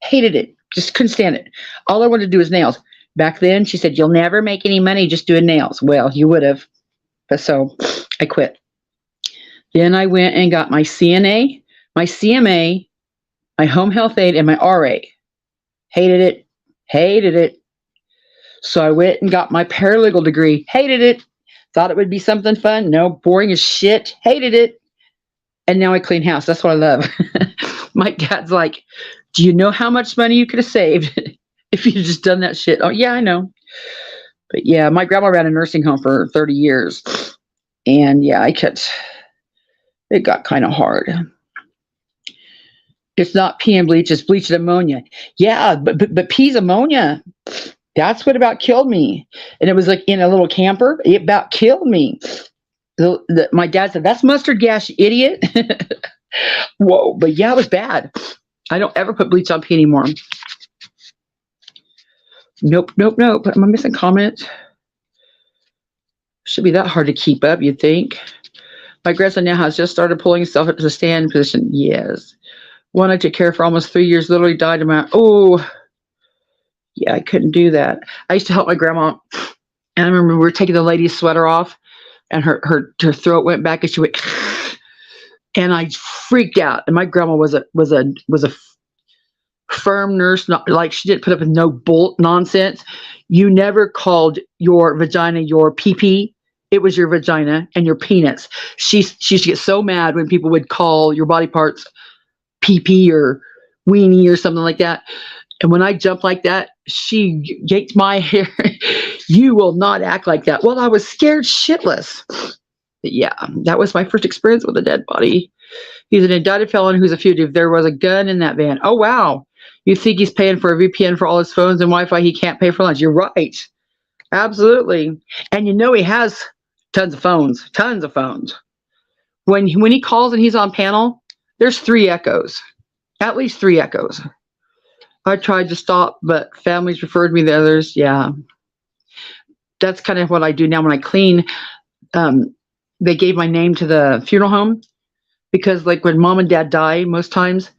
Hated it. Just couldn't stand it. All I wanted to do was nails. Back then, she said, you'll never make any money just doing nails. Well, you would have. But so I quit. Then I went and got my CNA, my CMA, my home health aide, and my RA. Hated it. Hated it. So I went and got my paralegal degree. Hated it. Thought it would be something fun. No, boring as shit. Hated it. And now I clean house. That's what I love. My dad's like, do you know how much money you could have saved if you'd just done that shit? Oh, yeah, I know. But yeah, my grandma ran a nursing home for 30 years. And yeah, it got kind of hard. It's not pee and bleach, it's bleach and ammonia. Yeah, but pee's ammonia. That's what about killed me. And it was like in a little camper. It about killed me. My dad said, that's mustard gas, you idiot. Whoa, but yeah, it was bad. I don't ever put bleach on pee anymore. Nope. Am I missing comments? Should be that hard to keep up, you'd think. My grandson now has just started pulling himself up to the stand position. Yes. One I took care of for almost 3 years, literally died of my, yeah, I couldn't do that. I used to help my grandma, and I remember we were taking the lady's sweater off, and her throat went back, and she went, and I freaked out. And my grandma was a firm nurse, not like she didn't put up with no bull nonsense. You never called your vagina your pee-pee. It was your vagina and your penis. She used to get so mad when people would call your body parts pee-pee or weenie or something like that. And when I jumped like that, she yanked my hair. You will not act like that. Well, I was scared shitless. But yeah, that was my first experience with a dead body. He's an indicted felon who's a fugitive. There was a gun in that van. Oh, wow. You think he's paying for a VPN for all his phones and Wi-Fi? He can't pay for lunch. You're right. Absolutely. And you know he has tons of phones. Tons of phones. When he calls and he's on panel, there's 3 echoes. At least 3 echoes. I tried to stop, but families referred me to others. Yeah. That's kind of what I do now when I clean. They gave my name to the funeral home because, like, when mom and dad die, most times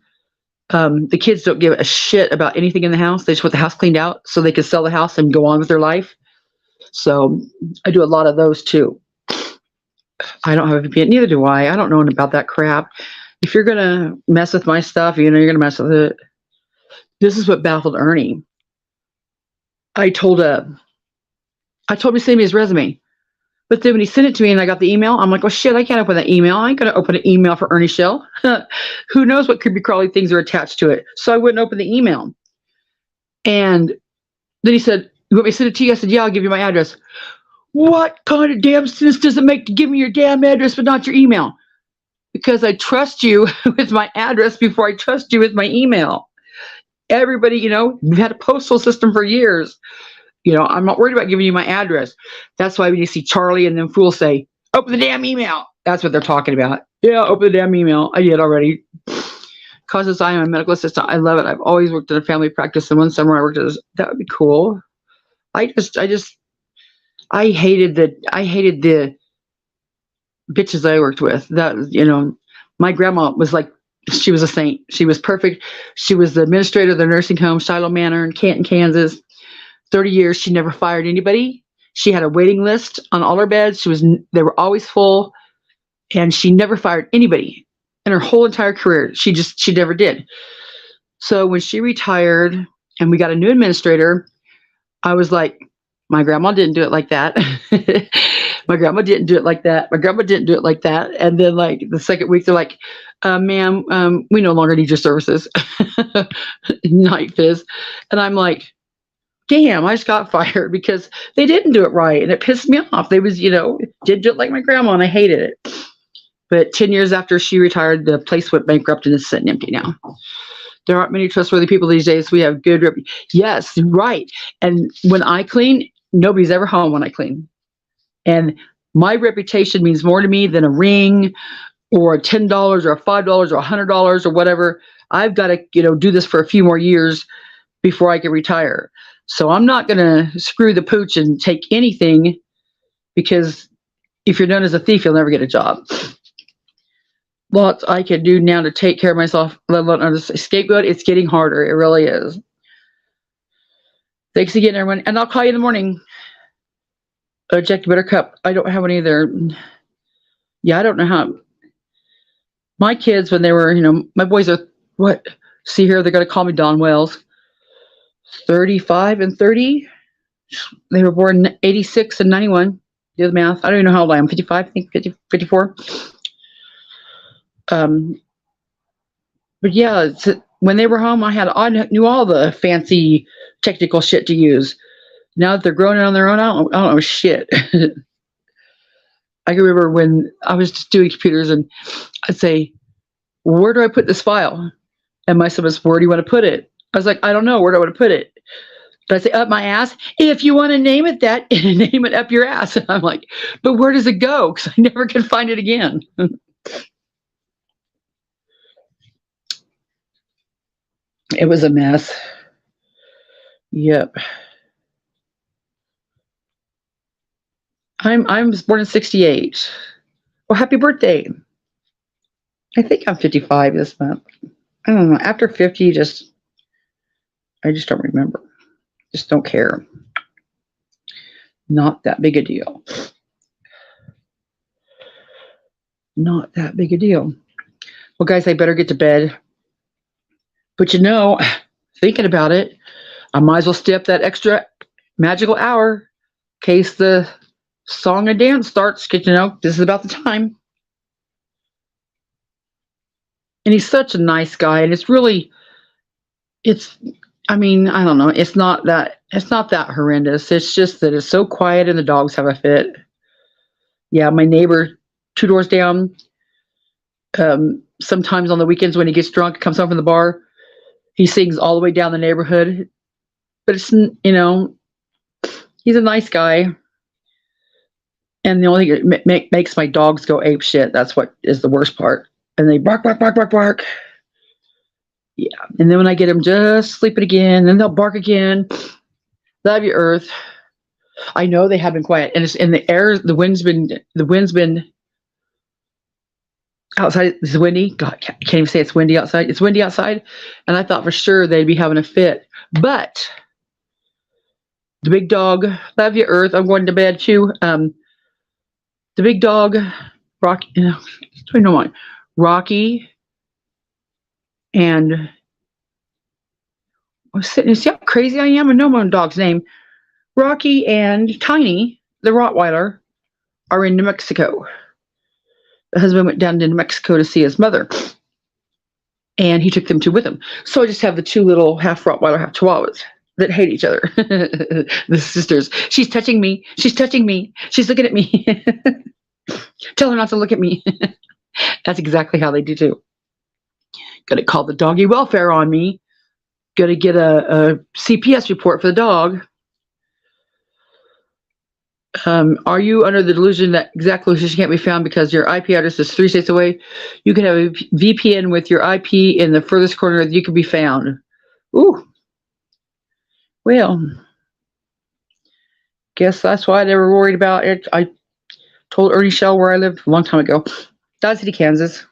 the kids don't give a shit about anything in the house. They just want the house cleaned out so they can sell the house and go on with their life. So I do a lot of those too. I don't have a VPN. Neither do I. I don't know about that crap. If you're going to mess with my stuff, you know you're going to mess with it. This is what baffled Ernie. I told him to send me his resume. But then when he sent it to me and I got the email, I'm like, oh shit, I can't open that email. I ain't going to open an email for Ernie Shell. Who knows what creepy crawly things are attached to it. So I wouldn't open the email. And then he said, you want me to send it to you? I said, yeah, I'll give you my address. What kind of damn sense does it make to give me your damn address but not your email? Because I trust you with my address before I trust you with my email. Everybody, you know, we've had a postal system for years. You know, I'm not worried about giving you my address. That's why when you see Charlie and them fools say, open the damn email. That's what they're talking about. Yeah, open the damn email. I did already. Because I am a medical assistant, I love it. I've always worked in a family practice. And one summer I worked as, that would be cool. I hated the bitches I worked with. That, you know, my grandma was like, she was a saint. She was perfect. She was the administrator of the nursing home, Shiloh Manor in Canton, Kansas. 30 years, she never fired anybody. She had a waiting list on all her beds. They were always full, and she never fired anybody in her whole entire career. She never did. So when she retired and we got a new administrator, I was like, my grandma didn't do it like that. My grandma didn't do it like that. My grandma didn't do it like that. And then, like, the second week, they're like, ma'am, we no longer need your services. Night fizz. And I'm like, damn, I just got fired because they didn't do it right. And it pissed me off. They was, you know, didn't do it like my grandma, and I hated it. But 10 years after she retired, the place went bankrupt and it's sitting empty now. There aren't many trustworthy people these days. We have good yes, right. And when I clean, nobody's ever home when I clean. And my reputation means more to me than a ring or $10 or $5 or $100 or whatever. I've got to, you know, do this for a few more years before I can retire. So I'm not going to screw the pooch and take anything, because if you're known as a thief, you'll never get a job. Lots I can do now to take care of myself, let alone on a scapegoat. It's getting harder. It really is. Thanks again, everyone. And I'll call you in the morning. Jack Buttercup. I don't have one either. Yeah, I don't know how. My kids, when they were, you know, my boys are, what? See here, they're going to call me Don Wells. 35 and 30. They were born in 86 and 91. Do the math. I don't even know how old I am. 55, I think, 54. But yeah, when they were home, I knew all the fancy technical shit to use. Now that they're growing on their own, I don't know shit. I can remember when I was just doing computers and I'd say, where do I put this file? And my son was, where do you want to put it? I was like, I don't know. Where do I want to put it? But I say, up my ass. If you want to name it that, name it up your ass. And I'm like, but where does it go? Because I never can find it again. It was a mess. Yep. I was born in 68. Well, happy birthday. I think I'm 55 this month. I don't know. After 50, I just don't remember. Just don't care. Not that big a deal. Not that big a deal. Well, guys, I better get to bed. But you know, thinking about it, I might as well stay up that extra magical hour in case the song and dance starts. Because, you know, this is about the time. And he's such a nice guy. And I mean, I don't know. It's not that horrendous. It's just that it's so quiet and the dogs have a fit. Yeah, my neighbor 2 doors down, Sometimes on the weekends when he gets drunk, comes home from the bar, he sings all the way down the neighborhood. But it's, he's a nice guy. And the only thing that makes my dogs go ape shit, that's what is the worst part. And they bark, bark, bark, bark, bark. Yeah. And then when I get them just sleeping again, then they'll bark again. Love you, Earth. I know they have been quiet. And it's in the air, the wind's been outside. It's windy. God, I can't even say it's windy outside. It's windy outside. And I thought for sure they'd be having a fit. But the big dog, love you, Earth. I'm going to bed too. The big dog, Rocky, and I was sitting and see how crazy I am. I know my dog's name. Rocky and Tiny, the Rottweiler, are in New Mexico. The husband went down to New Mexico to see his mother, and he took them two with him. So I just have the two little half Rottweiler, half Chihuahuas that hate each other. The sisters. She's touching me. She's touching me. She's looking at me. Tell her not to look at me. That's exactly how they do too. Gonna call the doggy welfare on me. Gonna get a CPS report for the dog. Are you under the delusion that exact location can't be found because your IP address is 3 states away? You can have a VPN with your IP in the furthest corner that you can be found. Ooh. Well, guess that's why I never worried about it. I told Ernie Shell where I lived a long time ago. Dodge City, Kansas.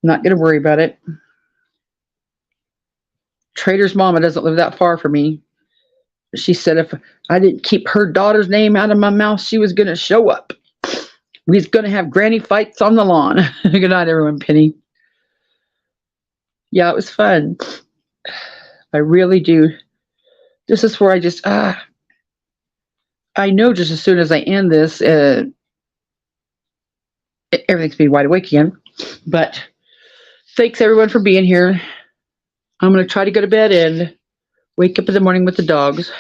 Not going to worry about it. Trader's mama doesn't live that far from me. She said if I didn't keep her daughter's name out of my mouth, she was going to show up. We was going to have granny fights on the lawn. Good night, everyone. Penny. Yeah, it was fun. I really do. This is where I just, I know just as soon as I end this, everything's going to be wide awake again. But thanks, everyone, for being here. I'm going to try to go to bed and wake up in the morning with the dogs.